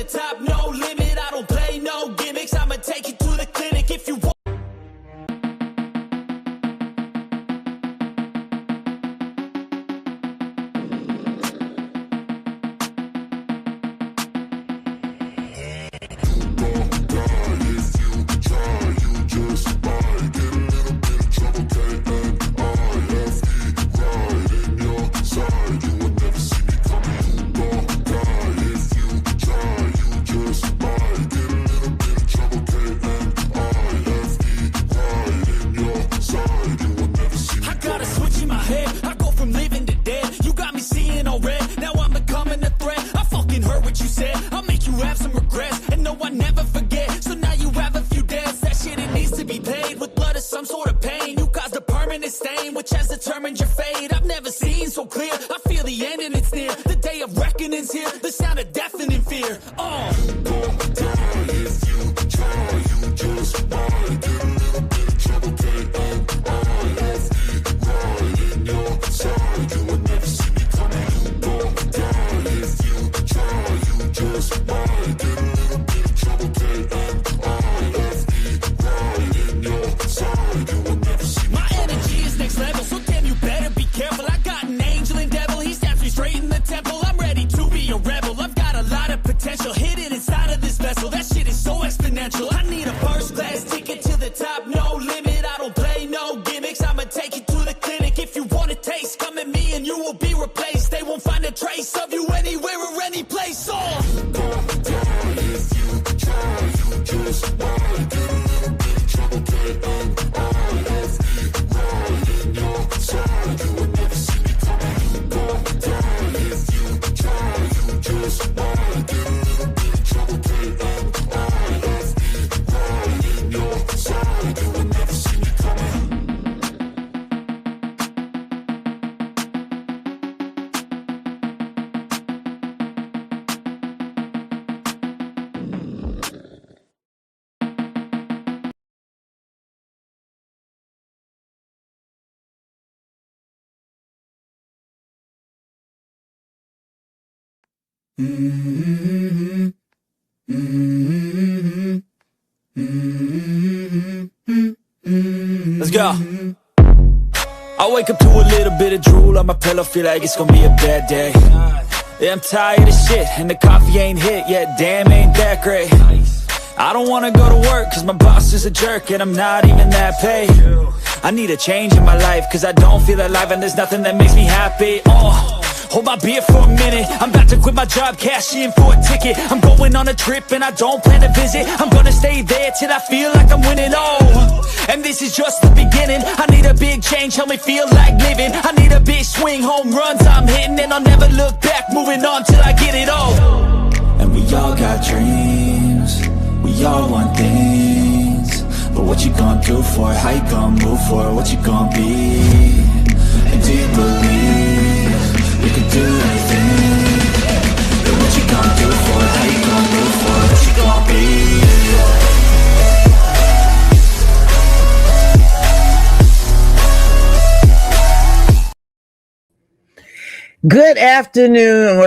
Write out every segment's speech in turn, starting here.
the top, no limit. I don't play no gimmicks. I'ma take you to the clinic if you want. Let's go. I wake up to a little bit of drool on my pillow, feel like it's gonna be a bad day. Yeah, I'm tired of shit, and the coffee ain't hit yet, damn ain't that great. I don't wanna go to work, cause my boss is a jerk, and I'm not even that paid. I need a change in my life, cause I don't feel alive, and there's nothing that makes me happy. Hold my beer for a minute, I'm about to quit my job, cash in for a ticket. I'm going on a trip and I don't plan to visit. I'm gonna stay there till I feel like I'm winning, and this is just the beginning. I need a big change, help me feel like living. I need a big swing, home runs I'm hitting, and I'll never look back, moving on till I get it all. And we all got dreams, we all want things, but what you gonna do for it? How you gonna move for it? What you gonna be? And do you believe you can do anything? But what you gonna do for it? How you gonna move for it? What you gonna be? Good afternoon,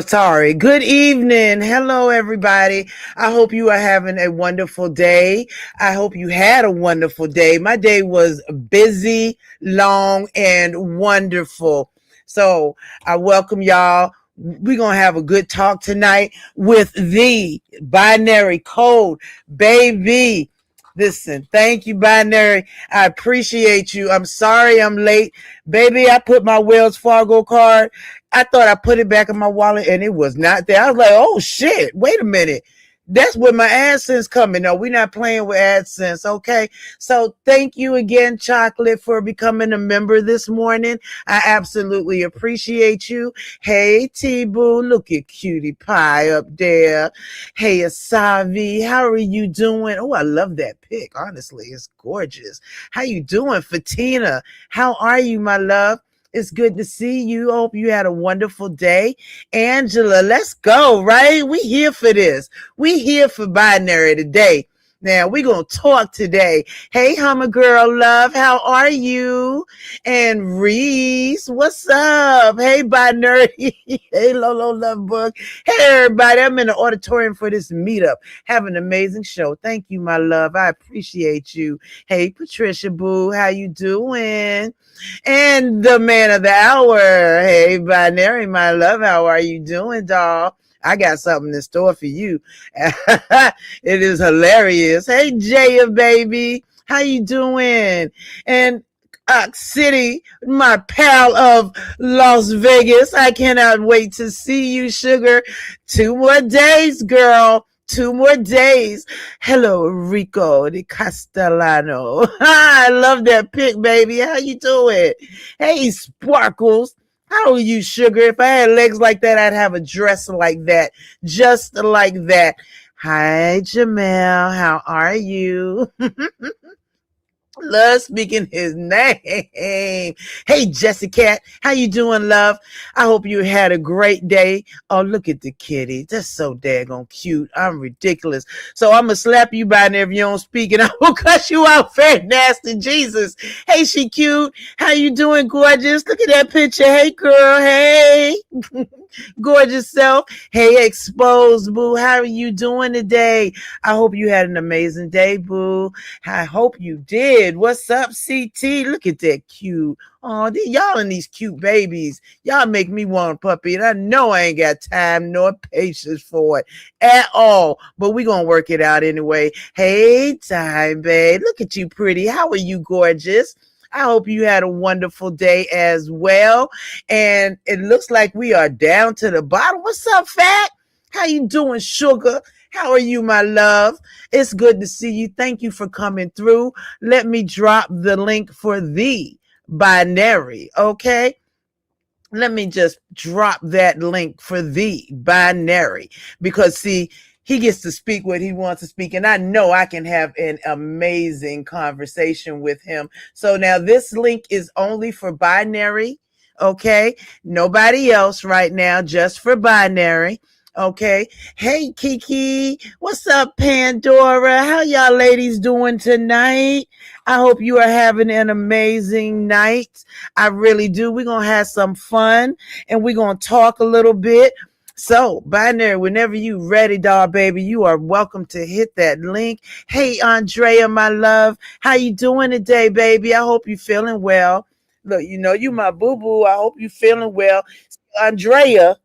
good evening. Hello, everybody. I hope you are having a wonderful day. I hope you had a wonderful day. My day was busy, long, and wonderful. So I welcome y'all. We're going to have a good talk tonight with the Binary Code, baby. Listen, thank you, Binary. I appreciate you. I'm sorry I'm late. Baby, I put my Wells Fargo card. I thought I put it back in my wallet and it was not there. I was like, oh shit, wait a minute. That's where my AdSense coming. No, we're not playing with AdSense, okay? So thank you again, Chocolate, for becoming a member this morning. I absolutely appreciate you. Hey, T-Boo, look at Cutie Pie up there. Hey, Asavi, how are you doing? Oh, I love that pic. Honestly, it's gorgeous. How you doing, Fatina? How are you, my love? It's good to see you. I hope you had a wonderful day. Angela, let's go, right? We here for this. We here for Binary today. Now we're gonna talk today. Hey, Hummer Girl Love, how are you? And Reese, what's up? Hey, Binary. Hey, Lolo Love Book. Hey, everybody. I'm in the auditorium for this meetup. Have an amazing show. Thank you, my love. I appreciate you. Hey, Patricia Boo, how you doing? And the man of the hour. Hey, Binary, my love, how are you doing, doll? I got something in store for you. It is hilarious. Hey, Jaya, baby. How you doing? And City, my pal of Las Vegas. I cannot wait to see you, sugar. 2 more days, girl. 2 more days. Hello, Rico de Castellano. I love that pic, baby. How you doing? Hey, Sparkles. How are you, sugar? If I had legs like that, I'd have a dress like that. Just like that. Hi, Jamel. How are you? Love speaking his name. Hey, Jessica, how you doing, love? I hope you had a great day. Oh, look at the kitty. That's so daggone cute. I'm ridiculous. So I'm going to slap you by there if you don't speak, and I will cut you out, fat, nasty Jesus. Hey, she cute. How you doing, gorgeous? Look at that picture. Hey, girl. Hey. Gorgeous self. Hey, exposed boo. How are you doing today? I hope you had an amazing day, boo. I hope you did. What's up, CT? Look at that cute. Oh, y'all and these cute babies. Y'all make me want a puppy, and I know I ain't got time nor patience for it at all. But we gonna work it out anyway. Hey, time, babe. Look at you, pretty. How are you, gorgeous? I hope you had a wonderful day as well. And it looks like we are down to the bottom. What's up, Fat? How you doing, sugar? How are you, my love? It's good to see you. Thank you for coming through. Let me drop the link for the Binary, okay? Let me just drop that link for the Binary because, see, he gets to speak what he wants to speak, and I know I can have an amazing conversation with him. So now this link is only for Binary, okay? Nobody else right now, just for Binary, okay? Hey, Kiki, what's up, Pandora? How y'all ladies doing tonight? I hope you are having an amazing night. I really do. We're going to have some fun, and we're going to talk a little bit. So, Binary, whenever you ready, doll baby, you are welcome to hit that link. Hey, Andrea, my love, how you doing today, baby? I hope you feeling well. Look, you know you my boo-boo. I hope you feeling well. Andrea,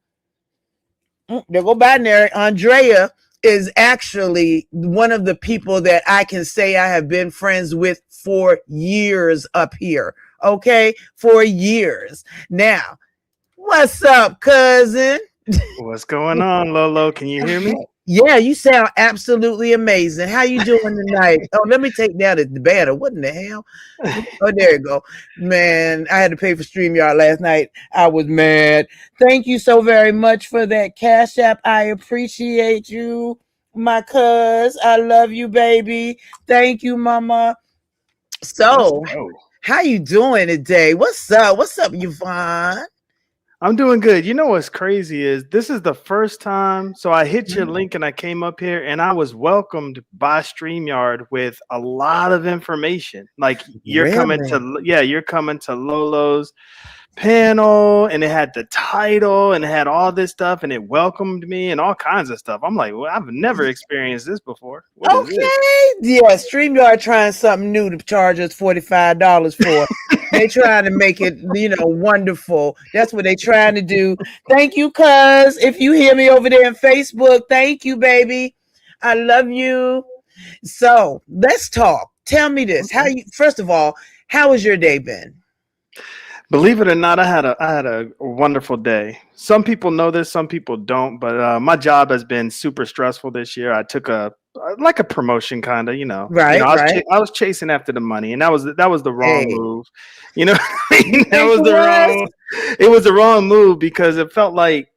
there go Binary. Andrea is actually one of the people that I can say I have been friends with for years up here. Okay, for years. Now, what's up, cousin? What's going on, Lolo? Can you hear me? Yeah, you sound absolutely amazing. How you doing tonight? Oh, let me take down the banner. What in the hell? Oh, there you go. Man, I had to pay for StreamYard last night. I was mad. Thank you so very much for that Cash App. I appreciate you, my cuz. I love you, baby. Thank you, mama. So, how you doing today? What's up? What's up, Yvonne? I'm doing good. You know what's crazy is this is the first time. So I hit your link and I came up here and I was welcomed by StreamYard with a lot of information. Like you're coming to Lolo's panel and it had the title and it had all this stuff and it welcomed me and all kinds of stuff. I'm like, well, I've never experienced this before. What is this? Yeah, StreamYard trying something new to charge us $45 for. They trying to make it, wonderful. That's what they trying to do. Thank you, cuz. If you hear me over there on Facebook, thank you, baby. I love you. So let's talk. Tell me this. First of all, how has your day been? Believe it or not, I had a wonderful day. Some people know this, some people don't, but my job has been super stressful this year. I took a promotion kind of, Right, I was chasing after the money, and that was the wrong move. It was the wrong move because it felt like,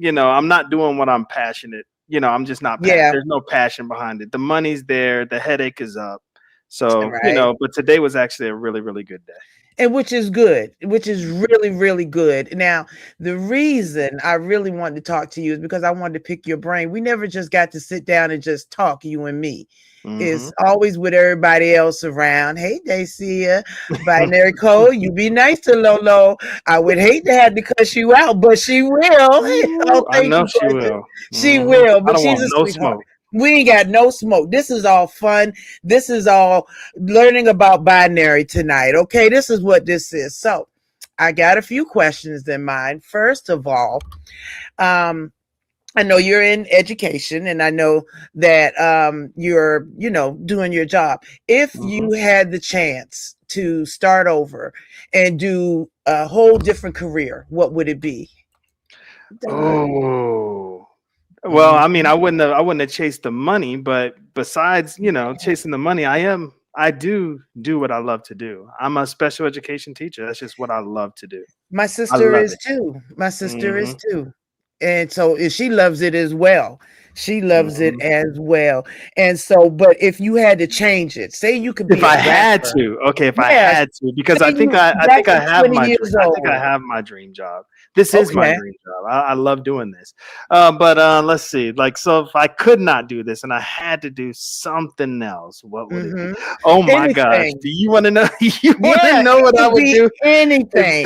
I'm not doing what I'm passionate. I'm just not passionate. Yeah. There's no passion behind it. The money's there, the headache is up. So, but today was actually a really, really good day. and which is good, which is really, really good. Now, the reason I really wanted to talk to you is because I wanted to pick your brain. We never just got to sit down and just talk, you and me. It's always with everybody else around. Hey, Dacia, Binary Code, you be nice to Lolo. I would hate to have to cuss you out, but she will. Oh, I know you, she gorgeous. will. She Mhm. will, I but don't she's want a no sweetheart. smoke. We ain't got no smoke. This is all fun. This is all learning about binary tonight. Okay, this is what this is. So I got a few questions in mind. First of all, I know you're in education, and I know that you're, doing your job. If you had the chance to start over and do a whole different career, what would it be? Oh. Well, I mean, I wouldn't have chased the money, but besides, chasing the money, I do what I love to do. I'm a special education teacher. That's just what I love to do. My I sister love is it. too. My sister is Mhm. too. And so she loves it as well. She loves it Mhm. as well. And so, but if you had to change it, say you could If be a I had rapper. to, okay, if I Yes, had to, because say you I back think I at have 20 my years I think I old. have my dream job. This is my Okay. dream job. I love doing this. But let's see. Like, so if I could not do this and I had to do something else, what would it be? Mm-hmm. Oh my gosh. Anything. Do you want to know? You want to Yeah, know it what I could would be do if anything.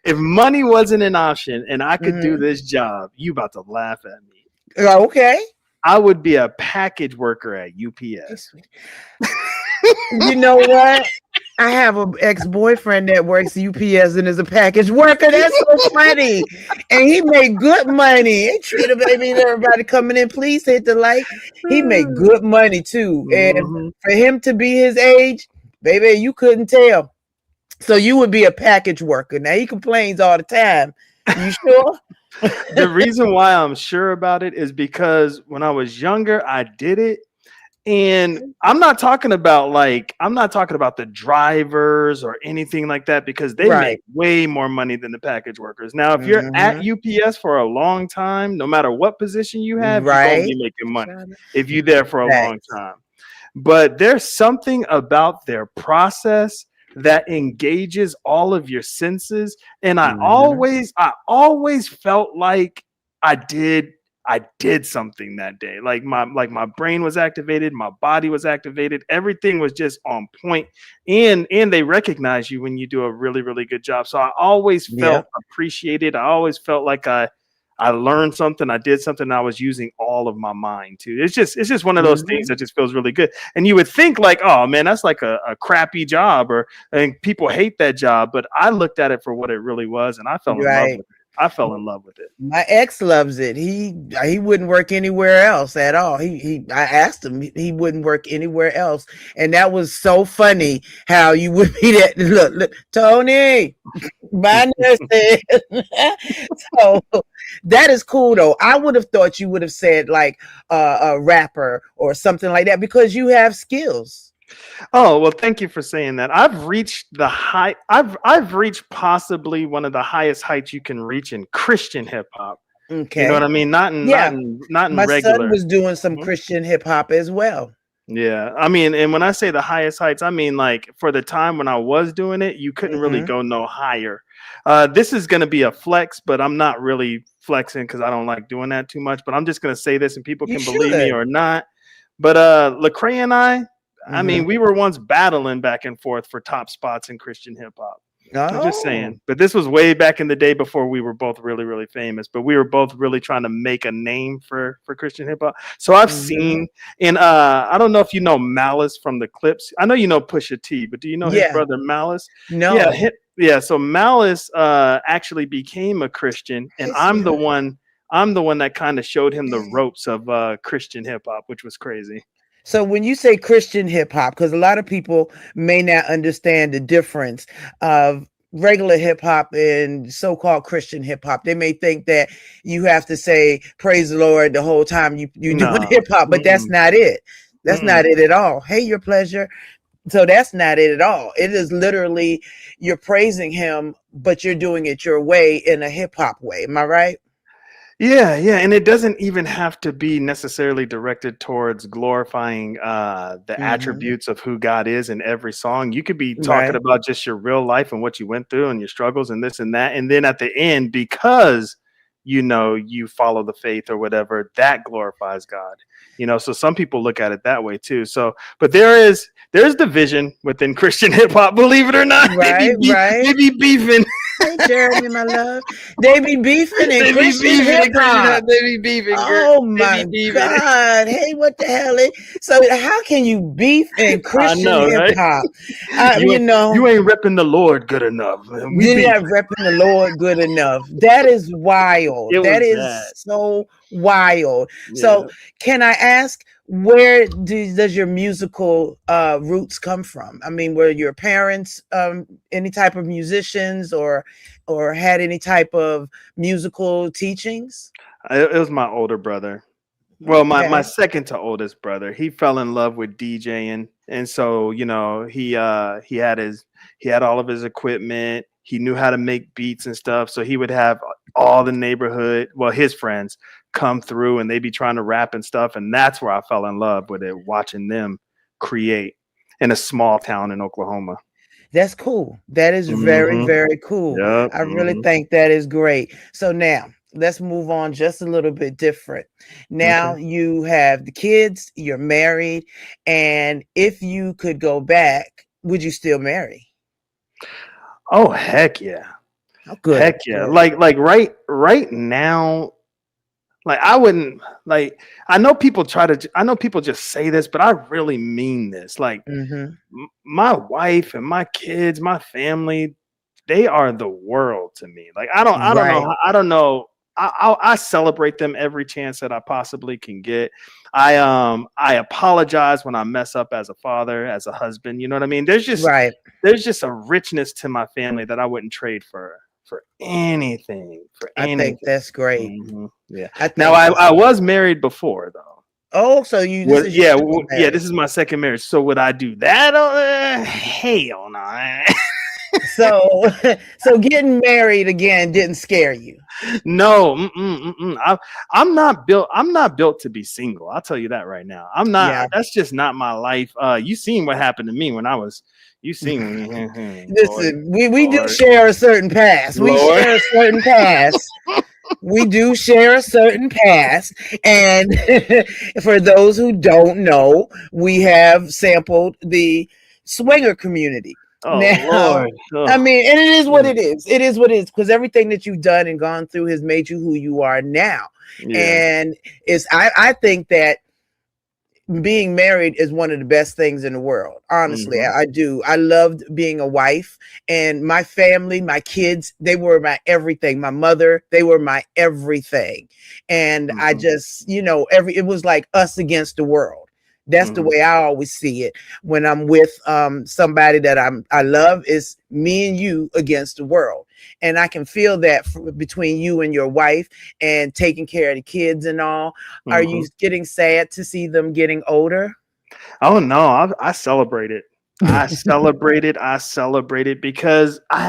if money wasn't an option and I could do Mm-hmm. this job? You about to laugh at me. Okay. I would be a package worker at UPS. You know what? I have an ex-boyfriend that works UPS and is a package worker. That's so funny. And he made good money. He treated baby everybody coming in. Please hit the like. He made good money too. And Mhm. for him to be his age, baby, you couldn't tell. So you would be a package worker. Now he complains all the time. You sure? The reason why I'm sure about it is because when I was younger, I did it. And I'm not talking about the drivers or anything like that, because they Right. make way more money than the package workers. Now, if you're at Mhm. UPS for a long time, no matter what position you have, you're gonna Right. be making money if you're there for a long Facts. time. But there's something about their process that engages all of your senses. And Mhm. I always felt like I did something that day. Like my brain was activated, my body was activated, everything was just on point. And they recognize you when you do a really, really good job. So I always felt Yep. appreciated. I always felt like I learned something, I did something, and I was using all of my mind too. It's just one of those things Mhm. that just feels really good. And you would think like, oh man, that's like a crappy job, and people hate that job. But I looked at it for what it really was, and I fell in love Right. with it. I fell in love with it. My ex loves it. He wouldn't work anywhere else at all. He I asked him, he wouldn't work anywhere else. And that was so funny how you would be that look Tony, my nurse. So that is cool though. I would have thought you would have said like a rapper or something like that because you have skills. Oh, well, thank you for saying that. I've reached the high. I've reached possibly one of the highest heights you can reach in Christian hip hop. You know what Okay. I mean? Yeah. Not in My son regular. was doing some Mhm. Christian hip hop as well. Yeah, I mean, and when I say the highest heights, I mean like for the time when I was doing it, you couldn't really Hmm. go no higher. This is going to be a flex, but I'm not really flexing because I don't like doing that too much. But I'm just going to say this, and people You can believe me should. or not. But Lecrae and I mean, Hmm. we were once battling back and forth for top spots in Christian hip hop. I'm just Oh. saying. But this was way back in the day before we were both really, really famous. But we were both really trying to make a name for Christian hip hop. So I've Hmm. seen, and I don't know if you know Malice from the Clips. I know you know Pusha T, but do you know his Yeah. brother Malice? Yeah, No. yeah. So Malice actually became a Christian, and Hey, sweetheart. I'm the one that kind of showed him the ropes of Christian hip hop, which was crazy. So when you say Christian hip hop, because a lot of people may not understand the difference of regular hip hop and so-called Christian hip hop, they may think that you have to say praise the Lord the whole time you doing No. hip hop, but that's Mm-mm. not it. That's not Mm-mm. it at all. Hey, your pleasure. So that's not it at all. It is literally you're praising him, but you're doing it your way in a hip hop way. Am I right? Yeah, yeah, and it doesn't even have to be necessarily directed towards glorifying the Hmm. attributes of who God is in every song. You could be talking Right. about just your real life and what you went through and your struggles and this and that, and then at the end, because you follow the faith or whatever, that glorifies God. So some people look at it that way too. So, but there's division within Christian hip hop. Believe it or not, Right. they Right. be beefing. Hey, Jeremy, my love. They be beefing in They be Christian beefing hip in Christian hop. hip. They be beefing. Oh They be my beefing. God. Hey, what the hell? So how can you beef in I Christian know, hip right? hop? You You ain't know, you ain't repping the Lord good enough. And we you're beef. not repping the Lord good enough. That is wild. It That was is that. so wild. Yeah. So can I ask, where does your musical roots come from? I mean, were your parents any type of musicians, or had any type of musical teachings? It was my older brother. Well, my Okay. second to oldest brother. He fell in love with DJing, and so he had all of his equipment. He knew how to make beats and stuff. So he would have all the neighborhood, well, his friends come through, and they'd be trying to rap and stuff. And that's where I fell in love with it, watching them create in a small town in Oklahoma. That's cool. That is very, Hmm. very cool. Yep. I really Hmm. think that is great. So now let's move on just a little bit different. Okay. Now you have the kids, you're married, and if you could go back, would you still marry? Oh heck yeah. Oh, Heck good, yeah. good. Like right now, like I wouldn't like I know people just say this, but I really mean this. Like Mm-hmm. my wife and my kids, my family, they are the world to me. Like I don't know Right. I don't know. I celebrate them every chance that I possibly can get. I apologize when I mess up as a father, as a husband. You know what I mean? Right. There's just a richness to my family that I wouldn't trade for anything, for I think anything. that's great. Yeah. I Now think that's I great. was married before though. Oh, so this Would is your yeah, second yeah, marriage. this is my second marriage. So would I do that? Hell no. So so getting married again didn't scare you. No, I'm not built. I'm not built to be single. I'll tell you that right now. I'm not. Yeah. That's just not my life. You seen what happened to me when I was. You seen Lord, Listen, we do Lord, share a certain past. We Lord. share a certain past. We do share a certain past. And for those who don't know, we have sampled the swinger community. Oh Now, Lord. I Oh, mean, and it is what mm, it is. It is what it is, because everything that you've done and gone through has made you who you are now. yeah. And I think that being married is one of the best things in the world. Honestly, Hmm. I do. I loved being a wife, and my family, my kids, they were my everything. My mother, they were my everything. And I Hmm. just, it was like us against the world. That's the Hmm. way I always see it when I'm with somebody that I love. Is me and you against the world, and I can feel that between you and your wife, and taking care of the kids and all. Are you Hmm. getting sad to see them getting older? Oh no, I celebrate it. I celebrate it. I celebrate it because I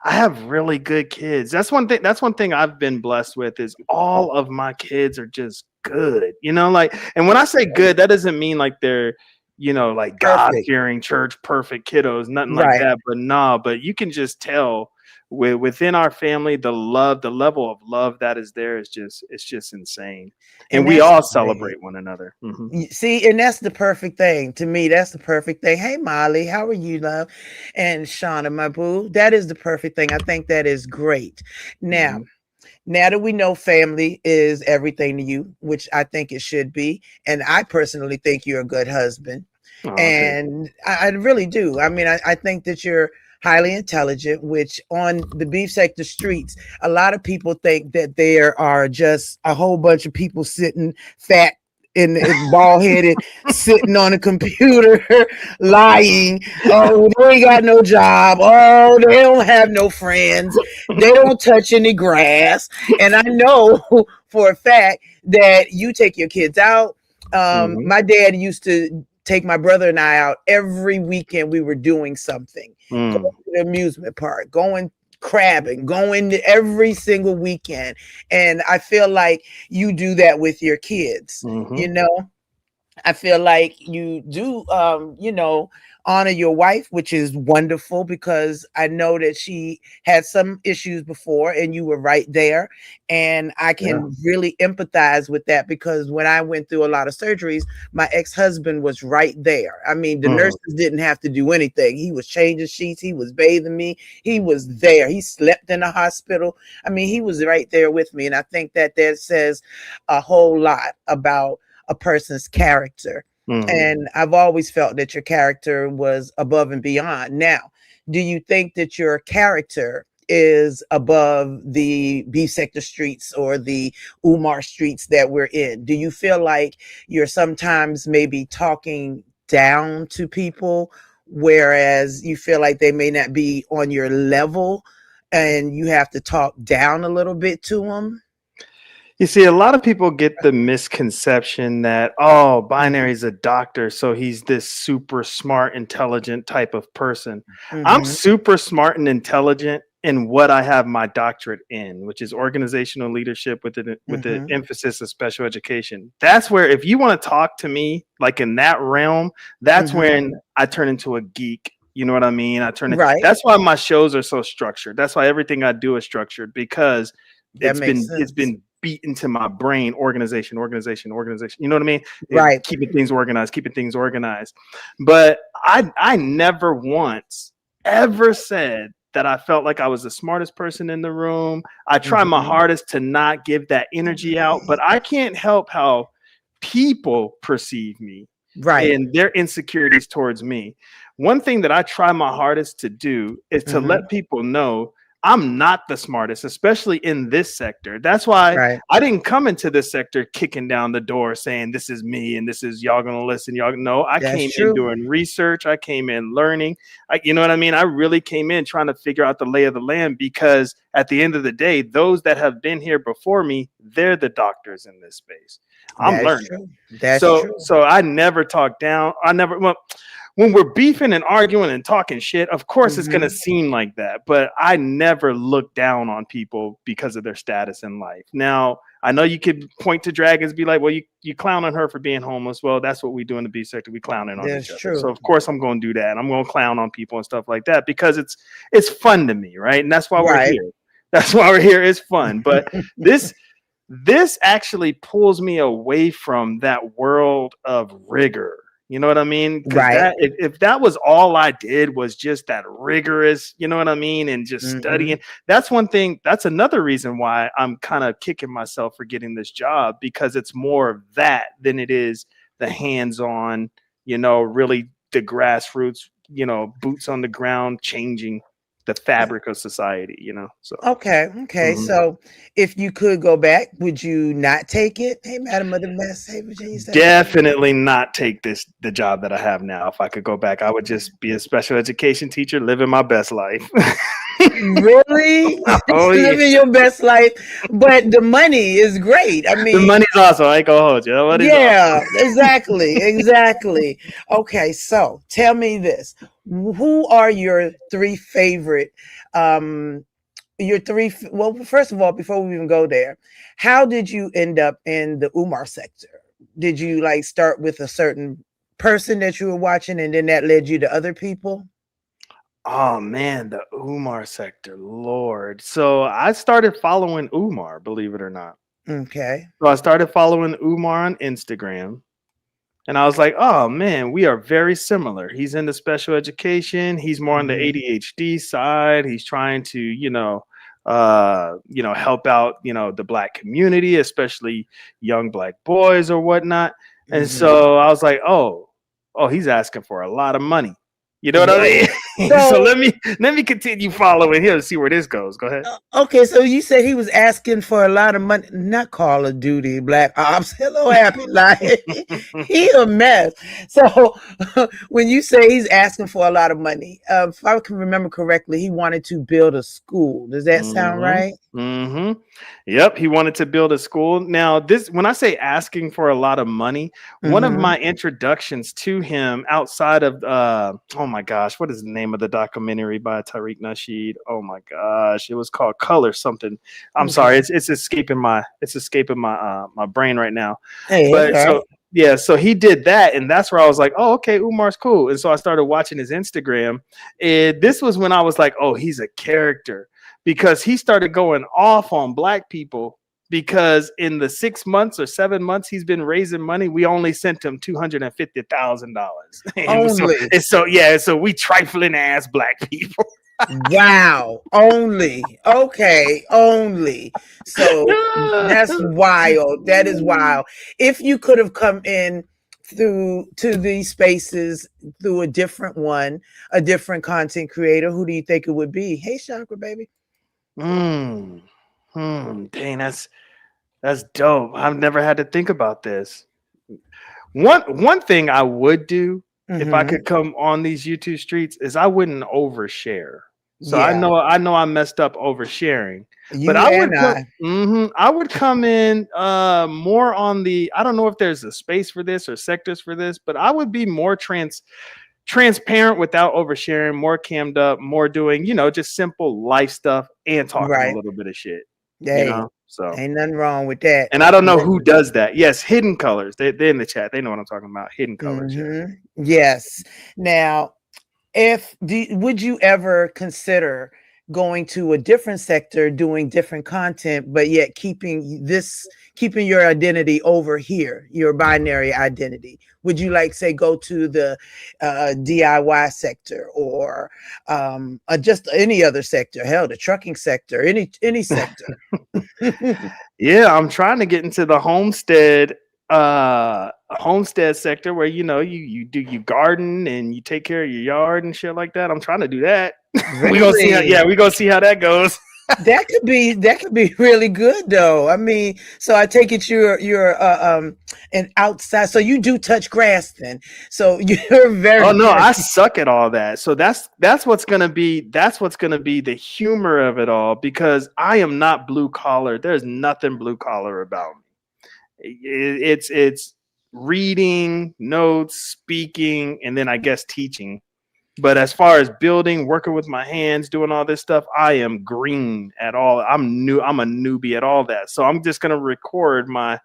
have really good kids. That's one thing I've been blessed with is all of my kids are just good. Like, and when I say good, that doesn't mean like they're, like God Perfect. fearing church perfect kiddos, nothing like Right. that. But nah, but you can just tell within our family, the level of love that is there is it's just insane. And And we that's all great. celebrate one another. Hmm. See, and that's the perfect thing to me. That's the perfect thing. Hey, Molly, how are you, love? And Shauna, my boo, that is the perfect thing. I think that is great. Now, Hmm. now that we know family is everything to you, which I think it should be, and I personally think you're a good husband, Oh, thank you. and I really do. I mean, I think that you're highly intelligent, which on the beef sector streets, a lot of people think that there are just a whole bunch of people sitting fat and bald headed, sitting on a computer, lying. Oh, they ain't got no job. Oh, they don't have no friends. They don't touch any grass. And I know for a fact that you take your kids out. Mhm. My dad used to take my brother and I out every weekend. We were doing something, going Mm. to the amusement park, going crabbing, going to every single weekend. And I feel like you do that with your kids, you know. I feel like you do, honor your wife, which is wonderful because I know that she had some issues before and you were right there. And I can really empathize with that because when I went through a lot of surgeries, my ex-husband was right there. I mean, the nurses didn't have to do anything. He was changing sheets. He was bathing me. He was there. He slept in the hospital. I mean, he was right there with me. And I think that says a whole lot about a person's character. And I've always felt that your character was above and beyond. Now, do you think that your character is above the B sector streets or the Umar streets that we're in? Do you feel like you're sometimes maybe talking down to people, whereas you feel like they may not be on your level and you have to talk down a little bit to them? You see, a lot of people get the misconception that, oh, Binary's a doctor, so he's this super smart, intelligent type of person. I'm super smart and intelligent in what I have my doctorate in, which is organizational leadership with the emphasis of special education. That's where, if you want to talk to me like in that realm, that's when I turn into a geek. You know what I mean? That's why my shows are so structured. That's why everything I do is structured, because it's been beat into my brain. Organization. You know what I mean? Right. Keeping things organized. But I never once ever said that I felt like I was the smartest person in the room. I try my hardest to not give that energy out, but I can't help how people perceive me, right, and their insecurities towards me. One thing that I try my hardest to do is to let people know I'm not the smartest, especially in this sector. That's why I didn't come into this sector kicking down the door saying this is me and this is y'all gonna listen. Y'all know I came in doing research. I came in learning. You know what I mean? I really came in trying to figure out the lay of the land, because at the end of the day, those that have been here before me, they're the doctors in this space. I'm learning. That's true. So I never talk down. When we're beefing and arguing and talking shit, of course it's going to seem like that, but I never look down on people because of their status in life. Now, I know you could point to Dragons, be like, well, you clown on her for being homeless. Well, that's what we do in the B sector. We clowning on each other. So of course I'm going to do that. I'm going to clown on people and stuff like that because it's fun to me, right? And that's why we're here. That's why we're here. It's fun. But this actually pulls me away from that world of rigor. You know what I mean? Right. If that was all I did was just that rigorous, you know what I mean? And just studying, that's one thing. That's another reason why I'm kind of kicking myself for getting this job, because it's more of that than it is the hands-on, really the grassroots, boots on the ground, changing the fabric of society, So okay. So if you could go back, would you not take it? Hey, Madam of the Best, hey, Virginia. Definitely not take the job that I have now. If I could go back, I would just be a special education teacher, living my best life. Really? Living your best life, but the money is great. I mean, the money's awesome. I ain't gonna hold you. Awesome. Exactly. Okay, so tell me this: who are your three favorite? Well, first of all, before we even go there, how did you end up in the Umar sector? Did you start with a certain person that you were watching, and then that led you to other people? Oh man, the Umar sector, Lord. So I started following Umar, believe it or not. Okay. So I started following Umar on Instagram, and I was like, oh man, we are very similar. He's into special education. He's more on the ADHD side. He's trying to, help out, the Black community, especially young Black boys or whatnot. And so I was like, oh, he's asking for a lot of money. You know what I mean? So let me continue following him to see where this goes. Go ahead. Okay, so you said he was asking for a lot of money, not Call of Duty, Black Ops. Hello, Happy Life. He a mess. So when you say he's asking for a lot of money, if I can remember correctly, he wanted to build a school. Does that sound right? Yep, he wanted to build a school. Now, this when I say asking for a lot of money, one of Mm-hmm. my introductions to him outside of oh my gosh, what is the name of the documentary by Tariq Nasheed? Oh my gosh, it was called Color something. I'm sorry, Okay. it's escaping my brain right now. Hey, that's But all right. so yeah, so he did that, and that's where I was like, oh, okay, Umar's cool. And so I started watching his Instagram. And this was when I was like, oh, he's a character because he started going off on black people because in the 6 months or 7 months he's been raising money, we only sent him $250,000. And so Only. so we trifling ass black people. Wow. Only. Okay. Only. So that's wild. That is wild. If you could have come in through to these spaces through a different one, a different content creator, who do you think it would be? Hey, Chakra, baby. Dang, that's dope. I've never had to think about this. One thing I would do if I Mm-hmm. could come on these YouTube streets is I wouldn't overshare. So I Yeah. know I messed up oversharing, but You and I. I would come in more on the I don't know if there's a space for this or sectors for this, but I would be more transparent without oversharing, more cammed up, more doing, just simple life stuff and talking a Right. little bit of shit, Hey, So ain't nothing wrong with that. and I don't know who does that. Yes, Hidden Colors. They're in the chat. They know what I'm talking about. Hidden Colors. Yeah. Mm-hmm. Yes. Now, would you ever consider going to a different sector, doing different content, but yet keeping your identity over here, your binary identity? Would you say go to the DIY sector or just any other sector? Hell, the trucking sector, any sector. Yeah, I'm trying to get into the homestead sector where you do you garden and you take care of your yard and shit like that. I'm trying to do that. we gonna see how that goes. That could be really good though. I mean, so I take it you're an outside, so you do touch grass then. So you're very Oh no, I suck at all that. So that's what's gonna be the humor of it all because I am not blue collar. There's nothing blue collar about me. It's reading, notes, speaking, and then I guess teaching. But as far as building, working with my hands, doing all this stuff, I am green at all. I'm a newbie at all that. So I'm just gonna record my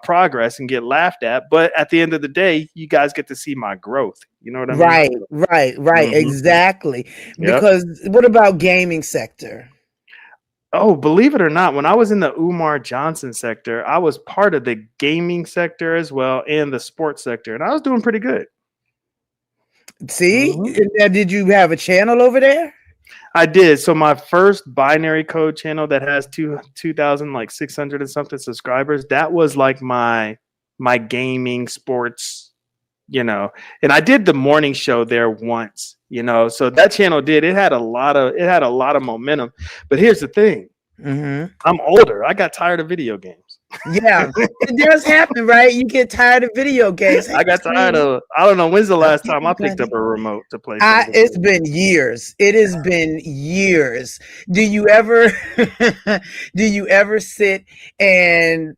progress and get laughed at. But at the end of the day, you guys get to see my growth. You know what I mean? Right. Mhm. Exactly. Yep. Because what about gaming sector? Oh, believe it or not, when I was in the Umar Johnson sector, I was part of the gaming sector as well and the sports sector, and I was doing pretty good. See, Mhm. now, did you have a channel over there? I did. So my first binary code channel that has 2,600 and something subscribers, that was like my gaming sports, and I did the morning show there once, so that channel it had a lot of momentum. But here's the thing. Mm-hmm. I'm older. I got tired of video games. Yeah, it does happen, right? You get tired of video games. I got tired of. I don't know when's the last time I picked up Everybody. a remote to play something. It's been years. It has been years. Do you ever sit and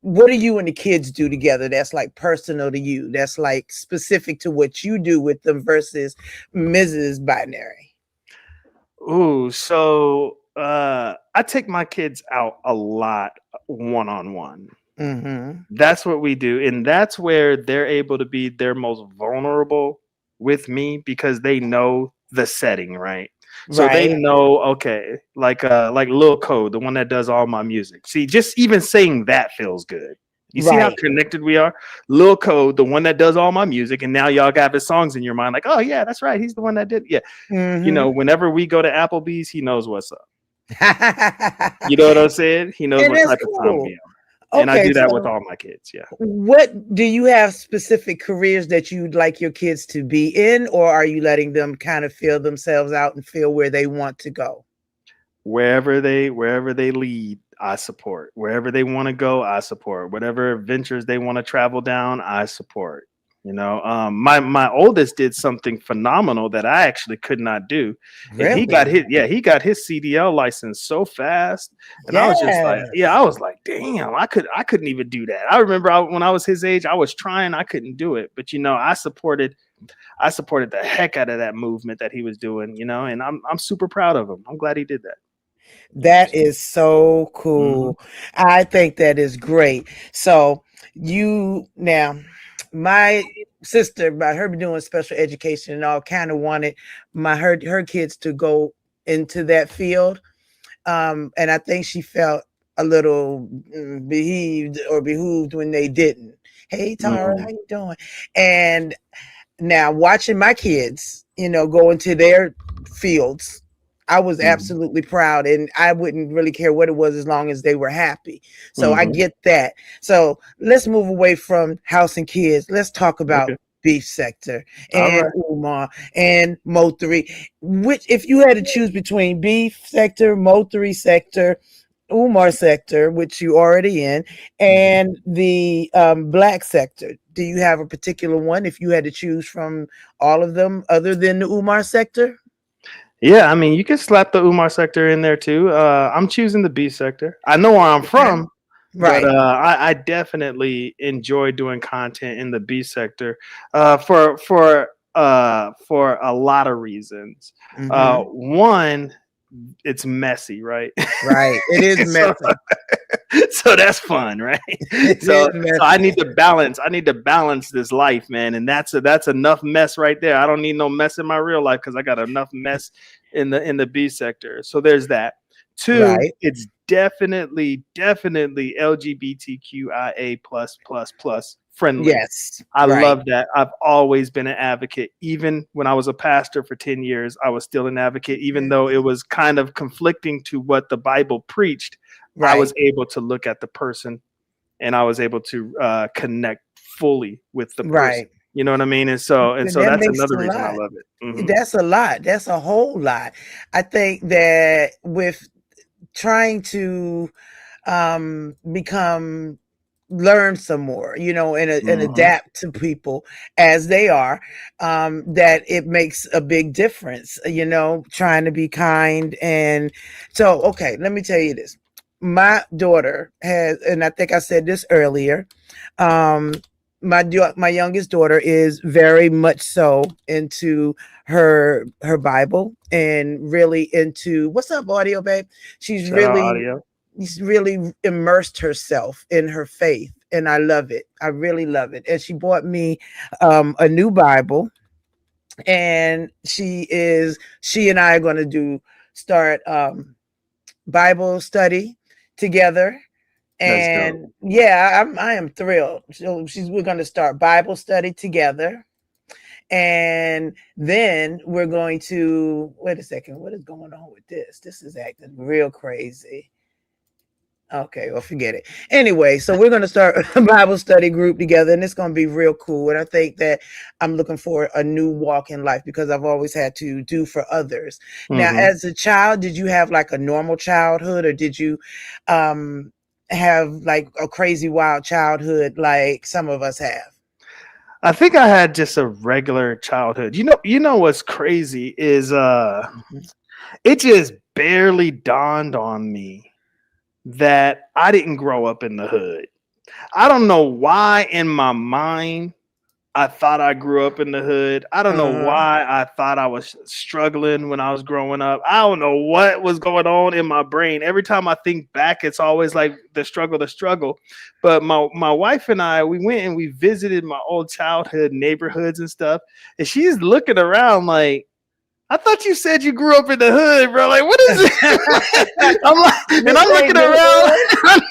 what do you and the kids do together that's personal to you? That's specific to what you do with them versus Mrs. Binary. Ooh, so I take my kids out a lot one-on-one. Mm-hmm. That's what we do, and that's where they're able to be their most vulnerable with me because they know the setting, right? So they Right. know, okay, like Lil Code, the one that does all my music. See, just even saying that feels good. You see how Right. connected we are? Lil Code, the one that does all my music, and now y'all got his songs in your mind, like, oh yeah, that's right, he's the one that did. Yeah, Mm-hmm. whenever we go to Applebee's, he knows what's up. You know what I'm saying? He knows And what that's type of time cool. we are. And I Okay, do that with so all my kids. Yeah. what do you have specific careers that you'd like your kids to be in, or are you letting them kind of feel themselves out and feel where they want to go? Wherever they lead, I support. Wherever they want to go, I support. Whatever ventures they want to travel down, I support. My oldest did something phenomenal that I actually could not do, and Really? he got his CDL license so fast, and I was just like, Yes. I was like, damn, I couldn't even do that. I remember when I was his age, I was trying, I couldn't do it, but I supported the heck out of that movement that he was doing, and I'm super proud of him. I'm glad he did that. That is so Mhm. cool. I think that is great. So you now, my sister, by her doing special education and all, kind of wanted her kids to go into that field. And I think she felt a little behooved when they didn't. Hey Tara, how Mhm. you doing? And now watching my kids, go into their fields, I was Mhm. absolutely proud, and I wouldn't really care what it was as long as they were happy. So I Mhm. get that. So let's move away from house and kids. Let's talk about Okay. beef sector All and right. Umar and Moultrie. Which, if you had to choose between beef sector, Moultrie sector, Umar sector, which you already in, Mhm. and the black sector, do you have a particular one if you had to choose from all of them other than the Umar sector? Yeah, I mean, you can slap the Umar sector in there too. I'm choosing the B sector. I know where I'm Okay. from, but Right. I definitely enjoy doing content in the B sector for a lot of reasons. Hmm. One, it's messy, right? Right. It is so messy. so that's fun, right? It So is so I messy. need to balance. I need to balance this life, man, and that's enough mess right there. I don't need no mess in my real life because I got enough mess in the B sector. So there's that. Two, Right. it's definitely LGBTQIA plus friendly. Yes. I Right. love that. I've always been an advocate. Even when I was a pastor for 10 years, I was still an advocate, even though it was kind of conflicting to what the Bible preached. I Right. was able to look at the person and I was able to connect fully with the person. Right. You know what I mean? And And so that that's makes another a reason I lot. love it. That's a lot. That's a whole lot. I think that with trying to become learn some more, and Hmm. adapt to people as they are, that it makes a big difference, trying to be kind. And so, okay, let me tell you this. My daughter has, and I think I said this earlier, um, my youngest daughter is very much so into her Bible, and really into, what's up, audio babe? She's Shout out really audio. she's really immersed herself in her faith, and I love it. I really love it. And she bought me a new Bible, and she and I are going to do start Bible study together. That's dope. And yeah, I am thrilled. So we're going to start Bible study together, and then we're going to, wait a second, what is going on with this? This is acting real crazy. Okay, well, forget it. Anyway, so we're going to start a Bible study group together, and it's going to be real cool. And I think that I'm looking for a new walk in life, because I've always had to do for others. Now, Hmm. as a child, did you have like a normal childhood, or did you um, have like a crazy wild childhood like some of us have? I think I had just a regular childhood. You know what's crazy is Mhm. it just barely dawned on me that I didn't grow up in the hood. I don't know why in my mind I thought I grew up in the hood. I don't know Uh-huh. why I thought I was struggling when I was growing up. I don't know what was going on in my brain. Every time I think back, it's always like the struggle, the struggle. But my wife and I, we went and we visited my old childhood neighborhoods and stuff. And she's looking around like, I thought you said you grew up in the hood, bro. Like, what is it? I'm like, and This I'm ain't looking the around. hood.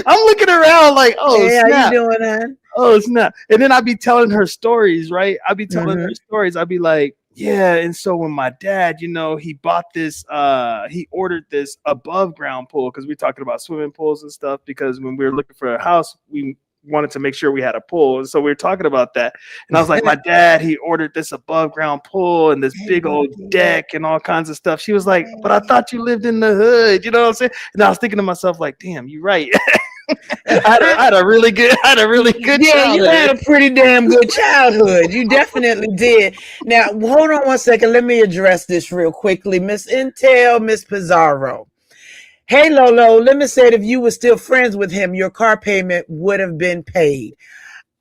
I'm looking around like, oh Hey, how you snap. doing, hon? Oh snap. And then I'd be telling her stories, right? I'd be telling her Mm-hmm. stories. I'd be like, yeah. And so when my dad, he bought this, he ordered this above ground pool, because we're talking about swimming pools and stuff. Because when we were looking for a house, we wanted to make sure we had a pool. And so we were talking about that. And I was like, my dad, he ordered this above ground pool and this Hey, big old Monkey. deck and all kinds of stuff. She was like, but I Hey. thought you lived in the hood. You know what I'm saying? And I was thinking to myself, like, damn, you're right. I had a really good Yeah, you had childhood. a pretty damn good childhood. You definitely did. Now, hold on one second. Let me address this real quickly. Miss Intel, Miss Pizarro. Hey, Lolo, let me say it, if you were still friends with him, your car payment would have been paid.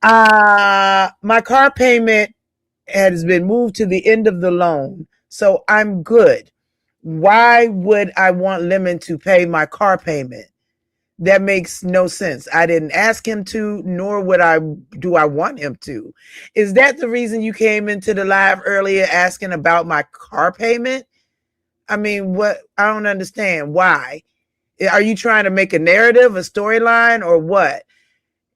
My car payment has been moved to the end of the loan, so I'm good. Why would I want Lemon to pay my car payment? That makes no sense. I didn't ask him to, nor do I want him to. Is that the reason you came into the live earlier asking about my car payment? I mean, what? I don't understand. Why? Are you trying to make a narrative, a storyline, or what?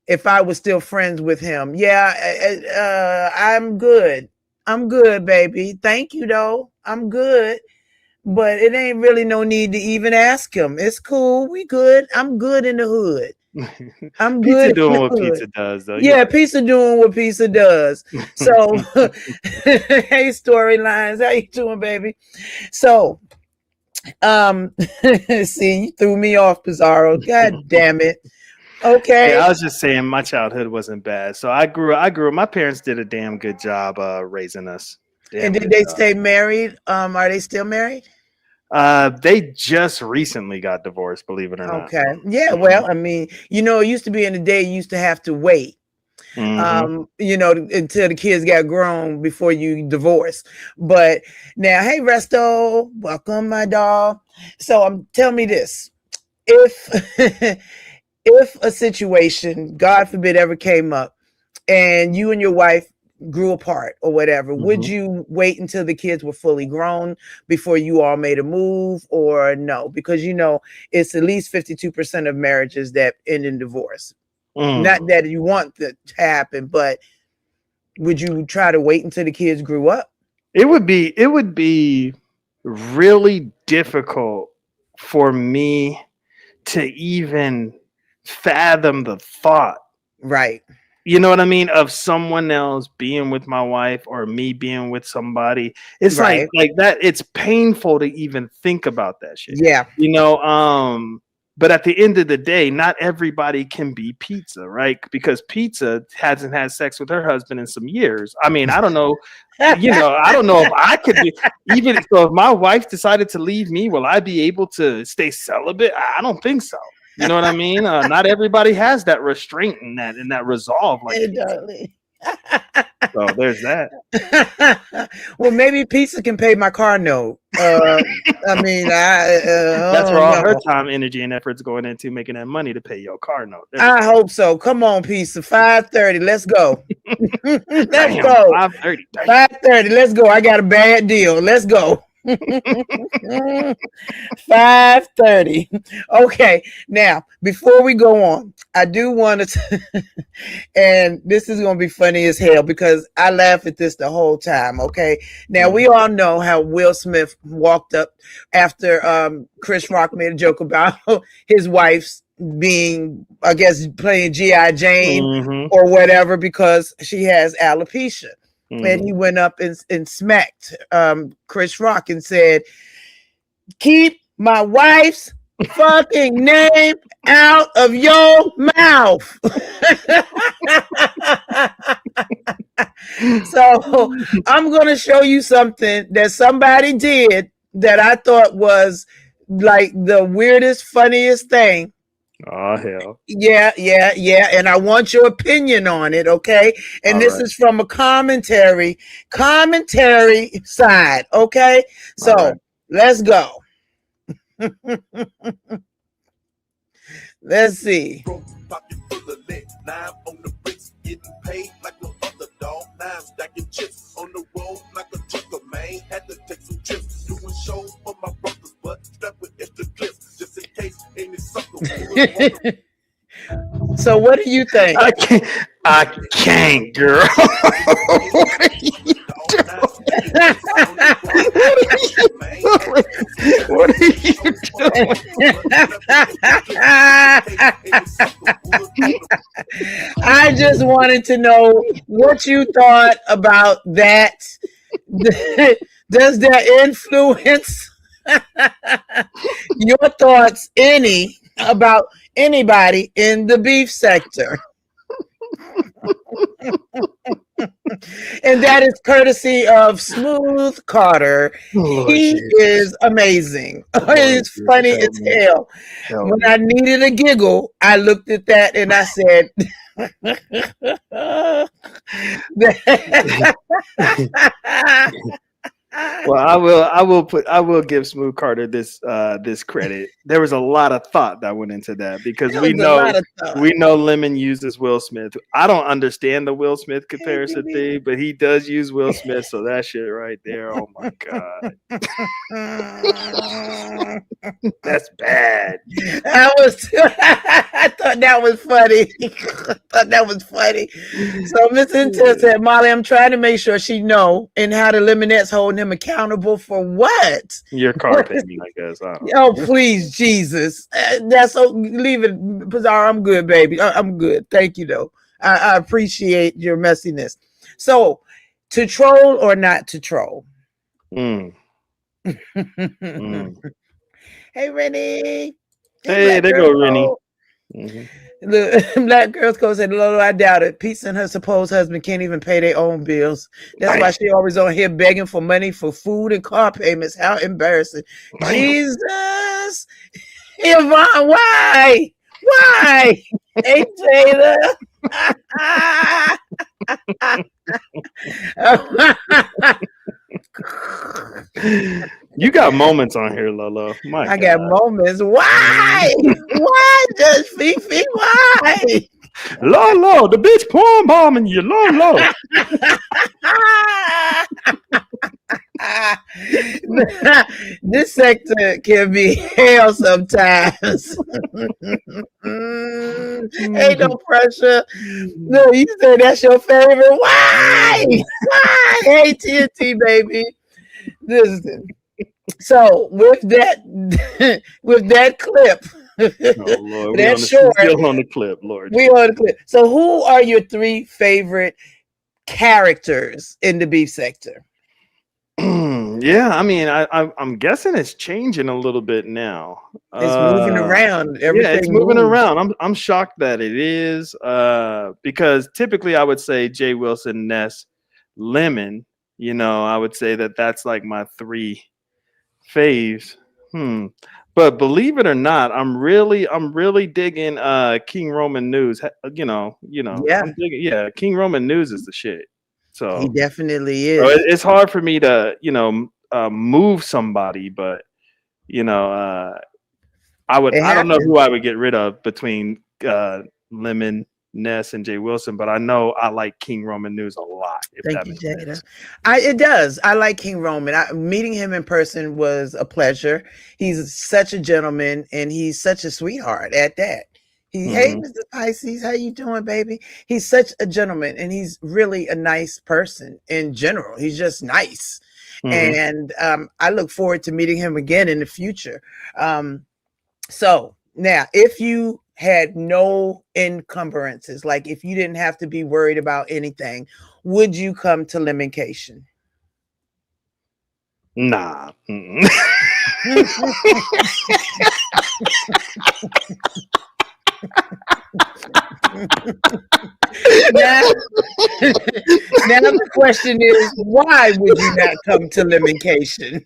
If I was still friends with him. Yeah, I'm good. I'm good, baby. Thank you, though. I'm good. But it ain't really no need to even ask him. It's cool. We good. I'm good in the hood. I'm Pizza good in doing the what hood. pizza does, though. Yeah, pizza doing what pizza does. So, hey, storylines, how you doing, baby? So, see, you threw me off, Pizarro. God damn it. Okay. Yeah, I was just saying my childhood wasn't bad. So I grew up. My parents did a damn good job raising us. And did they stay married? Are they still married? They just recently got divorced, believe it or not. Okay. Yeah, well, I mean, it used to be in the day you used to have to wait. Until the kids got grown before you divorce. But now, hey, Resto, welcome, my doll. So tell me this. If if a situation, God forbid, ever came up and you and your wife grew apart or whatever, would you wait until the kids were fully grown before you all made a move, or no? Because it's at least 52% of marriages that end in divorce. Not that you want that to happen, but would you try to wait until the kids grew up? It would be really difficult for me to even fathom the thought. Right. You know what I mean? Of someone else being with my wife or me being with somebody. It's Right. like that. It's painful to even think about that shit. Yeah. But at the end of the day, not everybody can be pizza, right? Because pizza hasn't had sex with her husband in some years. I mean, I don't know. I don't know if I could be, even so if my wife decided to leave me, will I be able to stay celibate? I don't think so. You know what I mean? Not everybody has that restraint and that resolve. Like, so there's that. Well, maybe pizza can pay my car note. I mean, that's where all her time, energy, and efforts going into making that money to pay your car note. I hope so. Come on, pizza. 5:30. Let's go. Let's Damn, go. 5:30. 5:30. Let's go. I got a bad deal. Let's go. 5:30. Okay. Now, before we go on, I do want to, and this is going to be funny as hell because I laugh at this the whole time. Okay. Now, we all know how Will Smith walked up after Chris Rock made a joke about his wife's being, I guess, playing G.I. Jane or whatever because she has alopecia. And he went up and smacked Chris Rock and said, "Keep my wife's fucking name out of your mouth." So I'm going to show you something that somebody did that I thought was like the weirdest, funniest thing. Oh, hell. Yeah. And I want your opinion on it, okay? And all this is from a commentary side, okay? So let's go. Let's see. Getting paid like no other dog. Now I'm stacking chips on the road like a trucker, man. Had to take some trips, doing shows for my brothers, but strapped with extra clips just in case any sucker. So what do you think? I can't, girl. What are you doing? What are you doing? I just wanted to know what you thought about that. Does that influence your thoughts any about anybody in the beef sector. And that is courtesy of Smooth Carter. Lord He Jesus. is amazing. It's Jesus, funny help as me. hell. Help When me. I needed a giggle, I looked at that and I said, Well, I will give Smooth Carter this credit. There was a lot of thought that went into that because There was a lot of thought. we know Lemon uses Will Smith. I don't understand the Will Smith comparison thing, but he does use Will Smith, so that shit right there. Oh my god, that's bad. I thought that was funny. I thought that was funny. So Miss Intel said, Molly, I'm trying to make sure she know and how the Lemonette's holding him accountable for what? Your car payment, I guess. I don't know. Oh, please, Jesus. That's so leave it, Bizarre. I'm good, baby. I'm good. Thank you, though. I appreciate your messiness. So, to troll or not to troll? Mm. Mm. Hey, Rennie. Hey, Black there Girl go Rennie. Code. Mhm. The Black Girls Code said, Lolo, I doubt it. Pizza and her supposed husband can't even pay their own bills. That's why she always on here begging for money for food and car payments. How embarrassing. Damn. Jesus. Yvonne, why? Why? Hey, Taylor. You got moments on here, Lolo. My I got God. moments. Why? Why, Judge Fifi? Why? Lolo, the bitch porn bombing you, Lolo. This sector can be hell sometimes. Ain't no pressure. No, you say that's your favorite. Why? Why? Hey, TNT, baby. Listen. So with that clip, Oh, Lord. that short, Still on the clip, Lord. we on the clip. So who are your 3 favorite characters in the beef sector? Yeah, I mean, I'm guessing it's changing a little bit now. It's moving around. Yeah, it's Everything moving moves. around. I'm shocked that it is. Because typically I would say Jay Wilson, Ness, Lemon. You know, I would say that's like my 3 faves. But believe it or not, I'm really digging King Roman News. You know. Yeah. I'm digging, King Roman News is the shit. So He definitely so is. it's hard for me to, move somebody, but I don't know who I would get rid of between Lemon, Ness, and Jay Wilson, but I know I like King Roman News a lot. Thank you, Jada. It does. I like King Roman. Meeting him in person was a pleasure. He's such a gentleman, and he's such a sweetheart at that. Hey, Mr. Pisces, how you doing, baby? He's such a gentleman, and he's really a nice person in general. He's just nice. And I look forward to meeting him again in the future. So now, if you had no encumbrances, like if you didn't have to be worried about anything, would you come to Lemoncation? Nah. Now the question is, why would you not come to Lemoncation?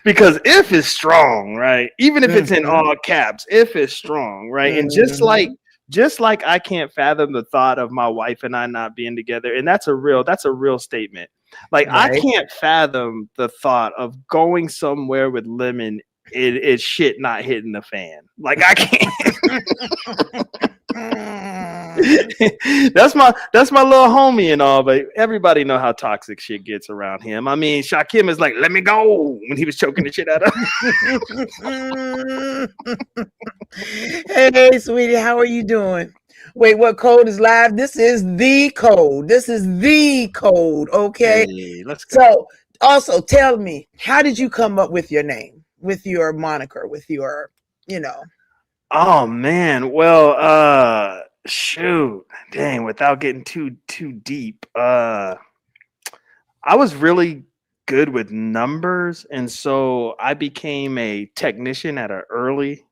Because if is strong, right? Even if it's in all caps, if is strong, right? And just like I can't fathom the thought of my wife and I not being together, and that's a real statement. Like, right? I can't fathom the thought of going somewhere with Lemon. It's shit not hitting the fan. Like, I can't. That's my little homie and all, but everybody know how toxic shit gets around him. I mean, Shakim is like, let me go, when he was choking the shit out of him. Hey, sweetie, how are you doing? Wait, what code is live? This is the code. Okay. Hey, let's go. So also tell me, how did you come up with your name, with your moniker, with your, Oh man. Well, shoot, dang, without getting too deep, I was really good with numbers, and so I became a technician at an early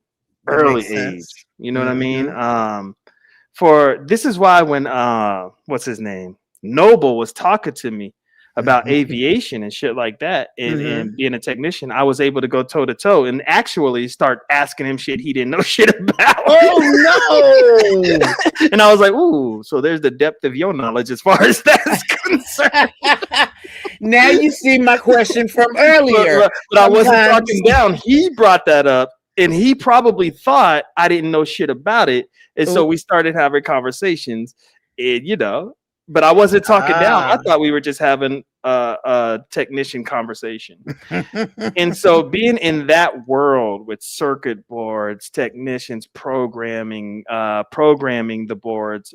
That makes age. sense. You know what I mean? Mhm. For this is why when what's his name? Noble was talking to me about Mhm. aviation and shit like that, and, Mhm. and being a technician, I was able to go toe to toe and actually start asking him shit he didn't know shit about. Oh no! And I was like, ooh, so there's the depth of your knowledge as far as that's concerned. Now you see my question from But, earlier. but I wasn't Sometimes- talking down. He brought that up, and he probably thought I didn't know shit about it, and so Ooh. we started having conversations. And but I wasn't talking down. I thought we were just having a technician conversation. And so being in that world with circuit boards, technicians programming the boards,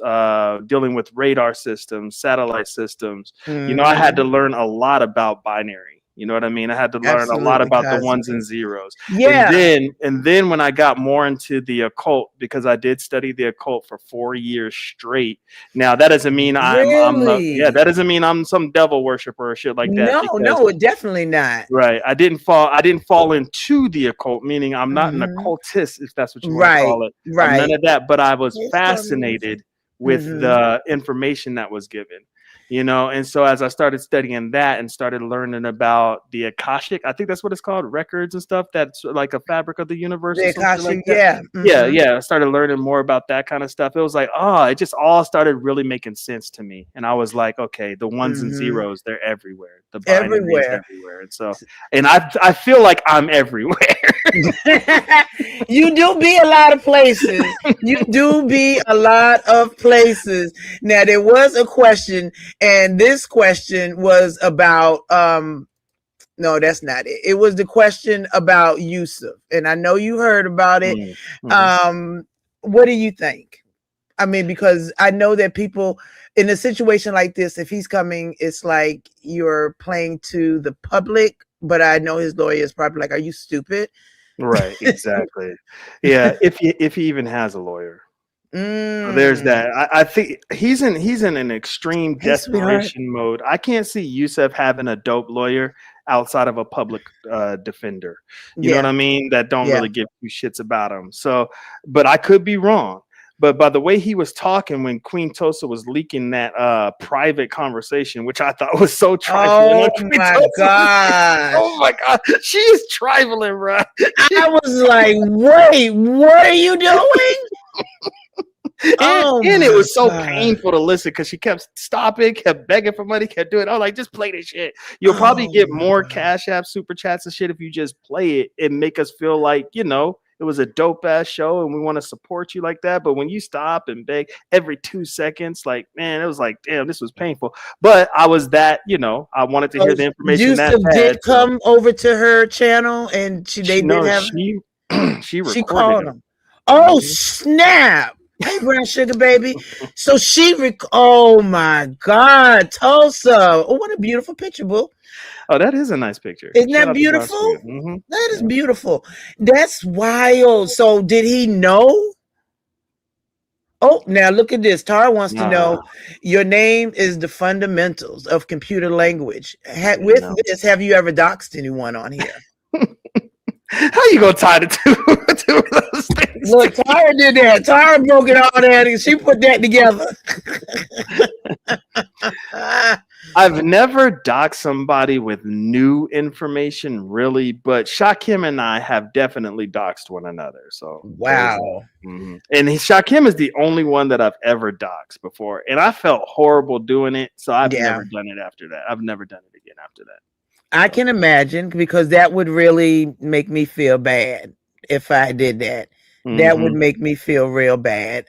dealing with radar systems, satellite systems, I had to learn a lot about binary. You know what I mean? I had to learn a lot Absolutely, about the Cosby. ones and zeros. Yeah. And then when I got more into the occult, because I did study the occult for 4 years straight. Now that doesn't mean Really? that doesn't mean I'm some devil worshiper or shit like that. No, definitely not. Right. I didn't fall into the occult, meaning I'm not an occultist, if that's what you want to call it. I'm none of that, but I was It's fascinated with the information that was given. And so as I started studying that and started learning about the Akashic, I think that's what it's called, records and stuff, that's like a fabric of the universe. The or something Akashic, like that. yeah. Yeah. I started learning more about that kind of stuff. It was like, it just all started really making sense to me. And I was like, okay, the ones and zeros, they're everywhere. The binary is everywhere. And so, and I feel like I'm everywhere. You do be a lot of places. You do be a lot of places. Now there was a question, and this question was about no, that's not it. It was the question about Yusuf, and I know you heard about it. What do you think? I mean, because I know that people in a situation like this, if he's coming, it's like you're playing to the public, but I know his lawyer is probably like, are you stupid? Right, exactly. Yeah, if he even has a lawyer. So there's that. I think he's in an extreme desperation mode. I can't see Yusuf having a dope lawyer outside of a public defender. You know what I mean? That don't really give two shits about him. So, but I could be wrong. But by the way he was talking when Queen Tosa was leaking that private conversation, which I thought was so trifling. Oh my God. Oh my God. She is trifling, bro. I was like, wait, what are you doing? And it was so painful to listen because she kept stopping, kept begging for money, kept doing it. I was like, just play this shit. You'll probably get more Cash App, Super Chats and shit if you just play it and make us feel like, it was a dope ass show and we want to support you like that. But when you stop and beg every 2 seconds, like, man, it was like, damn, this was painful. But I was that, I wanted to hear the information. Yusuf did come over to her channel and she called him. Oh, snap. Hey, brown sugar baby. So oh my God, Tulsa. Oh, what a beautiful picture, boo. Oh, that is a nice picture. Isn't that beautiful? That is beautiful. That's wild. So did he know? Oh, now look at this. Tara wants to know, your name is the fundamentals of computer language. With this, have you ever doxed anyone on here? How you gonna tie the two of those things? Look, Tara did that. Tara broke it all down and she put that together. I've never doxed somebody with new information, really, but Shakim and I have definitely doxed one another. So wow. And Shakim is the only one that I've ever doxed before, and I felt horrible doing it. So I've never done it after that. I've never done it again after that. I can imagine, because that would really make me feel bad if I did that. That would make me feel real bad.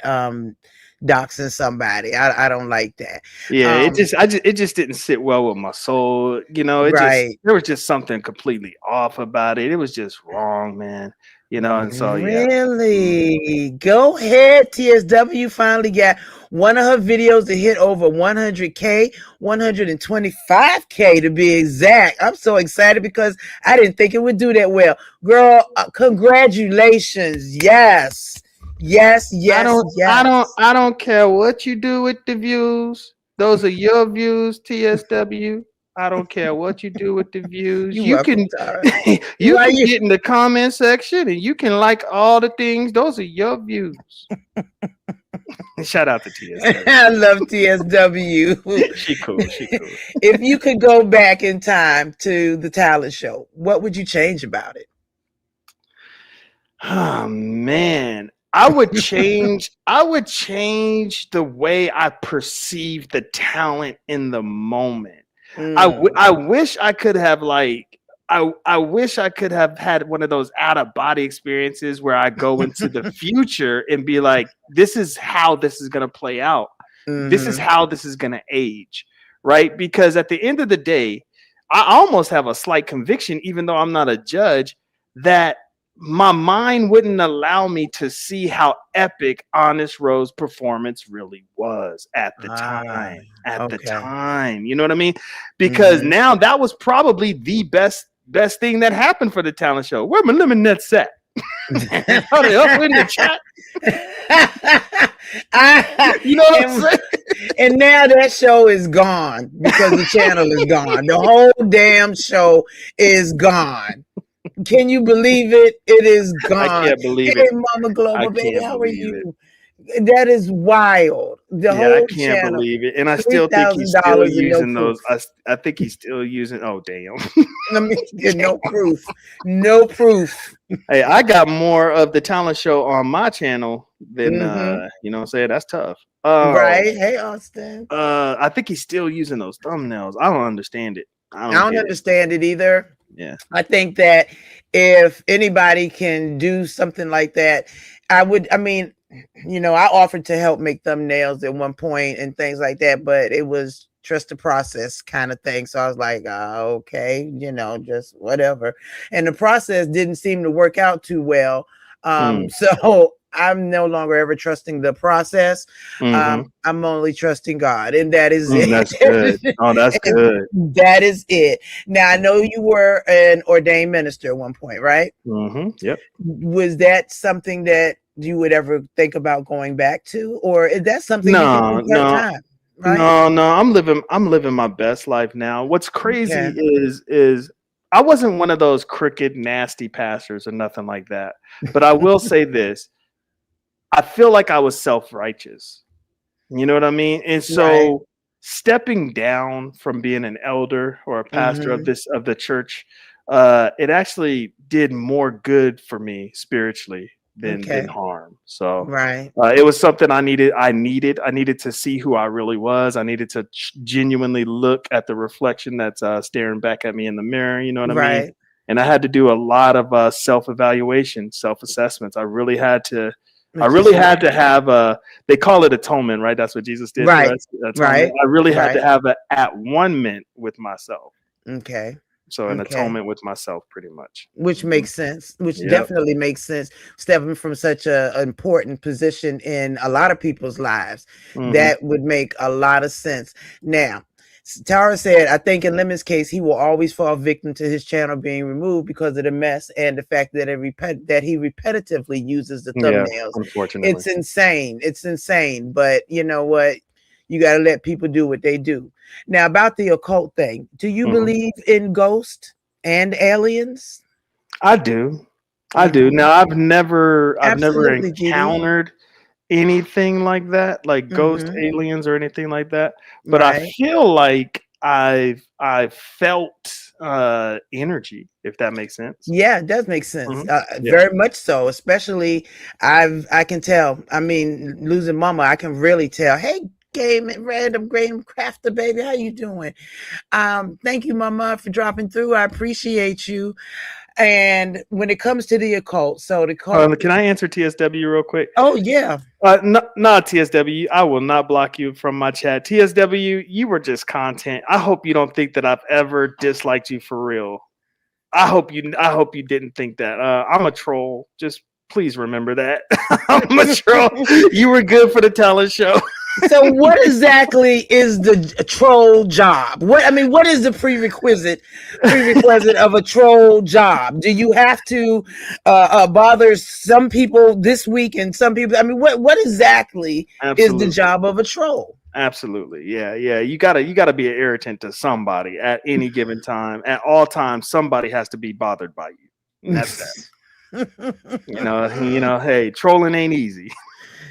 Doxing somebody. I don't like that. Yeah, it just didn't sit well with my soul. There was just something completely off about it. It was just wrong, man. And so really, go ahead. TSW finally got one of her videos to hit over 100K, 125K to be exact. I'm so excited because I didn't think it would do that well. Girl, congratulations. Yes. I don't care what you do with the views. Those are your views, TSW. I don't care what you do with the views. You You welcome, can Tara. you Why can you- get in the comment section and you can like all the things. Those are your views. Shout out to TSW. I love TSW. She cool. She cool. If you could go back in time to the talent show, what would you change about it? Oh man, I would change the way I perceive the talent in the moment. I wish I could have I wish I could have had one of those out of body experiences where I go into the future and be like, this is how this is going to play out. This is how this is going to age, right? Because at the end of the day, I almost have a slight conviction, even though I'm not a judge, that my mind wouldn't allow me to see how epic Honest Rose performance really was at the time. The time, you know what I mean? Because now that was probably the best thing that happened for the talent show. Where my lemon nuts at? Are they up in the chat? You know what I'm saying? And now that show is gone because the channel is gone. The whole damn show is gone. Can you believe it? It is gone. I can't believe hey, it. Mama Global, I baby, can't how are believe you? That is wild. The whole I can't channel. believe it. And I still think he's still $3,000 and no using those. proof. I think he's still using. Oh, damn. I mean, no proof. No proof. Hey, I got more of the talent show on my channel than you know what I'm saying? That's tough. Right. Hey, Austin. I think he's still using those thumbnails. I don't understand it. I don't understand it either. Yeah. I think that if anybody can do something like that, I mean, you know, I offered to help make thumbnails at one point and things like that, but it was trust the process kind of thing. So I was like, okay, you know, just whatever. And the process didn't seem to work out too well. So I'm no longer ever trusting the process. I'm only trusting God, and that is it. That's good. Oh, that's good. That is it. Now, I know you were an ordained minister at one point, right? Yep. Was that something that you would ever think about going back to, or is that something? No. Time, right? No. I'm living my best life now. What's crazy is I wasn't one of those crooked, nasty pastors or nothing like that. But I will say this. I feel like I was self-righteous. You know what I mean? And so stepping down from being an elder or a pastor of the church, it actually did more good for me spiritually than harm. So it was something I needed. I needed to see who I really was. I needed to genuinely look at the reflection that's staring back at me in the mirror. You know what I mean? And I had to do a lot of self-evaluation, self-assessments. I really had to have they call it atonement, right? That's what Jesus did. Right. I really had to have an at-one-ment with myself. Okay. So an atonement with myself, pretty much. Which makes sense. Which definitely makes sense. Stepping from such an important position in a lot of people's lives, that would make a lot of sense. Now, Tara said, I think in Lemon's case, he will always fall victim to his channel being removed because of the mess and the fact that he repetitively uses the thumbnails. Yeah, unfortunately. It's insane. It's insane. But you know what? You got to let people do what they do. Now, about the occult thing, do you believe in ghosts and aliens? I do. Now, I've never encountered anything like that, like ghost aliens or anything like that. But I feel like I've felt energy, if that makes sense. Yeah, it does make sense. Very much so. Especially, I can tell. I mean, losing Mama, I can really tell. Hey, Random Crafter, baby, how you doing? Thank you, Mama, for dropping through. I appreciate you. And when it comes to the occult, can I answer TSW real quick? Oh yeah. No, TSW, I will not block you from my chat. TSW, you were just content. I hope you don't think that I've ever disliked you for real. I hope you didn't think that. I'm a troll. Just please remember that. I'm a troll. You were good for the talent show. So what exactly is the troll job? What is the prerequisite of a troll job? Do you have to bother some people this week and some people? What exactly is the job of a troll? Absolutely. Yeah, yeah. You gotta be an irritant to somebody at any given time. At all times, somebody has to be bothered by you. And that's that. Hey, trolling ain't easy.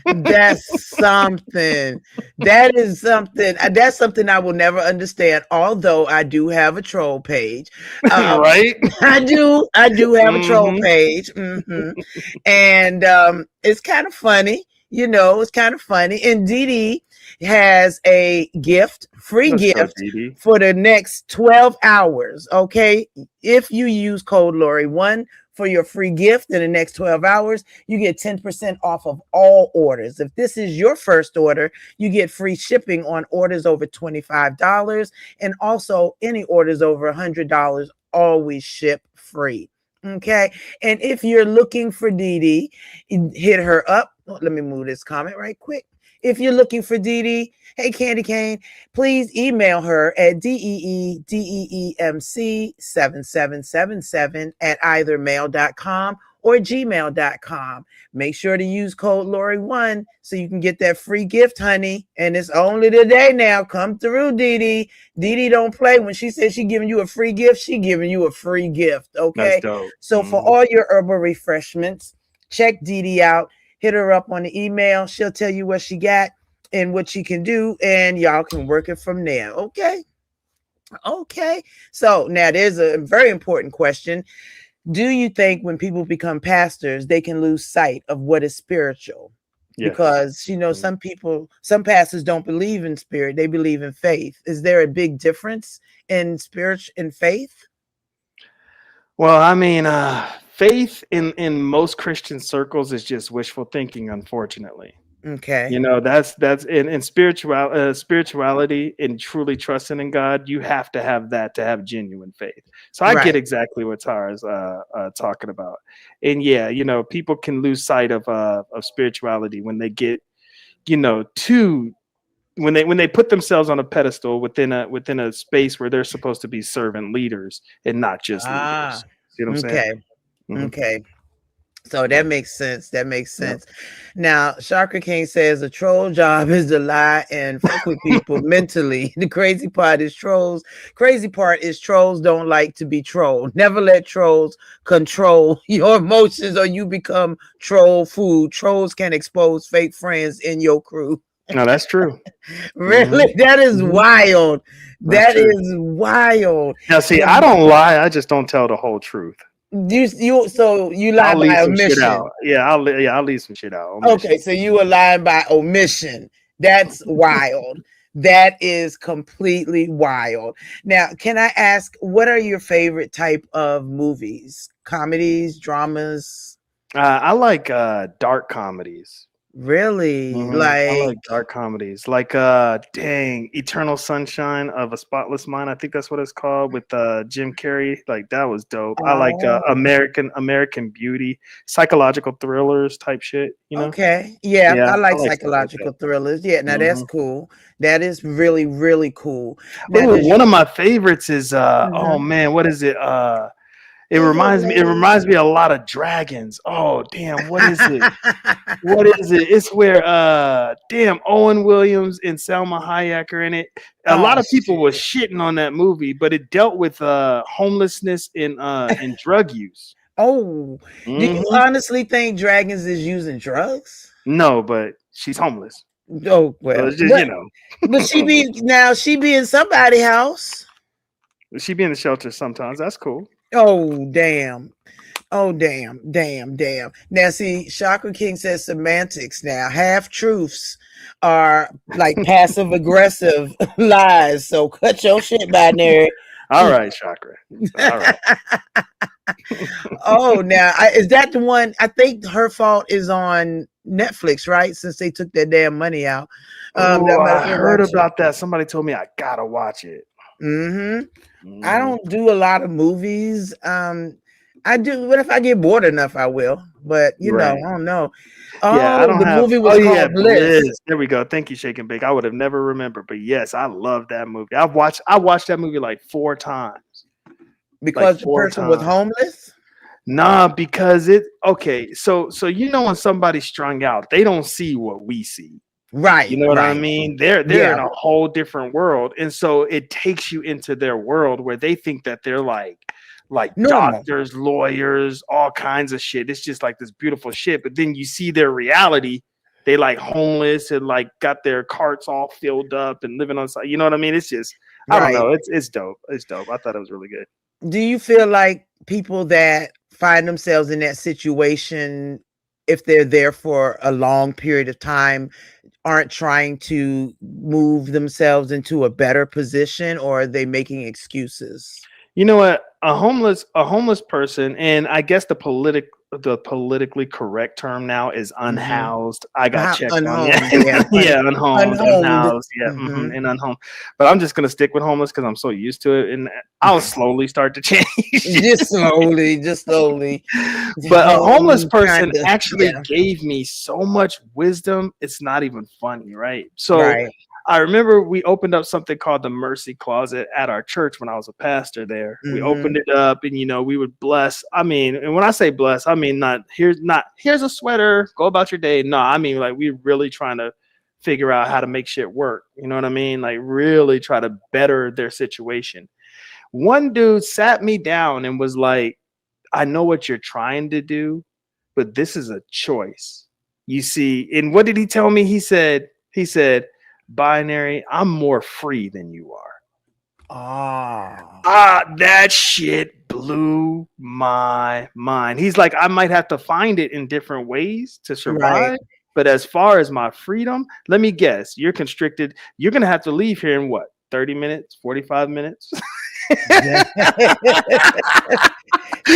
That's something. That is something. That's something I will never understand. Although I do have a troll page. Right? I do. I do have a troll Mhm. page, and it's kind of funny. It's kind of funny. And Dee Dee has a free Let's go, gift Dee. for the next 12 hours. Okay, if you use code Lori1 for your free gift in the next 12 hours, you get 10% off of all orders. If this is your first order, you get free shipping on orders over $25, and also any orders over $100 always ship free. Okay. And if you're looking for Dee Dee, hit her up. Let me move this comment right quick. If you're looking for Dee Dee, hey Candy Cane, please email her at deedeemc7777 at either mail.com or gmail.com. Make sure to use code Lori1 so you can get that free gift, honey. And it's only today now. Come through, Dee Dee. Dee Dee don't play. When she says she giving you a free gift, she giving you a free gift. Okay. That's dope. So for all your herbal refreshments, check Dee Dee out. Hit her up on the email. She'll tell you what she got and what she can do, and y'all can work it from there. Okay. Okay. So now there's a very important question. Do you think when people become pastors, they can lose sight of what is spiritual? Yes. Because, some pastors don't believe in spirit. They believe in faith. Is there a big difference in spirit and faith? Well, I mean, faith in most Christian circles is just wishful thinking, unfortunately. Okay. That's in spirituality and truly trusting in God, you have to have that to have genuine faith. So I Right. get exactly what Tara's talking about. And yeah, people can lose sight of spirituality when they get, when they put themselves on a pedestal within a space where they're supposed to be servant leaders and not just leaders. You know what I'm saying? Okay. Mhm. Okay. So that makes sense. That makes sense. Now, Chakra King says a troll job is to lie and fuck with people mentally. The crazy part is trolls don't like to be trolled. Never let trolls control your emotions or you become troll food. Trolls can expose fake friends in your crew. No, that's true. Really? That is wild. That's That true. is wild. Now, see, I don't lie. I just don't tell the whole truth. So you lie I'll leave by some shit omission. out. Yeah, I'll leave some shit out. Okay, so you are lying by omission. That's wild. That is completely wild. Now, can I ask, what are your favorite type of movies? Comedies, dramas? I like dark comedies. Really? I Like, like dark comedies. Like Eternal Sunshine of a Spotless Mind. I think that's what it's called with Jim Carrey. Like that was dope. I like Oh. American Beauty, psychological thrillers type shit. okay. Yeah, Yeah, I like I like stuff like psychological thrillers. Yeah, now that's Mhm. cool. That is really, really cool. Now, Ooh, does one of my favorites is oh Mhm. man, what is it? It reminds me a lot of Dragons. Oh damn, what is it? What is it? It's where Owen Williams and Selma Hayek are in it. A Oh, lot of people was shitting on that movie, but it dealt with homelessness and drug use. Oh, do you Mhm. honestly think Dragons is using drugs? No, but she's homeless. Oh So well, it's just, but she be in somebody's house. she be in the shelter sometimes. That's cool. Oh damn. Oh damn. Now see, Chakra King says semantics now. Half truths are like passive aggressive lies. So cut your shit, binary. All right, Chakra. All right. Oh, now is that the one? I think Her Fault is on Netflix, right? Since they took their damn money out. Oh, I heard about that. Somebody told me I gotta watch it. Mm-hmm. I don't do a lot of movies. I do, but if I get bored enough, I will. But I don't know. Oh, Yeah, I don't the have. movie was called Bliss. There we go. Thank you, Shake and Bake. I would have never remembered, but yes, I love that movie. I watched that movie like 4 times. Because Like the 4 person was times. homeless. Nah, because so when somebody's strung out, they don't see what we see. Right, You know what I right. mean? They're Yeah, in a whole different world. And so it takes you into their world where they think that they're like normal. doctors, lawyers, all kinds of shit. It's just like this beautiful shit. But then you see their reality. They like homeless and like got their carts all filled up and living on site. You know what I mean? It's just I don't Right. know. It's dope. It's dope. I thought it was really good. Do you feel like people that find themselves in that situation, if they're there for a long period of time, aren't trying to move themselves into a better position, or are they making excuses? You know what? A homeless person, and I guess the politically correct term now is Mhm. unhoused. I got checked on. Yeah, Unhomed, yeah, yeah, unhomed, unhomed. unhoused, yeah, Mhm. and unhomed. But I'm just gonna stick with homeless because I'm so used to it, and I'll slowly start to change. Just slowly, just slowly. But a homeless Home person kinda, actually yeah, gave me so much wisdom. It's not even funny, right? So right. I remember we opened up something called the Mercy Closet at our church when I was a pastor there. We opened Mhm. it up and we would bless. I mean, and when I say bless, I mean not here's a sweater, go about your day. No, I mean like we really trying to figure out how to make shit work. You know what I mean? Like really try to better their situation. One dude sat me down and was like, I know what you're trying to do, but this is a choice. You see, and what did he tell me? He said, binary, I'm more free than you are. Ah, That shit blew my mind. He's like, I might have to find it in different ways to right. survive. But as far as my freedom, let me guess, you're constricted. You're going to have to leave here in what, 30 minutes, 45 minutes?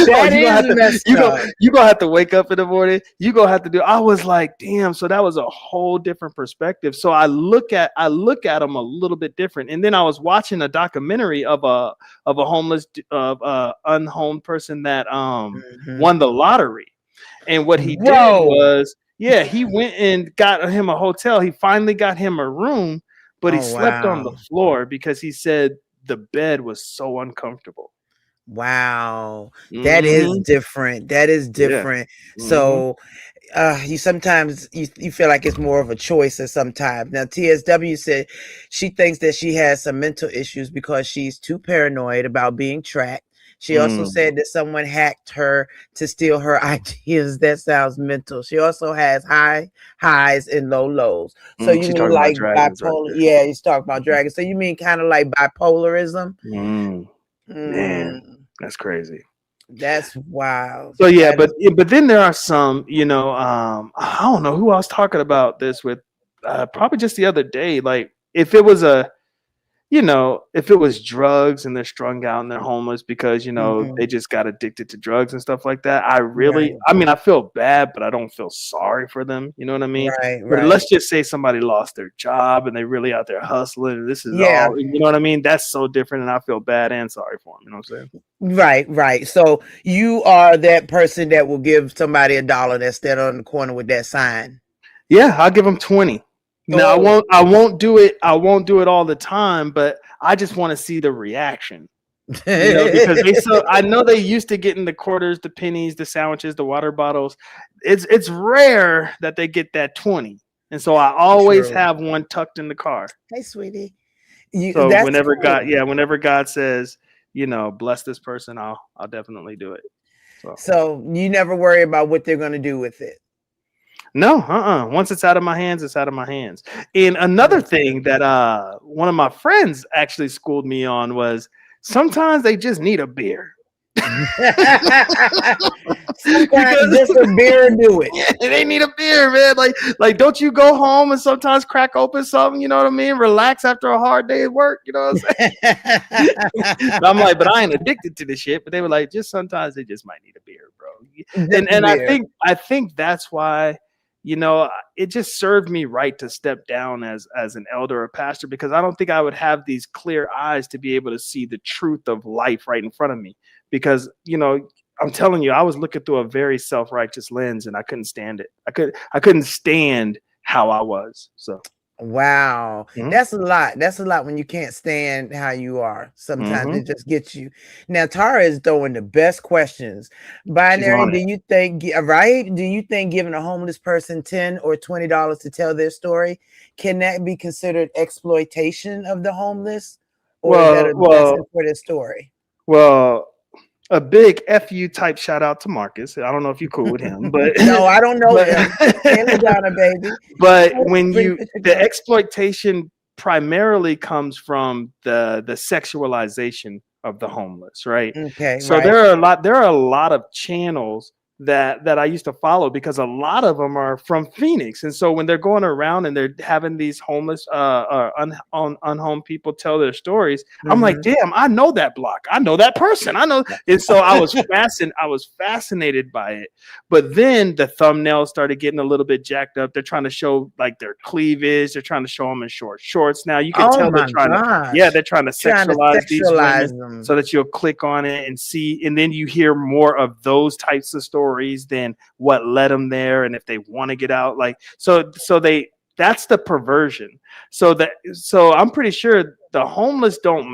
Oh, That is messed up. you gonna have to wake up in the morning. You gonna have to do. I was like, damn. So that was a whole different perspective. So I look at them a little bit different. And then I was watching a documentary of a homeless unhomed person that Mhm. won the lottery. And what he did Whoa. was, yeah, he went and got him a hotel. He finally got him a room, but he Oh, slept on wow. the floor because he said the bed was so uncomfortable. Wow. That is Hmm. different. That is Yeah. different. Hmm. So, you sometimes you feel like it's more of a choice or sometimes. Now, TSW said she thinks that she has some mental issues because she's too paranoid about being tracked. She also Mm. said that someone hacked her to steal her ideas. That sounds mental. She also has high highs and low lows. So you She mean talking about like dragons right bipolar? there. Yeah, he's talking about Mhm. dragons. So you mean kind of like bipolarism? Mm. Man, Mm, that's crazy. that's wild. So yeah, That but is but then there are some, I don't know who I was talking about this with, probably just the other day. Like if it was if it was drugs and they're strung out and they're homeless because, they mhm, just got addicted to drugs and stuff like that. right, I mean, I feel bad, but I don't feel sorry for them. You know what I mean? right, But right. let's just say somebody lost their job and they really out there hustling. And this is Yeah, all, you know what I mean? That's so different. And I feel bad and sorry for them. You know what I'm saying? right, right. So you are that person that will give somebody $1 that's standing on the corner with that sign. Yeah, I'll give them 20. Now Oh, I won't do it. I won't do it all the time, but I just want to see the reaction. Because I know they used to getting the quarters, the pennies, the sandwiches, the water bottles. It's rare that they get that 20. And so I always true. have one tucked in the car. Hey, sweetie. You So that's whenever God, cool. yeah, whenever God says, bless this person, I'll definitely do it. So So you never worry about what they're gonna do with it. no, once it's out of my hands, it's out of my hands. And another That's thing good. that one of my friends actually schooled me on was sometimes they just need a beer. Sometimes Because just a beer do it. yeah, they need a beer, man. Like, don't you go home and sometimes crack open something? You know what I mean? Relax after a hard day at work. You know what I'm saying? I'm like, but I ain't addicted to this shit. But they were like, just sometimes they just might need a beer, bro. Just a And I beer. think that's why it just served me right to step down as an elder or pastor, because I don't think I would have these clear eyes to be able to see the truth of life right in front of me. Because I'm telling you, I was looking through a very self-righteous lens and I couldn't stand it. I couldn't stand how I was. So Wow. Mhm. That's a lot. That's a lot when you can't stand how you are. Sometimes Mhm. it just gets you. Now, Tara is throwing the best questions. She's Binary, on do it. you think, right? Do you think giving a homeless person $10 or $20 to tell their story, can that be considered exploitation of the homeless? Or is that Well, a blessing well, for their story? well. A big FU type shout out to Marcus. I don't know if you cool with him, but No, I don't know but him. Hey, Madonna, baby. but Oh, when pretty you picture the girl. exploitation primarily comes from the sexualization of the homeless, right? Okay, So right. there are a lot of channels that I used to follow because a lot of them are from Phoenix. And so when they're going around and they're having these homeless unhomed people tell their stories, I'm like, Mhm. damn, I know that block. I know that person. I know. And so I was fascinated by it. But then the thumbnails started getting a little bit jacked up. They're trying to show like their cleavage. They're trying to show them in short shorts. Now you can Oh tell my they're gosh. trying to Trying to sexualize these women sexualize them. so that you'll click on it and see, and then you hear more of those types of stories than what led them there, and if they want to get out, like that's the perversion. So I'm pretty sure the homeless don't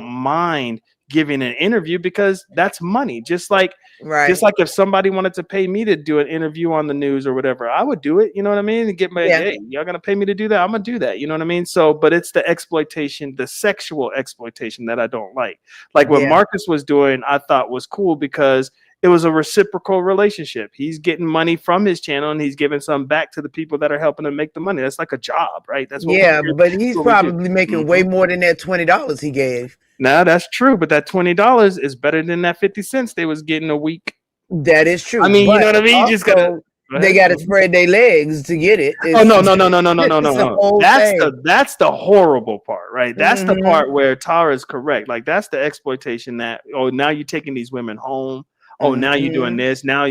mind giving an interview because that's money. Just Right. like if somebody wanted to pay me to do an interview on the news or whatever, I would do it. You know what I mean? And get my, Yeah. hey, y'all gonna pay me to do that? I'm gonna do that. You know what I mean? So, but it's the exploitation, the sexual exploitation that I don't like. Like what Yeah. Marcus was doing, I thought was cool because it was a reciprocal relationship. He's getting money from his channel and he's giving some back to the people that are helping him make the money. That's like a job, right? That's what Yeah, but that's he's what we do. probably making way more than that $20 he gave. Now that's true, but that $20 is better than that 50 cents they was getting a week. That is true. I mean, you know But what I mean? You just gotta also go they ahead. gotta spread their legs to get it. Oh It's no, no, no, no, no, no, no, it's a no. whole thing. That's the horrible part, right? That's the Mhm. part where Tara is correct. Like that's the exploitation that, oh, now you're taking these women home. Oh, now you're doing Mhm. this. Now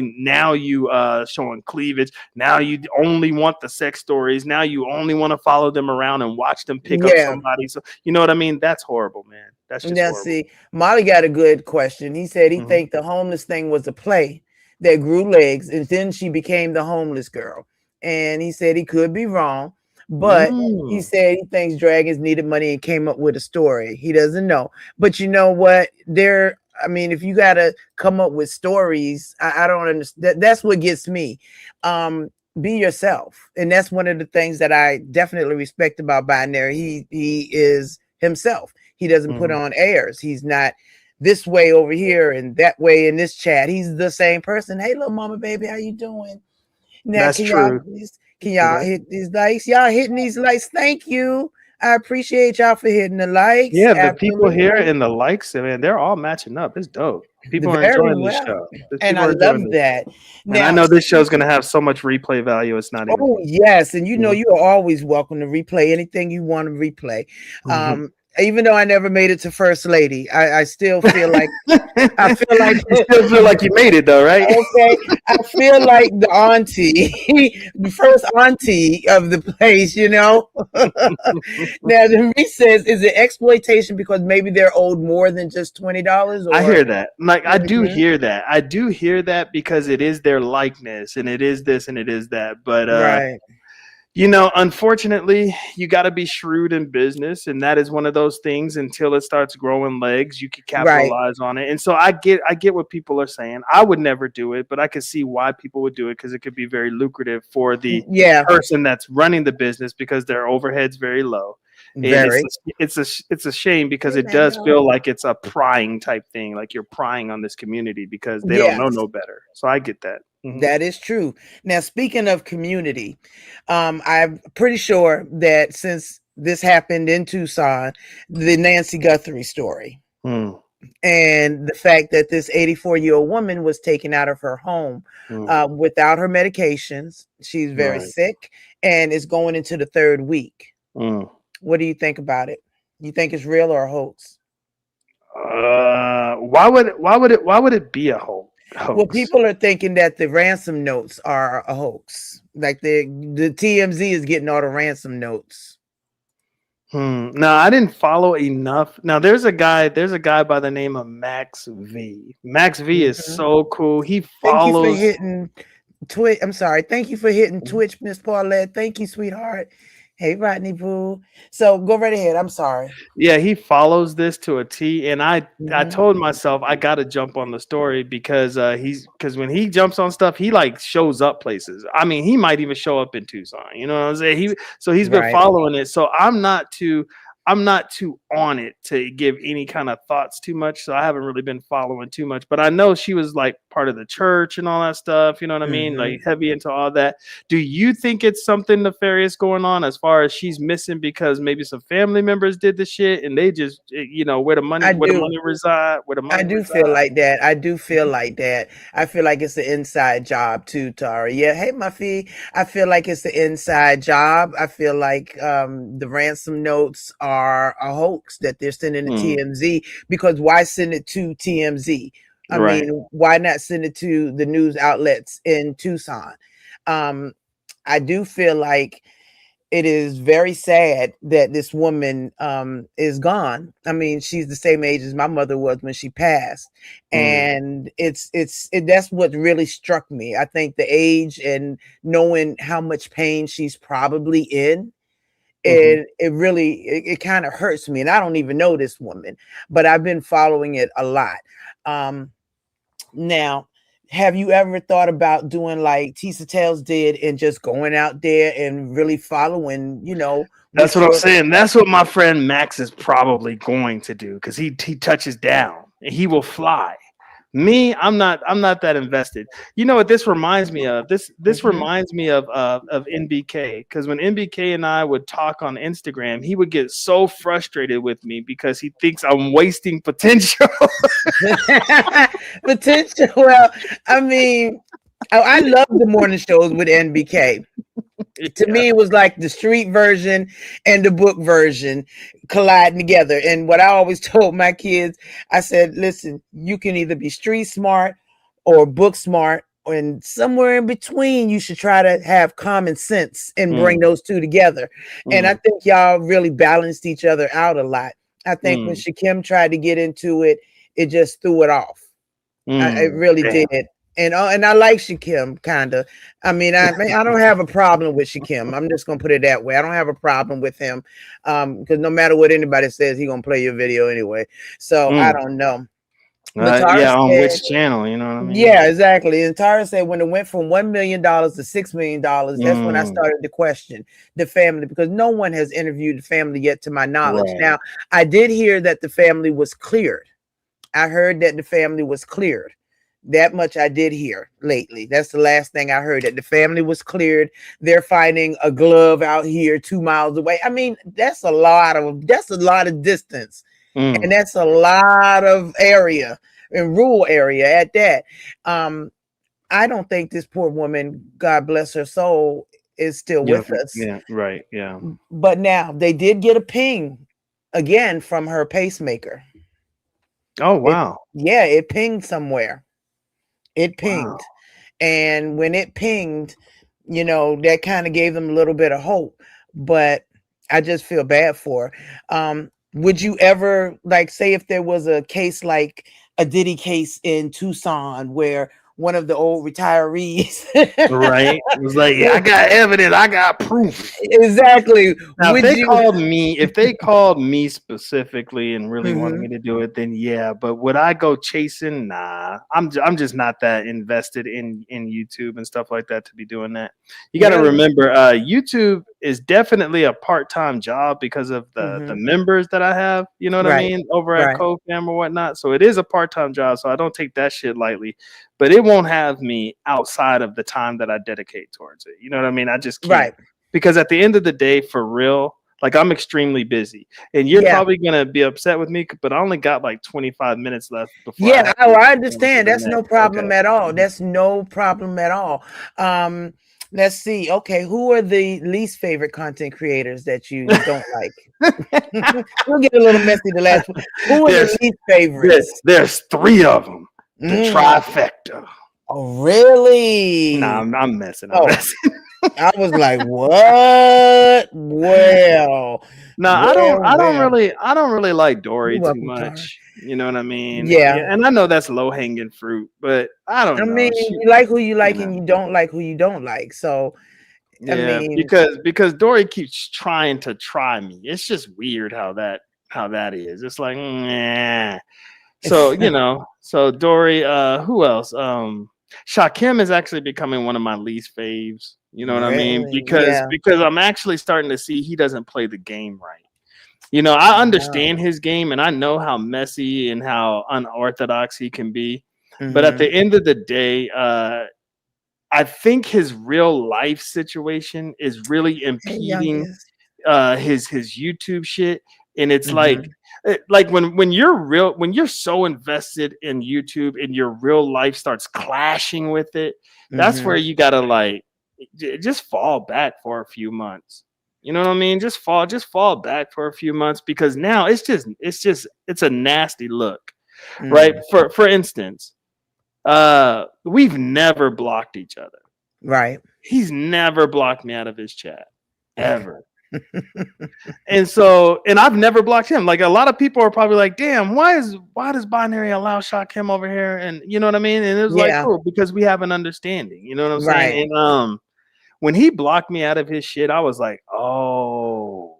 you showing cleavage. Now you only want the sex stories. Now you only want to follow them around and watch them pick up Yeah. somebody. So you know what I mean? That's horrible, man. That's just Now horrible. see, Molly got a good question. He said he Mhm. think the homeless thing was a play that grew legs, and then she became the homeless girl. And he said he could be wrong, but he Mm. said he thinks Dragons needed money and came up with a story. He doesn't know. But you know what? I mean, if you gotta come up with stories, I don't understand. That's what gets me. Be yourself. And that's one of the things that I definitely respect about Binary. He is himself. He doesn't put Mhm. on airs. He's not this way over here and that way in this chat. He's the same person. Hey, little mama, baby, how you doing? Now, That's true. can y'all Okay. hit these likes? Y'all hitting these likes? Thank you. I appreciate y'all for hitting the likes. Yeah, the people here Absolutely, and the likes, I mean, they're all matching up. It's dope. People are very enjoying this well, show. The and people I are love enjoying this. that. And I Now, know this show's gonna have so much replay value. It's not even oh funny. yes, and you know Mhm. you are always welcome to replay anything you want to replay. Mhm. Even though I never made it to first lady, I still feel like I feel like You still feel like you made it though, right? okay, I feel like the auntie, the first auntie of the place, you know. Now the Reese says, is it exploitation because maybe they're owed more than just $20 I or hear that. Like I do Mhm. hear that. I do hear that because it is their likeness and it is this and it is that. But Right. you know, unfortunately, you got to be shrewd in business, and that is one of those things. Until it starts growing legs, you can Right. capitalize on it. And so I get what people are saying. I would never do it, but I could see why people would do it because it could be very lucrative for the Yeah, person that's running the business because their overhead's very low. And very. it's a shame because Hey, it does Manuel. feel like it's a prying type thing, like you're prying on this community because they don't know Yes. no better. So I get that. Mhm. That is true. Now, speaking of community, I'm pretty sure that since this happened in Tucson, the Nancy Guthrie story Mm, and the fact that this 84-year-old woman was taken out of her home mm, without her medications. She's very right. sick and is going into the third week. Mm. What do you think about it? You think it's real or a hoax? Why would it be a Well, hoax? people are thinking that the ransom notes are a hoax. Like the TMZ is getting all the ransom notes. No, I didn't follow enough. Now there's a guy by the name of Max V. Max V is Mhm. so cool. He Thank you for follows. hitting Twitch. I'm sorry. Thank you for hitting Twitch, Miss Paulette. Thank you, sweetheart. Hey, Rodney Boo. So go right ahead. I'm sorry. Yeah, he follows this to a T, and I Mhm. told myself I got to jump on the story because because when he jumps on stuff, he like shows up places. I mean, he might even show up in Tucson. You know what I'm saying? He's been Right. following it. So I'm not too on it to give any kind of thoughts too much. So I haven't really been following too much. But I know she was like part of the church and all that stuff. You know what I mean? Hmm. Like heavy into all that. Do you think it's something nefarious going on as far as she's missing because maybe some family members did the shit and they just where the I do. money reside, I do feel like that. I do feel like that. I feel like it's an inside job too, Tara. Yeah. Hey, Muffy. I feel like it's an inside job. I feel like the ransom notes are a hoax that they're sending to Mm, TMZ, because why send it to TMZ? I right. mean, why not send it to the news outlets in Tucson? Um, I do feel like it is very sad that this woman is gone. I mean, she's the same age as my mother was when she passed, Mm, and that's what really struck me. I think the age and knowing how much pain she's probably in, hmm. it really it kind of hurts me. And I don't even know this woman, but I've been following it a lot. Um, Now, have you ever thought about doing like Tisa Tales did and just going out there and really following, That's with what I'm your saying. That's what my friend Max is probably going to do because he touches down and he will fly. Me, I'm not that invested. You know what this reminds me of? This Mhm. reminds me of NBK because when NBK and I would talk on Instagram, he would get so frustrated with me because he thinks I'm wasting potential. Potential. Well, I mean, I love the morning shows with NBK. To Yeah. me, it was like the street version and the book version colliding together. And what I always told my kids, I said, listen, you can either be street smart or book smart, and somewhere in between, you should try to have common sense and bring Mm, those two together. And I mm, think y'all really balanced each other out a lot. I think when mm, Shakim tried to get into it, it just threw it off. It really damn. did. And I like Shakim kind of. I don't have a problem with Shakim. I'm just gonna put it that way. I don't have a problem with him, because no matter what anybody says, he gonna play your video anyway. So I Mm. don't know. But Tara Yeah, on said, which channel? You know what I mean? yeah, exactly. And Tara said when it went from $1 million to $6 million, that's when I Mm, started to question the family, because no one has interviewed the family yet, to my knowledge. right. Now, I did hear that the family was cleared. I heard that the family was cleared. That much I did hear lately. That's the last thing I heard, that the family was cleared. They're finding a glove out here 2 miles away. I mean, that's a lot of distance, and Mm, that's a lot of area, and rural area at that. Um, I don't think this poor woman, God bless her soul, is still yeah, with us. yeah, right, yeah. But now they did get a ping again from her pacemaker. Oh, It wow. Yeah, it pinged somewhere. It Wow. pinged. And when it pinged, that kind of gave them a little bit of hope. But I just feel bad for her. Would you ever, like, say if there was a case like a Diddy case in Tucson where one of the old retirees Right? It was like, "Yeah, I got evidence, I got proof." exactly, Now, would you if they called me specifically and really wanted me Mhm. to do it, then yeah. But would I go chasing? Nah, I'm just not that invested in YouTube and stuff like that to be doing that. You got to Really? remember, YouTube is definitely a part time job because of the Mhm. members that I have. You know what I Right. mean over at Right. CoFam or whatnot. So it is a part time job. So I don't take that shit lightly. But it won't have me outside of the time that I dedicate towards it. You know what I mean? I just can't Right. because at the end of the day, for real, like I'm extremely busy, and you're Yeah. probably gonna be upset with me, but I only got like 25 minutes left before I Yeah, have oh, I to go to understand. the That's no next. problem Okay. at all. That's no problem at all. Um, let's see. Okay, who are the least favorite content creators that you don't like? We'll get a little messy the last one. Who are the there's least favorites? there's three of them, the Mm. trifecta. Oh, Nah, really? I'm messing. I'm Oh, messing. I was like, what? Well, No, well, well. I don't really like You're Dory too welcome, Tara. much. You know what I mean? Yeah. Yeah, and I know that's low hanging fruit, but I I don't know. mean, She, you like who you you like, know. and you don't like who you don't like. So I Yeah, mean, because Dory keeps trying to try me. It's just weird how that is. It's like, nah. So, so Dory, who else? Shakim is actually becoming one of my least faves. You know what I mean? really, Because yeah. I'm actually starting to see he doesn't play the game right. I understand his game and I know how messy and how unorthodox he can be. But at Mm-hmm. the end of the day, I think his real life situation is really Hey, impeding youngest. his YouTube shit. And it's Mm-hmm. like when you're so invested in YouTube and your real life starts clashing with it, that's Mm-hmm. where you gotta just fall back for a few months. You know what I mean? Just fall back for a few months because now it's a nasty look, right? Mm. For instance, we've never blocked each other. Right. He's never blocked me out of his chat ever. Mm-hmm. And I've never blocked him. Like a lot of people are probably like, damn, why does Binary allow Shakim over here? And you know what I mean? And it was like, Yeah. cool, because we have an understanding. You know what I'm saying? Right. And when he blocked me out of his shit, I was like, oh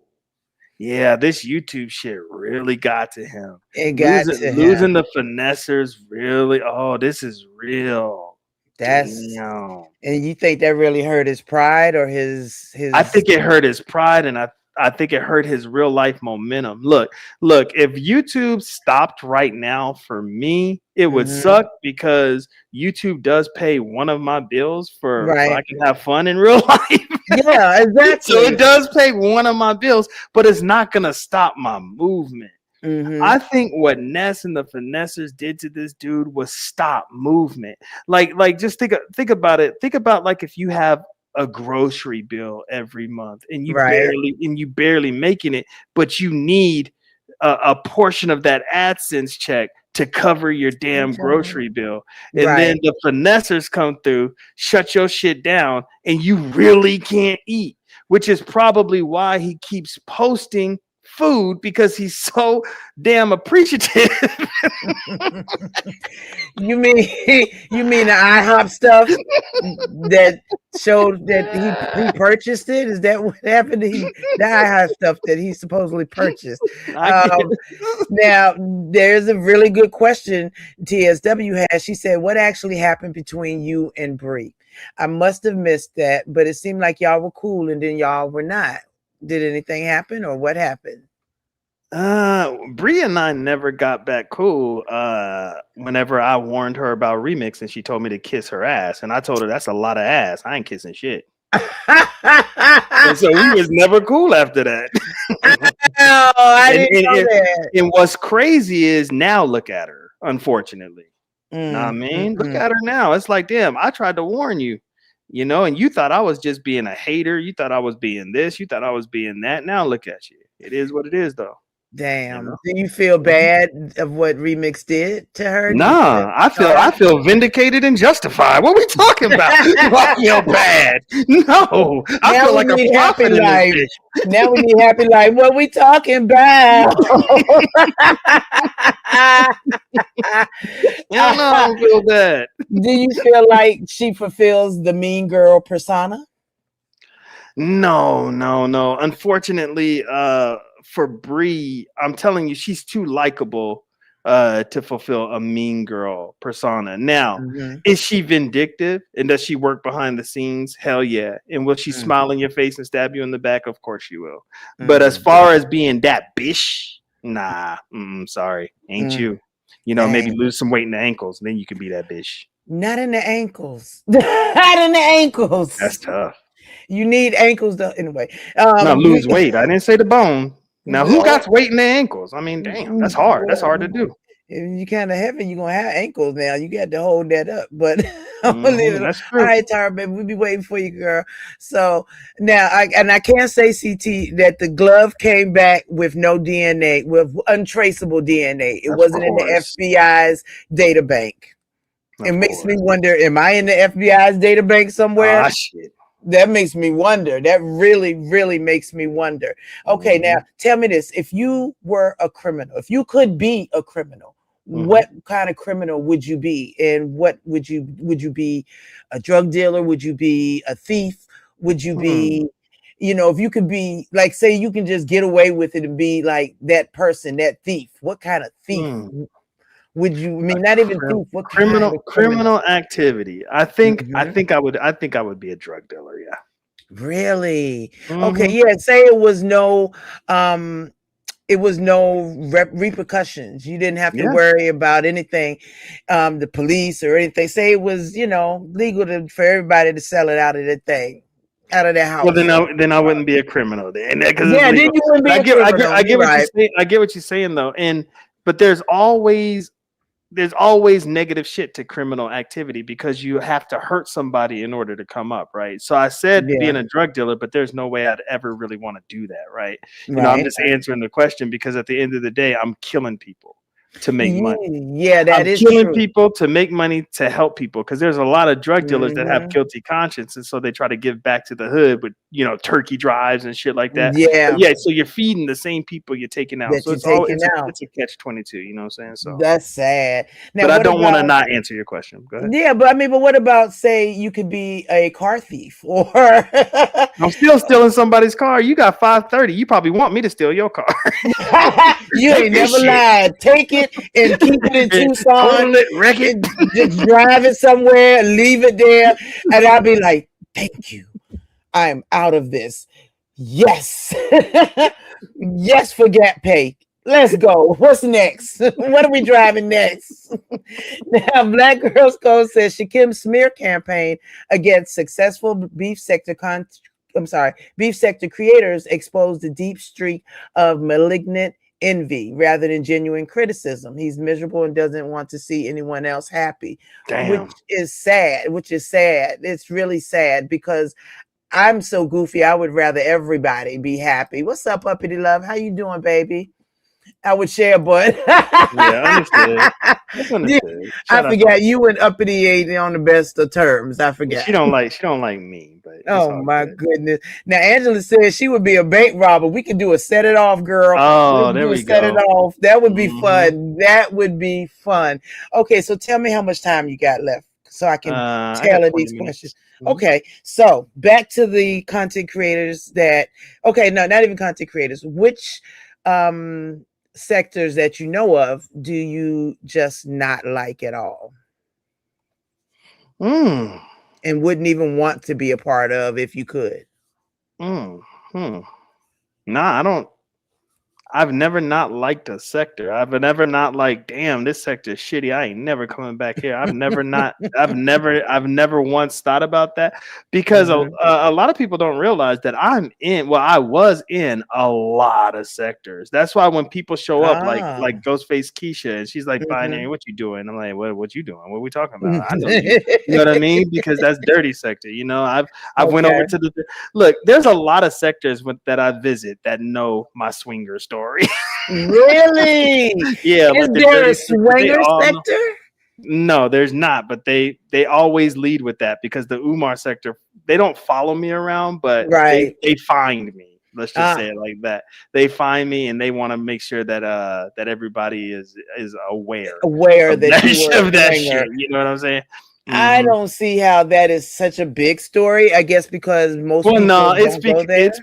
yeah, this YouTube shit really got to him. It got to Losing him. the finessers really, oh, this is real. That's Damn. and you think that really hurt his pride or his I think it hurt his pride and I think it hurt his real life momentum. Look, if YouTube stopped right now for me, it would Mhm. suck because YouTube does pay one of my bills for I Right. can have fun in real life. Yeah, So exactly. it does pay one of my bills, but it's not gonna stop my movement. Mhm. I think what Ness and the finessers did to this dude was stop movement. Like just think about it. Think about like if you have a grocery bill every month and you Right. barely making it, but you need a portion of that AdSense check to cover your damn grocery bill. And then Right. the finessers come through, shut your shit down, and you really can't eat, which is probably why he keeps posting food because he's so damn appreciative. You mean the IHOP stuff that showed that he purchased it? Is that what happened? The IHOP stuff that he supposedly purchased. I get Now, there's a really good question TSW has. She said, "What actually happened between you and Bree? I must have missed that, but it seemed like y'all were cool and then y'all were not. Did anything happen or what happened?" Bria and I never got back cool whenever I warned her about Remix and she told me to kiss her ass. And I told her that's a lot of ass. I ain't kissing shit. And so we was never cool after that. Oh, I didn't know that. And what's crazy is now look at her, unfortunately. Know what I mean? Look at her now. It's like, damn, I tried to warn you, and you thought I was just being a hater. You thought I was being this. You thought I was being that. Now look at you. It is what it is, though. Damn. Do you feel bad of what Remix did to her? Nah, I feel vindicated and justified. What are we talking about? I feel bad. No, I feel like a prophet in this bitch. Now we need happy life. What we talking about? I don't feel bad. Do you feel like she fulfills the mean girl persona? No. Unfortunately, for Bree, I'm telling you, she's too likable to fulfill a mean girl persona. Now, is she vindictive and does she work behind the scenes? Hell yeah. And will she smile in your face and stab you in the back? Of course she will. But as far as being that bitch, nah, sorry, ain't you. Maybe lose some weight in the ankles, and then you can be that bitch. Not in the ankles. Not in the ankles. That's tough. You need ankles though. Anyway, no, lose weight. I didn't say the bone. Now, who got weight in their ankles? I mean, damn, that's hard. That's hard to do. If you kind of heavy, you're gonna have ankles now. You got to hold that up. But that's true. All right, Tara, baby, we'll be waiting for you, girl. So now, I can't say CT that the glove came back with no DNA, with untraceable DNA. It wasn't in the FBI's data bank. It makes me wonder: am I in the FBI's data bank somewhere? Ah, shit. That makes me wonder. That really, really makes me wonder. Okay, now tell me this. If you were a criminal, if you could be a criminal, what kind of criminal would you be? And what would you be a drug dealer? Would you be a thief? would you Hmm. be, you know, if you could be like, say you can just get away with it and be like that person, that thief, what kind of thief Hmm. would you, I mean, not even Crim- thief, what kind of criminal? criminal activity. I think Mhm. I think I would be a drug dealer. Yeah. Really? Okay, Hmm. yeah, say um it was no repercussions. You didn't have to Yeah. worry about anything, the police or anything. Say it was, you know, legal for everybody to sell it out of the thing, out of their Well, house. then I wouldn't be a criminal then because it's Yeah, then legal. you wouldn't But be a criminal. I You're get what you're right. saying. I get what you're saying though, and but there's always negative shit to criminal activity because you have to hurt somebody in order to come up, right? So I said Yeah, being a drug dealer, but there's no way I'd ever really want to do that, right? You know, I'm right. just answering the question because at the end of the day, I'm killing people to make money. Yeah, that I'm is killing true. people to make money to help people because there's a lot of drug dealers that have Hmm. guilty conscience, and so they try to give back to the hood with turkey drives and shit like that. But Yeah, yeah, so you're feeding the same people you're taking out, that so you're taking out. it's a catch-22. You know what I'm saying? So, That's sad. Now, but I what don't want to about? not answer your question. Go ahead. Yeah, but I mean, but what about, say you could be a car thief or I'm still stealing somebody's car. You got 530. You probably want me to steal your car. you ain't never Shit. lied. Take it and keep it in Tucson Total it, wreck it. and just drive it somewhere, leave it there, and I'll be like, thank you. I'm out of this. Yes. Yes for Gap Pay. Let's go. What's next? What are we driving next? Now, Black Girls Code says Shakim's smear campaign against successful beef sector creators exposed the deep streak of malignant envy rather than genuine criticism. He's miserable and doesn't want to see anyone else happy, Damn. which is sad. It's really sad because I'm so goofy. I would rather everybody be happy. What's up, Uppity Love? How you doing, baby? I would share, but Yeah, understood. That's understood. I Shout out to forgot her. you and Uppity ain't on the best of terms. I forgot. She don't like me, but it's Oh all my good. goodness. Now Angela said she would be a bank robber. We can do a set it off, girl. Oh, Let's there do a we set it go. off. That would be Mhm. fun. That would be fun. Okay, so tell me how much time you got left so I can I got tailor 20 these minutes. questions. Mhm. Okay, so back to the content creators no, not even content creators. Which sectors that you know of do you just not like at all Mm. and wouldn't even want to be a part of if you could? Mm. Hmm. Nah, I don't. I've never not liked a sector. I've never not like, damn, this sector is shitty. I ain't never coming back here. I've never once thought about that because Mhm. a lot of people don't realize that I was in a lot of sectors. That's why when people show up Ah. like Ghostface Keisha and she's like, Binary, Mhm. what you doing? I'm like, what you doing? What are we talking about? I know you. You know what I mean? Because that's dirty sector. You know, I've went over Okay. to look, there's a lot of sectors that I visit that know my swinger story. Really? Yeah, Is like the there dirty a sector, they swinger all know. sector? No, there's not, but they always lead with that because the Umar sector, they don't follow me around, but Right. they find me. Let's just Ah. say it like that. They find me and they want to make sure that that everybody is aware Aware of that you were a of that swinger. shit. You know what I'm saying? I Mhm. don't see how that is such a big story. I guess because most Well, people no, don't go there. it's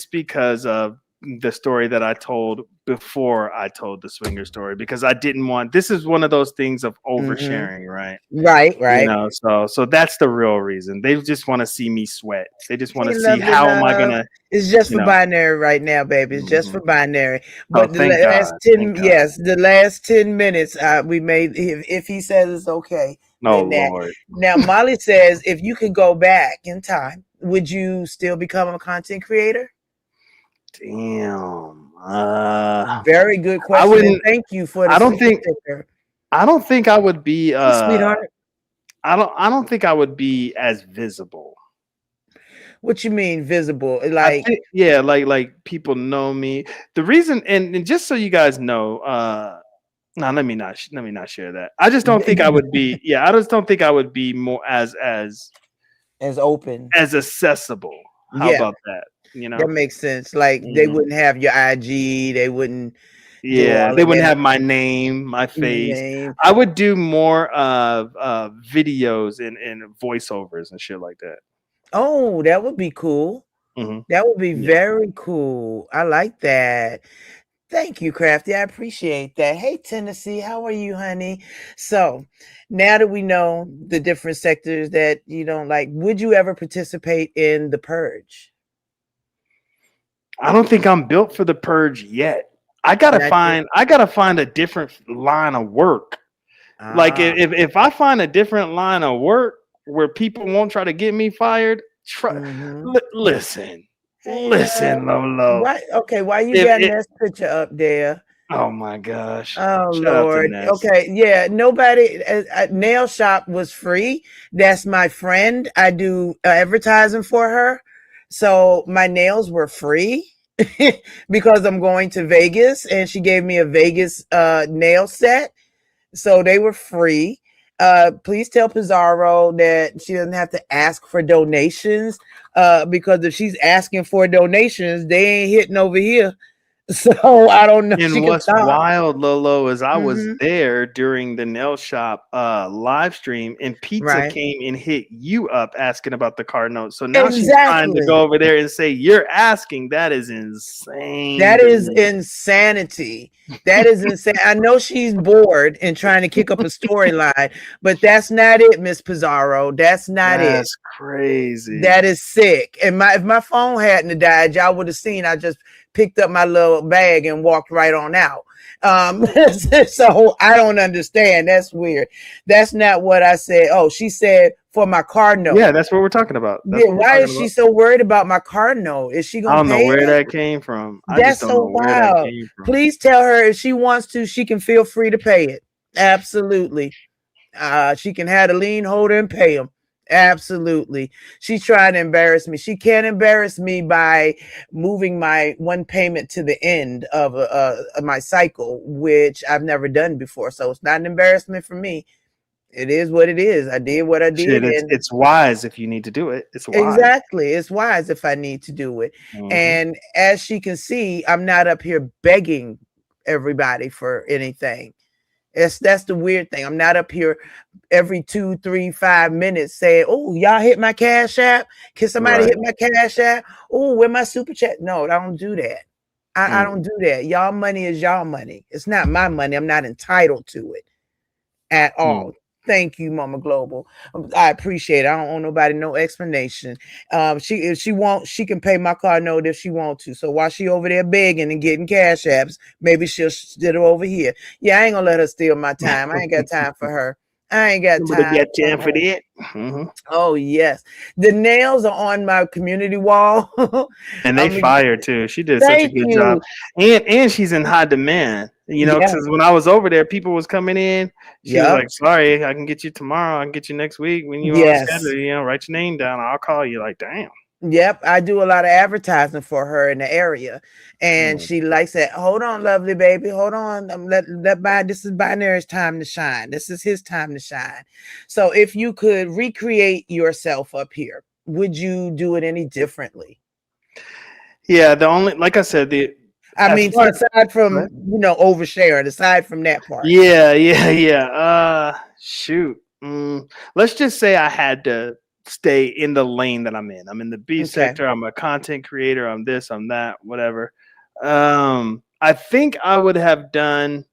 because of the story that I told before I told the swinger story because I didn't want. This is one of those things of oversharing, right? Right, You right. know, so that's the real reason. They just want to see me sweat. They just want Hey, to see lovely how am I love. gonna, It's just you for know. binary right now, baby. It's just for Mhm. binary. Oh, But the thank last God, 10, thank God. yes, the last 10 minutes we made, if he says it's okay, Oh then that. Lord, Now, Molly says, if you could go back in time, would you still become a content creator? damn. Very good I question. And wouldn't. thank you for the I don't super think. sticker. I don't think I would be. Hey, sweetheart. I don't think I would be as visible. What you mean visible? I Like, think, yeah, like people know me. The reason, and just so you guys know, no, let me not share that. I just don't think I would be. Yeah, I just don't think I would be more as open. accessible. How Yeah, about that? You know, that makes sense. Like they Mhm. wouldn't have your IG. They wouldn't do Yeah, all they of wouldn't that have my name, my face. name. I would do more of videos and voiceovers and shit like that. Oh, that would be cool. Hmm. That would be Yeah. very cool. I like that. Thank you, Crafty. I appreciate that. Hey, Tennessee, how are you, honey? So, now that we know the different sectors that you don't like, would you ever participate in the purge? I don't think I'm built for the purge yet. Not yet. I gotta find a different line of work. Like Ah. if I find a different line of work where people won't try to get me fired, Mm-hmm. listen, Hey, Lolo. why? Okay, why you If got it, Nest picture up there? oh my gosh, Oh shout out to Lord. Ness. Okay, yeah. Nobody. Nail shop was free. That's my friend. I do advertising for her, so my nails were free because I'm going to Vegas, and she gave me a Vegas nail set, so they were free. Please tell Pizarro that she doesn't have to ask for donations. Because if she's asking for donations, they ain't hitting over here. So I don't know. She And can what's stop. wild, Lolo, is I was Hmm. there during the nail shop live stream, and Pizza Right. came and hit you up asking about the card note. So now she's trying to Exactly. go over there and say you're asking. That is insane That to is me. insanity. That is insane. I know she's bored and trying to kick up a storyline, but that's not it, Miss Pizarro. That's not it. That's crazy. That is sick. And if my phone hadn't died, y'all would have seen I just picked up my little bag and walked right on out. So I don't understand. That's weird. That's not what I said. Oh, she said for my car note. Yeah, that's what we're talking about. That's Yeah, what we're why is talking she about. so worried about my car note? Is she I gonna don't know pay where it? that came from. I just That's don't so know where that wild. came from. Please tell her if she wants to, she can feel free to pay it. Absolutely. She can have the lien holder and pay them. Absolutely. She's trying to embarrass me. She can't embarrass me by moving my one payment to the end of my cycle, which I've never done before. So it's not an embarrassment for me. It is what it is. I did what I Shit, did, and it's wise if you need to do it. It's wise. exactly. It's wise if I need to do it. Hmm. And as she can see, I'm not up here begging everybody for anything. That's the weird thing. I'm not up here every 2, 3, 5 minutes saying, "Oh, y'all hit my cash app. Can somebody Right. hit my cash app? Oh, where my super chat?" No, I don't do that. I Mm. don't do that. Y'all money is y'all money. It's not my money. I'm not entitled to it at Mm. all. Thank you, Mama Global. I appreciate it. I don't owe nobody no explanation. She if she wants, she can pay my car note if she want to. So while she over there begging and getting cash apps, maybe she'll sit over here. Yeah, I ain't gonna let her steal my time. I ain't got time for her. I ain't got Somebody time got for time for her. that. Hmm. Oh yes, the nails are on my community wall. And they I mean, fire too. She did such a thank good job, you. and she's in high demand. You know, Yeah. because when I was over there, people was coming in. She was Yep. like, "Sorry, I can get you tomorrow. I can get you next week when you on Yes. schedule. You know, write your name down. I'll call you." Like, damn. Yep, I do a lot of advertising for her in the area, and Mm. she likes it. Hold on, lovely baby. Hold on. This is Binary's time to shine. This is his time to shine. So, if you could recreate yourself up here, would you do it any differently? Yeah, the only like I said, the I as mean, far aside Go from ahead. oversharing, aside from that part. Yeah. Shoot. Let's just say I had to stay in the lane that I'm in. I'm in the B Okay. sector. I'm a content creator. I'm this. I'm that. Whatever. I think I would have done.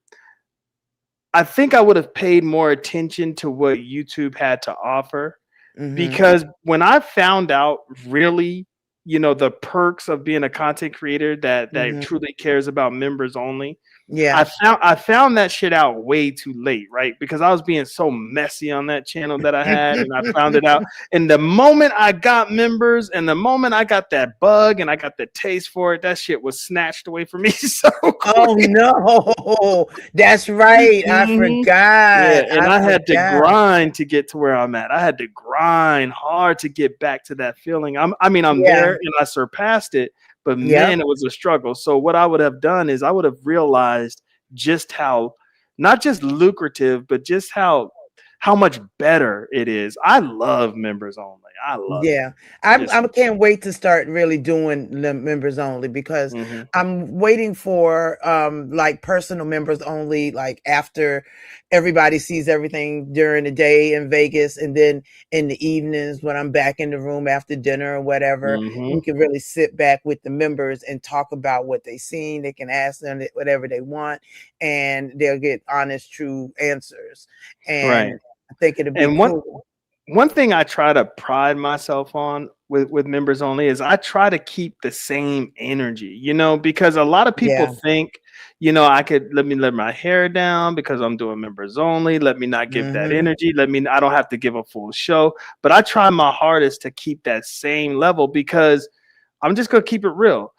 I think I would have paid more attention to what YouTube had to offer, Mm-hmm. because when I found out really, the perks of being a content creator that Mm-hmm. truly cares about members only, Yeah. I found that shit out way too late, right? Because I was being so messy on that channel that I had, and I found it out. And the moment I got members, and the moment I got that bug, and I got the taste for it, that shit was snatched away from me so Oh quick. no, that's right. I Mhm. Yeah, forgot. and I I had to forgot. grind to get to where I'm at. I had to grind hard to get back to that feeling. I'm Yeah. there and I surpassed it, but Yep. man, it was a struggle. So what I would have done is I would have realized just how not just lucrative, but just how much better it is. I love members only. I love Yeah, Just- I can't wait to start really doing the members only because it. I'm waiting for like personal members only, like after everybody sees everything during the day in Vegas, and then in the evenings when I'm back in the room after dinner or whatever, we can really sit back with the members and talk about what they seen. They can ask them whatever they want, and they'll get honest, true answers. Right. And I think it'll be And cool. one thing I try to pride myself on with members only is I try to keep the same energy, because a lot of people Yeah. think, I could let me let my hair down because I'm doing members only. Let me not give that Mhm. energy. I don't have to give a full show. But I try my hardest to keep that same level because I'm just gonna keep it real.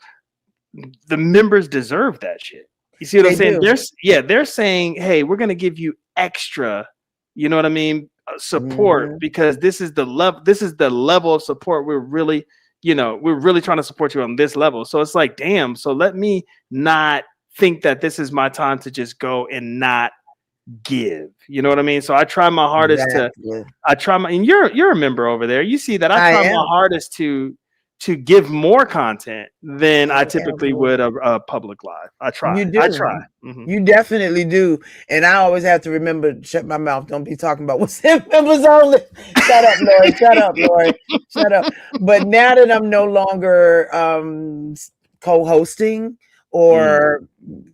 The members deserve that shit. You see what I'm They saying? do. They're saying, hey, we're gonna give you extra, you know what I mean? Support Mhm. because this is the level of support we're really trying to support you on this level. So it's like, damn, so let me not think that this is my time to just go and not give. You know what I mean? So I try my hardest Exactly. and you're a member over there. You see that I I try am. my hardest to give more content than I I am, typically boy. would a public live. I try. You I do. try. Mhm. You definitely do. And I always have to remember, shut my mouth. Don't be talking about what's in members only. Shut up, Lori. Shut up, Lori. Shut up. But now that I'm no longer co-hosting, or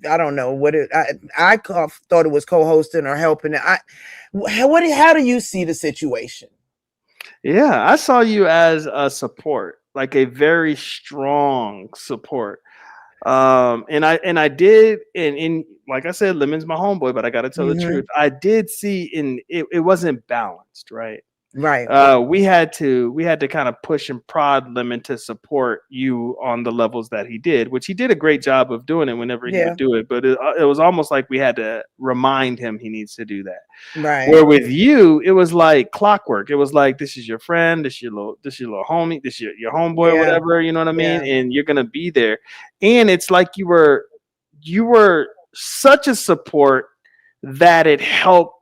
I don't know what thought it was co-hosting or helping. How do you see the situation? Yeah, I saw you as a support, like a very strong support. And I did, and like I said, Lemon's my homeboy, but I gotta tell the Mhm. truth. I did see it wasn't balanced, right? Right. We had to kind of push and prod Lemon to support you on the levels that he did, which he did a great job of doing it whenever he Yeah. would do it. But it was almost like we had to remind him he needs to do that. Right. Where with you, it was like clockwork. It was like, this is your friend, this is your little homie, this is your homeboy, or Yeah. whatever. You know what I mean? Yeah. And you're gonna be there. And it's like you were such a support that it helped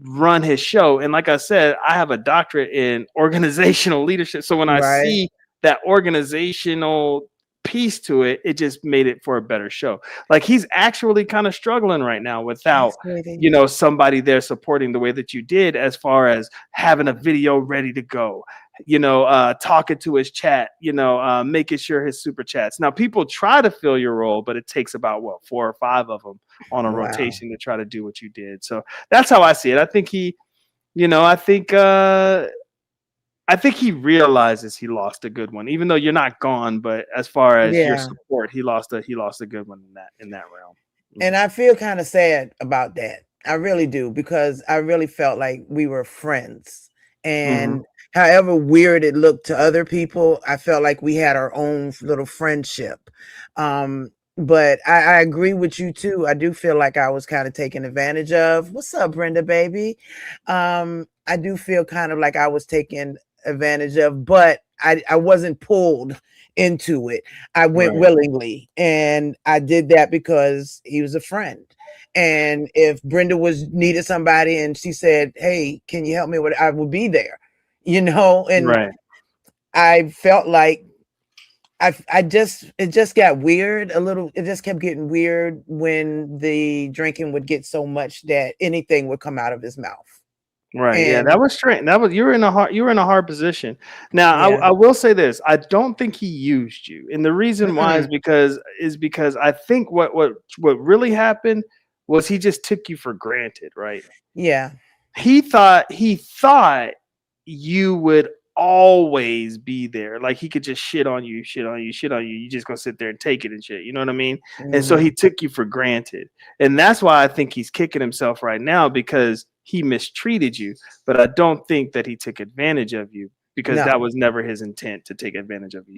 run his show. And like I said, I have a doctorate in organizational leadership. So when I Right. see that organizational piece to it, it just made it for a better show. Like he's actually kind of struggling right now without, Sweetie. somebody there supporting the way that you did, as far as having a video ready to go, talking to his chat, making sure his super chats. Now people try to fill your role, but it takes about 4 or 5 of them on a Wow. rotation to try to do what you did. So that's how I see it. I think I think he realizes he lost a good one, even though you're not gone. But as far as your Yeah. support, he lost a good one in that realm. And I feel kind of sad about that. I really do, because I really felt like we were friends. And however weird it looked to other people, I felt like we had our own little friendship. But I agree with you too. I do feel like I was kind of taken advantage of. What's up, Brenda, baby? I do feel kind of like I was taken advantage of, but I wasn't pulled into it. I went Right. willingly, and I did that because he was a friend. And if Brenda needed somebody and she said, "Hey, can you help me with it?" I would be there, And Right. I felt like it just got weird a little. It just kept getting weird when the drinking would get so much that anything would come out of his mouth. Right. Yeah, And that was strange. You were in a hard position. Now, yeah. I will say this. I don't think he used you. And the reason why is because I think what really happened was he just took you for granted, right? Yeah. He thought you would always be there. Like he could just shit on you. You just gonna sit there and take it and shit. You know what I mean? And so Mhm. he took you for granted. And that's why I think he's kicking himself right now, because he mistreated you. But I don't think that he took advantage of you, because No. that was never his intent to take advantage of you.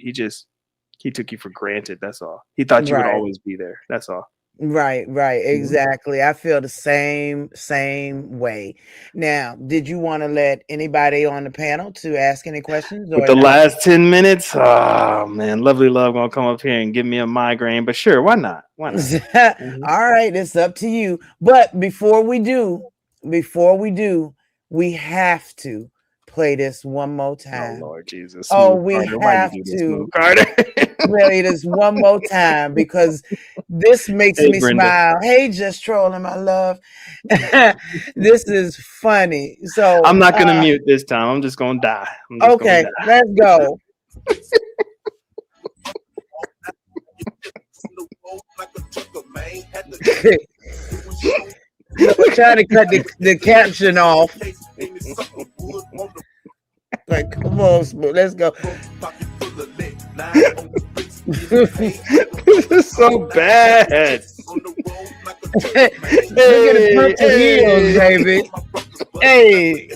He took you for granted. That's all. He thought you would Right. always be there. That's all. Right, exactly. I feel the same way. Now, did you want to let anybody on the panel to ask any questions, With or the no? last 10 minutes, oh man, Lovely Love gonna come up here and give me a migraine. But sure, why not? Why not? All right, it's up to you. But before we do, we have to play this one more Oh time. Lord Jesus. Oh, Smooth we Carter. Why you have do this, to Smooth Carter? play this one more time because this makes Hey, me Brenda. smile. Hey, just trolling, my love. This is funny. So I'm not gonna mute this time. I'm just gonna die. I'm just okay, gonna die. let's go. On the road like a trucker, man. Had to take doing shows. No, I'm trying to cut the caption off. Case, ain't it something wood on the Like, come on, Smooth, let's go. road, pocket full of lead. Nine on the bricks, This is so bad. on the road like a trucker, man. Look at the purple heels, baby. Hey,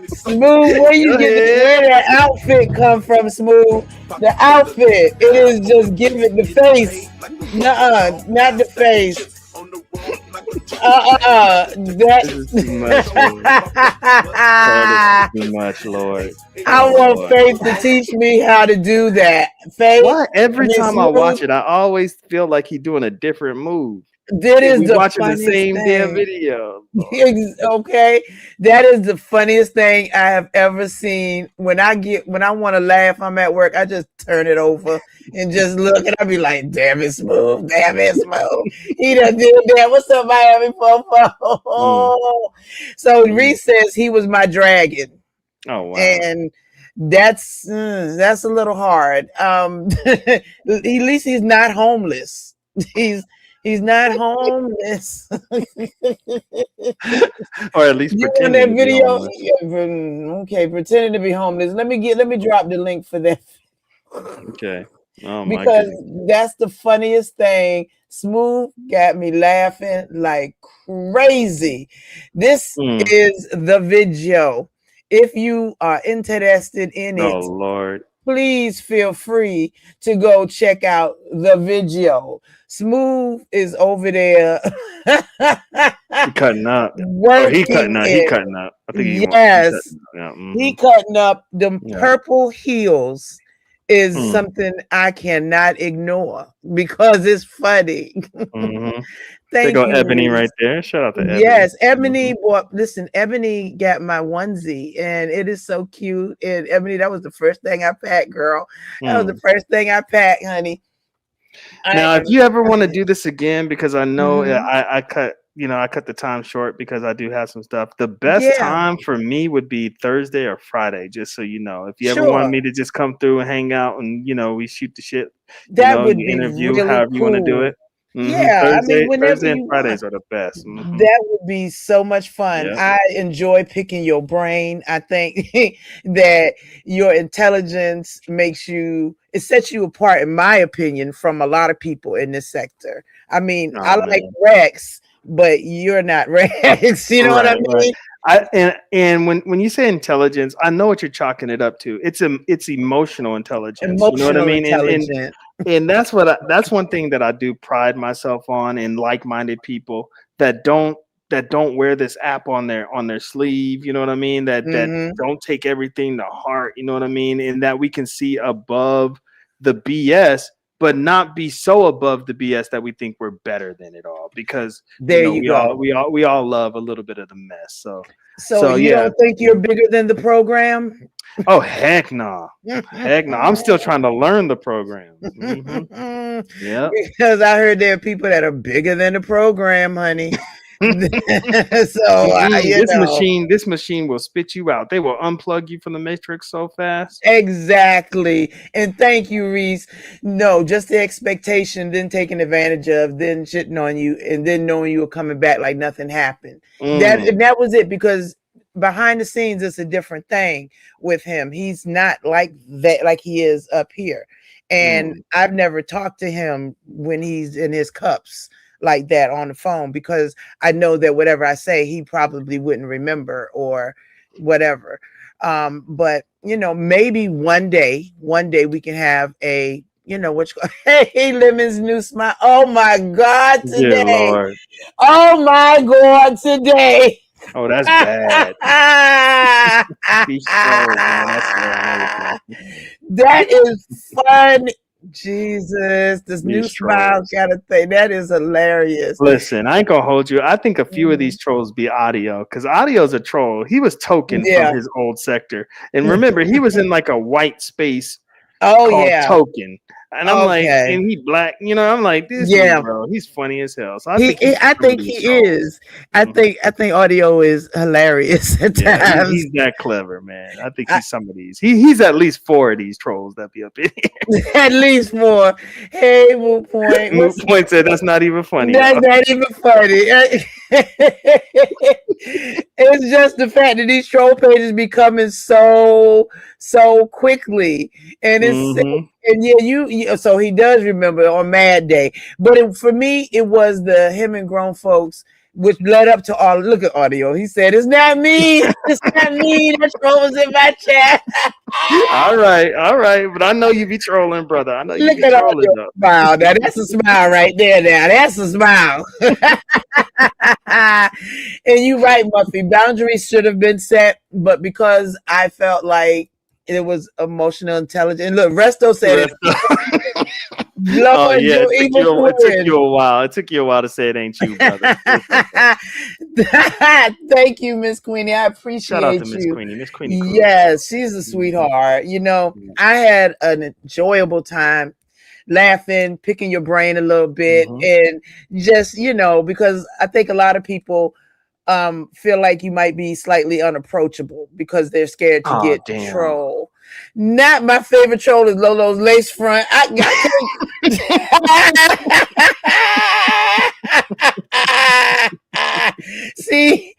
Smooth, where you get where that outfit come from, Smooth? The outfit, it is just giving the face. Nuh-uh, not the face. This is too much, Lord. That is too much, Lord. I want Faith to teach me how to do that. Faith, Why every Miss time I Smooth, watch it, I always feel like he's doing a different move. that is We the watching the funniest same damn thing. video. Okay, that is the funniest thing I have ever seen. When I want to laugh, I'm at work. I just turn it over and just look, and I be like, "Damn it, Smooth! Damn it, Smooth! He done did that. What's up, Miami Fofo?" So Reese says he was my dragon, Oh wow. and that's a little hard. At least he's not homeless. He's not homeless. Or at least You on pretending that to be video? homeless. Yeah, okay, pretending to be homeless. Let me drop the link for that Okay. Oh my because goodness. that's the funniest thing. Smooth got me laughing like crazy. This Mm. is the video. If you are interested in Oh it, Lord. please feel free to go check out the video. Smooth is over there He cutting up. Oh, working he cutting up. He it. cutting up. I think he Yes, cutting he up. cutting up them Yeah. purple heels is Mm. something I cannot ignore because it's funny. Mm-hmm. There Thank go you, Ebony Reese. right there. Shout out to Ebony. Yes, Ebony Mhm. bought. Listen, Ebony got my onesie, and it is so cute. And Ebony, that was the first thing I packed, girl. That was the Mm. first thing I packed, honey. Now, I if you ever want to do this again, because I know Mhm. I cut the time short because I do have some stuff. The best Yeah, time for me would be Thursday or Friday, just so you know. If you ever want sure. me to just come through and hang out and we shoot the shit, That would you be interview, really however you want to do cool. it. Yeah, I mean, whenever Thursday and you Fridays want. are the best. Mhm. That would be so much fun. Yep. I enjoy picking your brain. I think that your intelligence it sets you apart, in my opinion, from a lot of people in this sector. I mean, I Oh like man. Rex, but you're not Rex. You know what I Right, right. mean? And when you say intelligence, I know what you're chalking it up to. It's emotional intelligence. You know what I Emotional mean? intelligent. And that's one thing that I do pride myself on in like-minded people that don't wear this app on their sleeve, you know what I mean? That hmm don't take everything to heart, you know what I mean? And that we can see above the BS, but not be so above the BS that we think we're better than it all. Because There you go. we all love a little bit of the mess. So you yeah. don't think you're bigger than the program? Oh heck no. Heck no. I'm still trying to learn the program. Mm-hmm. Yeah. Because I heard there are people that are bigger than the program, honey. So This machine will spit you out. They will unplug you from the matrix so fast. Exactly. And thank you, Reese. No, just the expectation, then taking advantage of, then shitting on you, and then knowing you were coming back like nothing happened. That was it, because behind the scenes it's a different thing with him. He's not like that, like he is up here. And I've never talked to him when he's in his cups like that on the phone, because I know that whatever I say, he probably wouldn't remember or whatever. But maybe one day we can have a, hey, Lemon's new smile. Oh my God, today. Dear Lord. Oh my God, today. Oh, that's bad. Be slow, man. That's That is fun, Jesus, this new These smile trolls. kind of thing. That is hilarious. Listen, I ain't gonna hold you. I think a few of these trolls be Audio, because Audio's a troll. He was token Yeah. from his old sector, and remember, he was in like a white space Oh called yeah. Token, and I'm like, Okay. and he black. You know, I'm like, this Yeah. dude, bro, he's funny as hell. So I He, think he's I some of think these he trolls. is. I think Audio is hilarious at Yeah, times. he's that clever, man. I think he's some of these. He's at least 4 of these trolls that be up in here. At least more. Hey, Moot Point. Moot Point said that's not even funny. That's though. not even funny. It's just the fact that these troll pages be coming so quickly, and it's Mhm. and yeah, you so he does remember on Mad Day, but for me it was the him and grown folks, which led up to all. Look at Audio. He said, "It's not me. It's not me. That troll was in my chat." All right, but I know you be trolling, brother. I know you Look be at trolling Audio though. smile. Now that's a smile right there. Now that's a smile. And you're right, Muffy. Boundaries should have been set, but because I felt like it was emotional intelligence. And look, Resto said it. Lord, Oh yeah, you evil it took you a while. It took you a while to say it ain't you, brother. Thank you, Miss Queenie. I appreciate Shout out to Miss you. Queenie. Miss Queenie. Cool. Yes, she's a sweetheart. You know, I had an enjoyable time laughing, picking your brain a little bit, and just, because I think a lot of people feel like you might be slightly unapproachable because they're scared to get troll. Not my favorite troll is Lolo's lace front. See,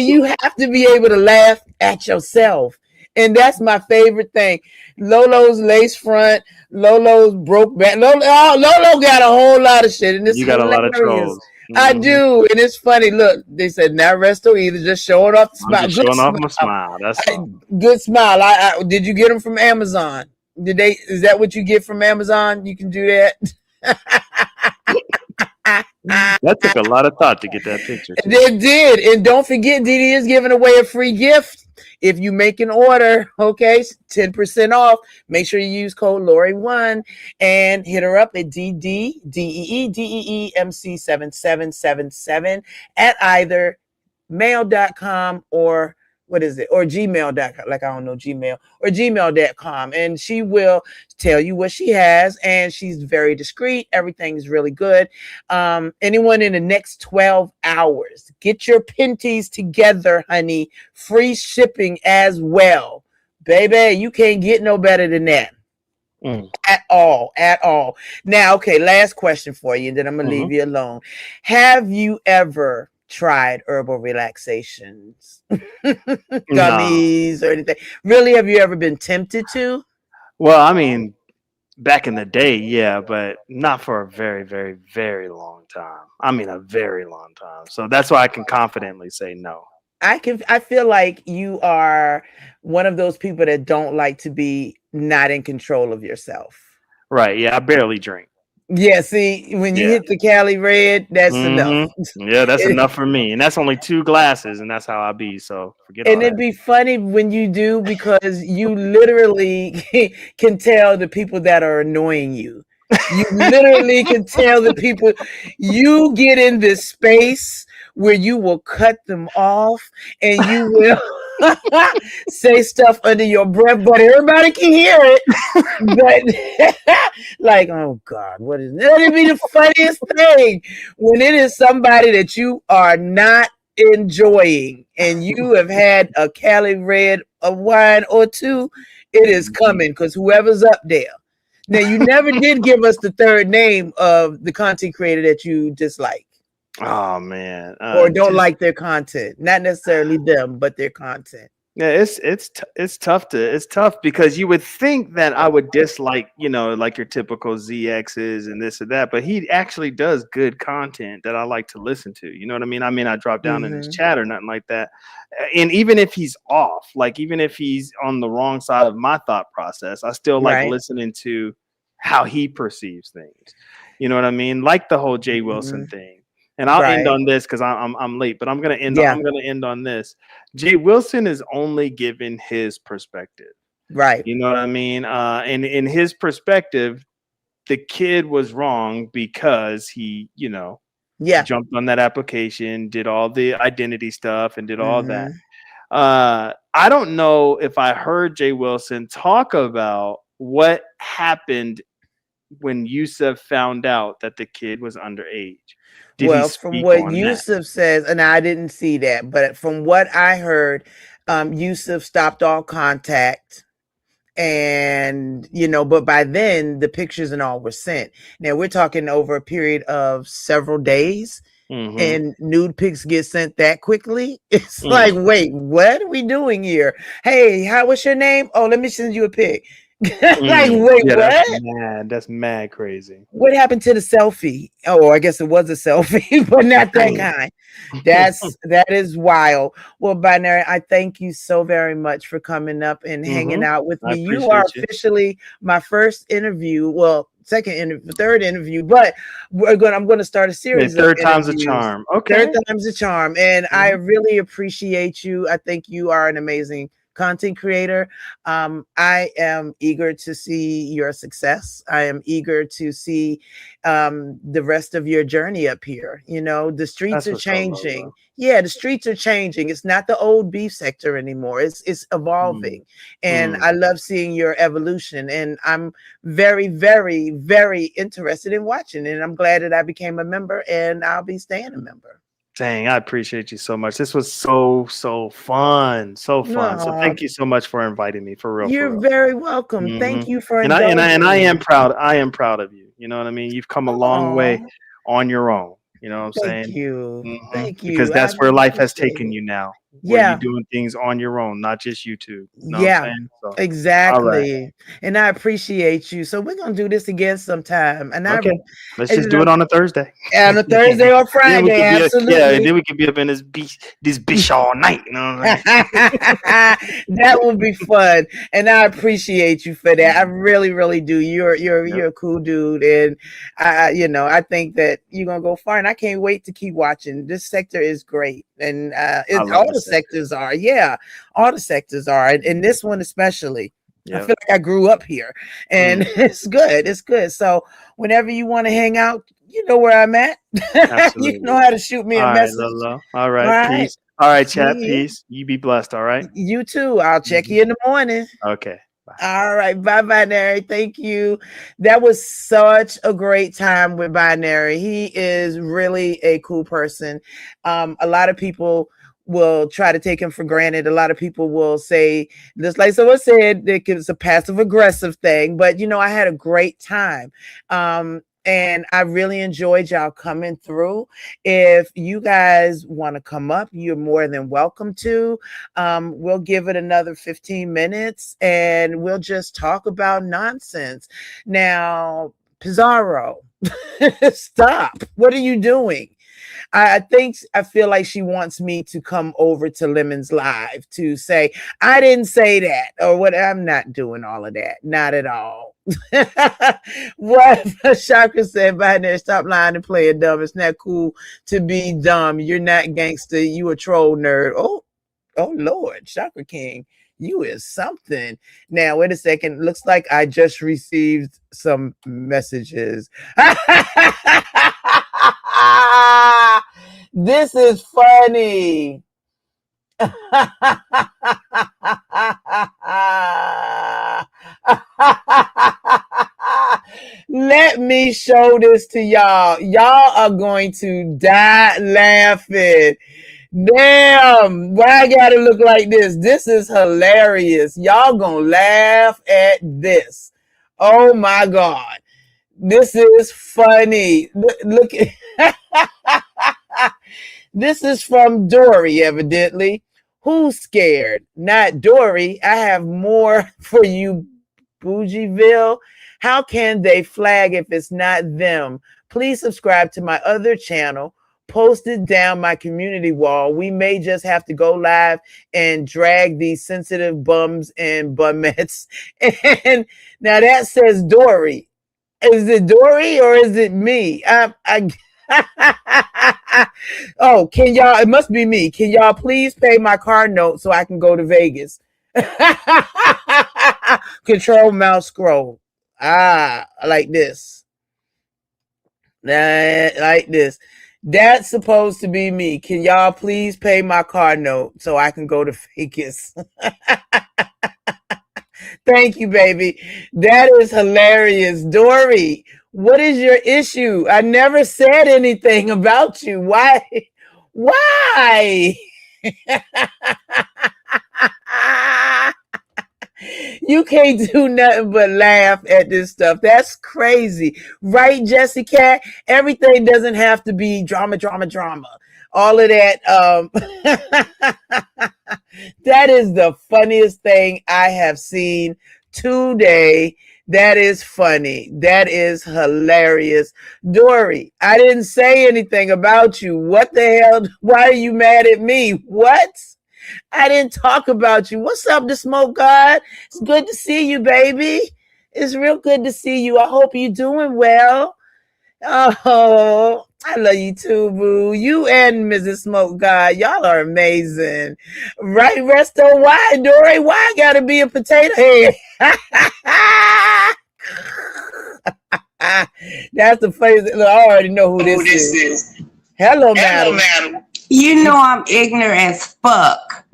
you have to be able to laugh at yourself. And that's my favorite thing. Lolo's lace front, Lolo's broke back. Lolo got a whole lot of shit. And it's You got hilarious. a lot of trolls. I do, and it's funny. Look, they said not Resto either, just showing off the smile. I'm just showing off my smile. That's all. Good smile. I did you get them from Amazon? Is that what you get from Amazon? You can do that. That took a lot of thought to get that picture. They did, and don't forget, Didi is giving away a free gift if you make an order. Okay, 10% off. Make sure you use code Lori1 and hit her up at DDEEMC7777 at either mail.com or what is it? Or gmail.com, like I don't know, Gmail or gmail.com. And she will tell you what she has. And she's very discreet. Everything's really good. Anyone in the next 12 hours, get your pinties together, honey. Free shipping as well. Baby, you can't get no better than that. At all. Now, okay, last question for you, and then I'm going to leave you alone. Have you ever tried herbal relaxations, gummies, or anything? Really, have you ever been tempted to? Well, I mean, back in the day, yeah, but not for a very, very, very long time. I mean, a very long time. So that's why I can confidently say no. I feel like you are one of those people that don't like to be not in control of yourself. Right. Yeah, I barely drink. Yeah, see, when you hit the Cali Red, that's enough. Yeah, that's enough for me. And that's only 2 glasses, and that's how I be. So forget and it'd be funny when you do, because you literally can tell the people that are annoying you. You literally can tell the people. You get in this space where you will cut them off and you will say stuff under your breath, but everybody can hear it. But like, oh God, what is that? It'd be the funniest thing when it is somebody that you are not enjoying and you have had a Cali Red, a wine or two. It is coming, because whoever's up there. Now, you never did give us the third name of the content creator that you dislike. Oh man, or don't like their content. Not necessarily them, but their content. Yeah, it's tough because you would think that I would dislike, like your typical ZXs and this or that, but he actually does good content that I like to listen to. You know what I mean? I mean, I drop down in his chat or nothing like that. And even if he's off, like even if he's on the wrong side of my thought process, I still like listening to how he perceives things. You know what I mean? Like the whole Jay Wilson thing. And I'll end on this because I'm late, but I'm gonna end on this. Jay Wilson is only given his perspective. Right. You know what I mean? And in his perspective, the kid was wrong because he, Yeah. jumped on that application, did all the identity stuff, and did all that. Mhm. I don't know if I heard Jay Wilson talk about what happened when Yusuf found out that the kid was underage. Did he Well, from speak what on that? Yusuf says, and I didn't see that, but from what I heard, Yusuf stopped all contact. And but by then the pictures and all were sent. Now we're talking over a period of several days, Mhm. and nude pics get sent that quickly. It's Mm. like, wait, what are we doing here? Hey, what's your name? Oh, let me send you a pic. Like, wait, Yeah, what? that's mad crazy. What happened to the selfie? Oh, I guess it was a selfie, but not that kind. That is wild. Well, Binary, I thank you so very much for coming up and hanging out with I me. You are appreciate you. officially my first interview. Well, second interview, third interview, but I'm gonna start a Yeah, series of third time's a interviews. charm. Okay. Third time's a charm. And I really appreciate you. I think you are an amazing content creator. I am eager to see your success. I am eager to see the rest of your journey up here. The streets That's are what's up, Lola. changing. Yeah, the streets are changing. It's not the old beef sector anymore. It's evolving. And I love seeing your evolution. And I'm very, very, very interested in watching. And I'm glad that I became a member, and I'll be staying a member. Dang, I appreciate you so much. This was so fun. So fun. So thank you so much for inviting me, for real. You're very welcome. Thank you for and I am indulging. proud. I am proud of you. You know what I mean? You've come a long way Aw. on your own. You know what I'm Thank saying? you. Thank you. Because that's I where life has appreciate taken it. you now. Where Yeah. you're doing things on your own, not just YouTube. You know Yeah, what I'm saying? So, exactly. And I appreciate you. So we're gonna do this again sometime. And okay. Let's just and, do it on a Thursday. on a Thursday or Then we Friday. could be Absolutely. and then we could be up in this bitch all night. You know what I'm saying? That will be fun, and I appreciate you for that. I really, really do. You're a cool dude, and I think that you're gonna go far, and I can't wait to keep watching. This sector is great, and all the sectors are. Yeah, all the sectors are, and this one especially. I feel like I grew up here, and it's good. It's good. So whenever you want to hang out, you know where I'm at. You know how to shoot me a message. Lolo. All right. Peace. All right, chat. Peace. You be blessed. All right. You too. I'll check you in the morning. Okay. Bye. All right. Bye, Binary. Thank you. That was such a great time with Binary. He is really a cool person. A lot of people will try to take him for granted. A lot of people will say, just like someone said, that it's a passive aggressive thing. But I had a great time. And I really enjoyed y'all coming through. If you guys want to come up, you're more than welcome to. We'll give it another 15 minutes and we'll just talk about nonsense. Now, Pizarro, stop. What are you doing? I feel like she wants me to come over to Lemon's Live to say, I didn't say that, or what. I'm not doing all of that. Not at all. What Chakra said, Binary, stop lying and playing dumb. It's not cool to be dumb. You're not gangster. You a troll nerd. Oh Lord, Chakra King. You is something. Now, wait a second. Looks like I just received some messages. This is funny. Let me show this to y'all. Y'all are going to die laughing. Damn, why I gotta look like this? This is hilarious. Y'all gonna laugh at this. Oh my God. This is funny. Look at this is from Dory, evidently. Who's scared? Not Dory. I have more for you, Bougieville. How can they flag if it's not them? Please subscribe to my other channel. Post it down my community wall. We may just have to go live and drag these sensitive bums and bummettes. And now that says Dory. Is it Dory or is it me? Oh, can y'all? It must be me. Can y'all please pay my car note so I can go to Vegas? Control mouse scroll. Like this. Like this. That's supposed to be me. Can y'all please pay my car note so I can go to Vegas? Thank you, baby. That is hilarious. Dory, what is your issue? I never said anything about you. Why? Why? You can't do nothing but laugh at this stuff. That's crazy. Right, Jesse Cat? Everything doesn't have to be drama. All of that. That is the funniest thing I have seen today. That is funny. That is hilarious. Dory, I didn't say anything about you. What the hell? Why are you mad at me? What? I didn't talk about you. What's up, the Smoke God? It's good to see you, baby. It's real good to see you. I hope you're doing well. Oh, I love you too, boo. You and Mrs. Smoke God, y'all are amazing. Right, Resto? Why, Dory? Why I gotta be a potato head? That's the funniest. Look, I already know who this is. Hello, madam. You know I'm ignorant as fuck.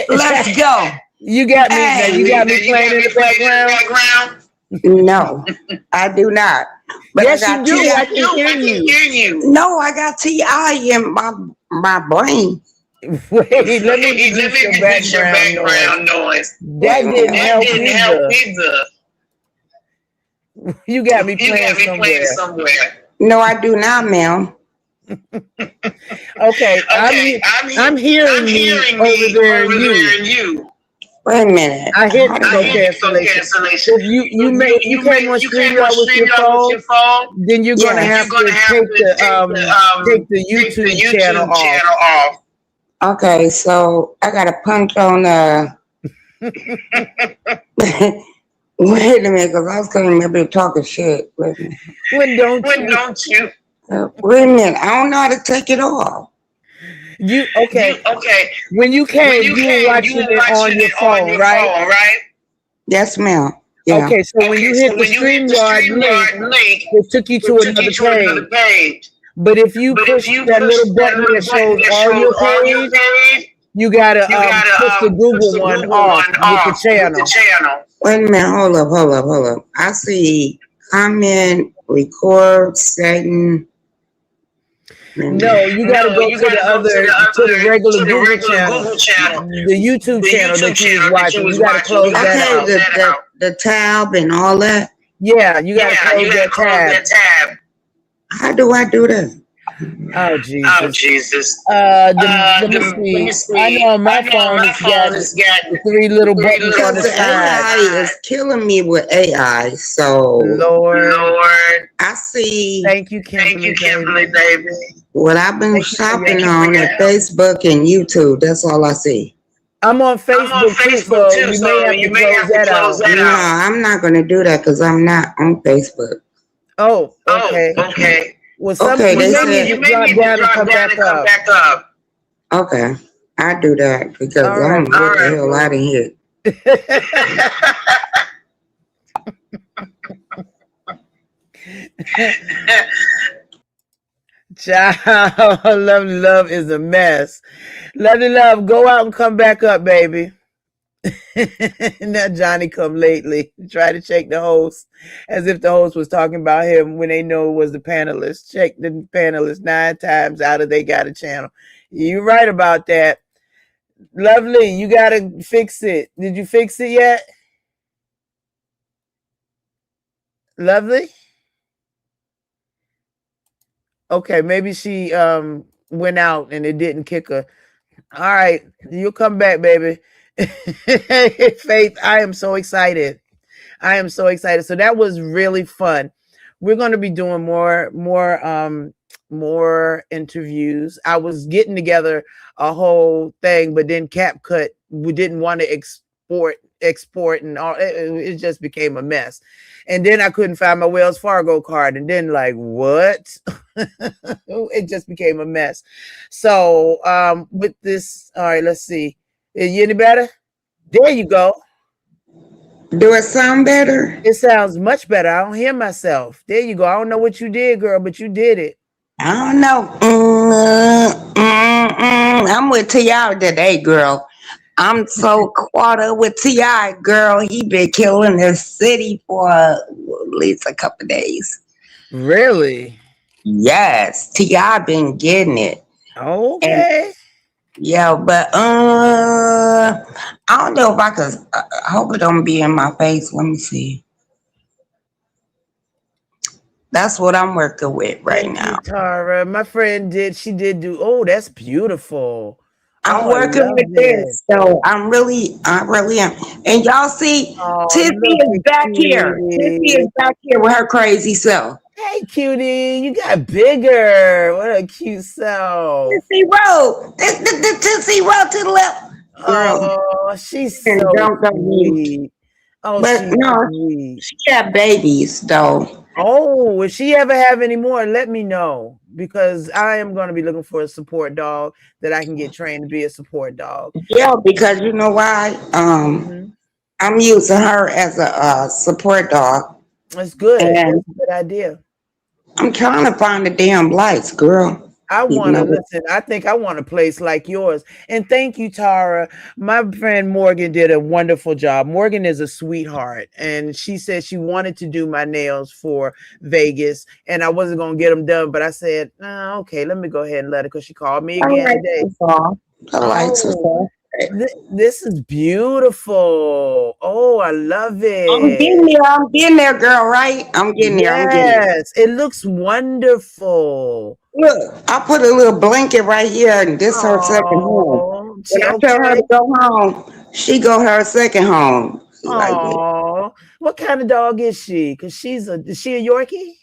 Let's go. You got me. Hey, you got me playing in the background. No, I do not. But yes, you do. I can hear you. No, I got TI in my brain. Wait, let me reduce your background noise. That didn't help either. You got me playing somewhere. No, I do not, ma'am. Okay, I'm hearing you over there and you. Wait a minute. I hit no cancellation. If you came on StreamYard with your phone, then you're gonna have to take the YouTube channel off. Okay, so I got a punch on wait a minute, because I was coming up here talking shit. When don't you? Wait a minute, I don't know how to take it off. Okay. When you came, you were watching it on your phone, right? Yes, ma'am. Yeah. Okay, so when you hit the StreamYard link, it took you to another page. But if you push that little button that shows all your page, you gotta push the Google one off with the channel. Wait a minute, hold up. I see comment, record, setting. No, you gotta go to the regular Google channel, the YouTube channel that you was watching. You gotta close that out. The tab and all that. Yeah, you gotta close that tab. How do I do that? Oh Jesus! Let me see. I know on my phone it's got 3 little buttons on the side. AI is killing me with AI. So Lord, I see. Thank you, Kimberly, baby. What I've been shopping on at Facebook and YouTube. That's all I see. I'm on Facebook too, so you may have to close that out. No, I'm not going to do that because I'm not on Facebook. Oh, okay. Well, okay, you may need to drop down and come back up. Okay, I do that because I'm get the hell out of here. Child, love is a mess. Love, go out and come back up, baby. Now Johnny come lately. Try to check the host as if the host was talking about him when they know it was the panelist. Check the panelist 9 times out of they got a channel. You're right about that. Lovely, you gotta fix it. Did you fix it yet? Lovely? Okay, maybe she went out and it didn't kick her. All right, you'll come back, baby. Faith, I am so excited. So that was really fun. We're going to be doing more interviews. I was getting together a whole thing, but then CapCut, we didn't want to export and all. It just became a mess. And then I couldn't find my Wells Fargo card. And then what? It just became a mess. So with this, all right, let's see. Is you any better? There you go. Do it sound better? It sounds much better. I don't hear myself. There you go. I don't know what you did, girl, but you did it. I don't know. I'm with T.I. today, girl. I'm so caught up with T.I., girl. He been killing the city for at least a couple days. Really? Yes, T.I. been getting it. And Okay. yeah, but I don't know if I could. I hope it don't be in my face. Let me see. That's what I'm working with right Thank you, now. Tara. My friend did. She did do. Oh, that's beautiful. I'm Oh, I working love with it. this, so I really am. And y'all see, Oh, Tissy look is at back here. Tissy is cutie. back here with her crazy self. Hey, cutie, you got bigger. What a cute self. Tissy roll, the Tissy roll to the left, girl. Oh, she's And so don't me. sweet. Oh, But she's no, sweet. she had babies though. Oh, if she ever have any more, let me know because I am going to be looking for a support dog that I can get trained to be a support dog. Yeah, because you know why? Mhm. I'm using her as a support dog, That's good. and That's a good idea. I'm trying to find the damn lights, girl. I You want to know, listen. I think I want a place like yours. And thank you, Tara. My friend Morgan did a wonderful job. Morgan is a sweetheart. And she said she wanted to do my nails for Vegas. And I wasn't going to get them done. But I said, nah, okay, let me go ahead and let her because she called me her again lights today. was off. Her lights was Oh, off. this is beautiful. Oh, I love I'm it. getting there. I'm getting there, girl. Right? I'm getting there. I'm getting there. Yes, it looks wonderful. Look, I put a little blanket right here, and this her second home. Oh, When she I tell her okay? to go home, she go her second home. She like it. Oh, what kind of dog is she? Cause is she a Yorkie?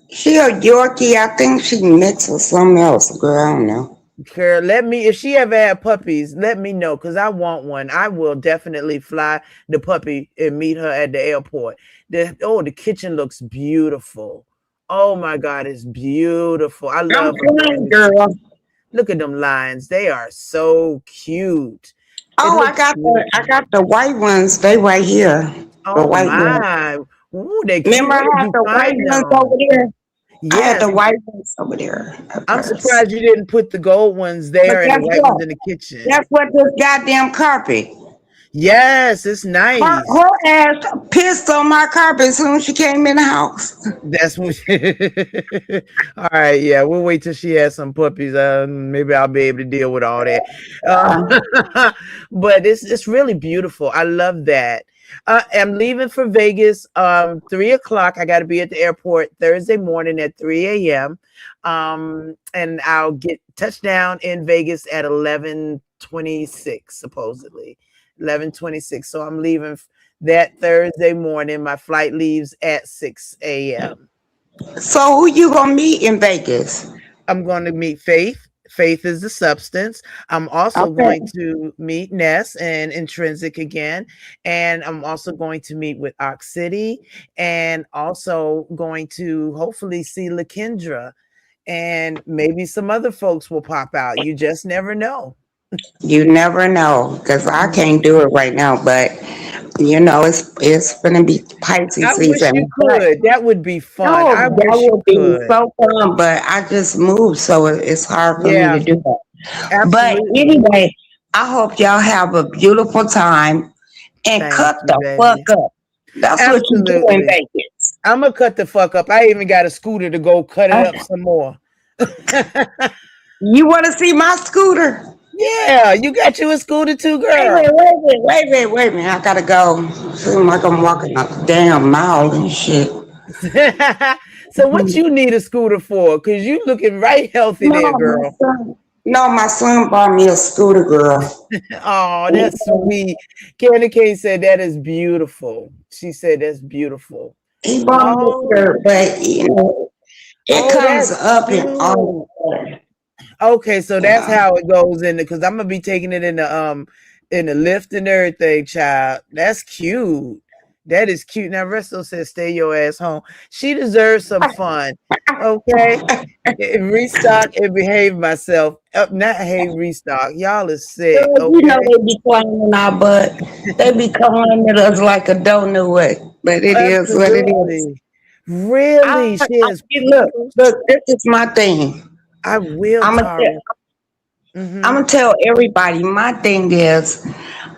She a Yorkie. I think she mixed with something else, girl. I don't know. Girl, if she ever had puppies, let me know because I want one. I will definitely fly the puppy and meet her at the airport. The kitchen looks beautiful. Oh my God, it's beautiful. I I'm love her flying, baby. girl. Look at them lions. They are so cute. It Oh, I looks got beautiful. the white ones. They right here. The Oh white ones. my. Ooh, they cute. Remember, I Where did had you the white find ones them? over there. I had Yes. the white ones over there at I'm first. surprised you didn't put the gold ones But there and the guess white what? ones in the kitchen. Guess what? This goddamn carpet. Yes, it's Her, nice. her ass pissed on my carpet as soon as she came in the house. That's what. All right, yeah, we'll wait till she has some puppies. Maybe I'll be able to deal with all that. But it's really beautiful. I love that. I'm leaving for Vegas. 3 o'clock. I got to be at the airport Thursday morning at 3 a.m. And I'll get touchdown in Vegas at 11:26, supposedly 11:26. So I'm leaving that Thursday morning. My flight leaves at 6 a.m. So who you gonna meet in Vegas? I'm going to meet Faith. Faith is the substance. I'm also Okay. going to meet Ness and Intrinsic again. And I'm also going to meet with Ox City and also going to hopefully see LaKendra. And maybe some other folks will pop out. You just never know. You never know, because I Mhm. can't do it right now. But you know, it's gonna be Pisces I wish you season. But could. That would be fun. no, I that wish you would be could. so fun. But I just moved, so it's hard for me Yeah, to do that. But absolutely. anyway, I hope y'all have a beautiful time and Thank cut you, the fuck baby. up. That's what you do in Absolutely. Vegas. I'm gonna cut the fuck up. I even got a scooter to go cut it up some more. You want to see my scooter? Yeah, you got you a scooter too, Wait a girl. minute, wait a minute, wait a minute, wait a minute. I gotta go. Seem like I'm walking a damn mile and shit. So what you need a scooter for? Cause you looking right healthy No, there, my girl. son. No, my son bought me a scooter, girl. Oh, that's sweet. Candy Cane said that is beautiful. She said that's beautiful. He bought me a Oh, scooter, but you know, it oh, comes that's up in cute. all color. Okay, so that's Yeah. how it goes in because I'm gonna be taking it in the lift and everything, child. That's cute. That is cute. Now, Resto says, stay your ass home. She deserves some fun. Okay. Restock and behave myself. Not hey, restock. Y'all is sick. You know Okay. they be claiming our butt. They be coming at us like a don't know what, but it is what it is. Absolutely. Really? She has Look, pimples? this is my thing. I will, I'm Tara. gonna tell everybody. My thing is,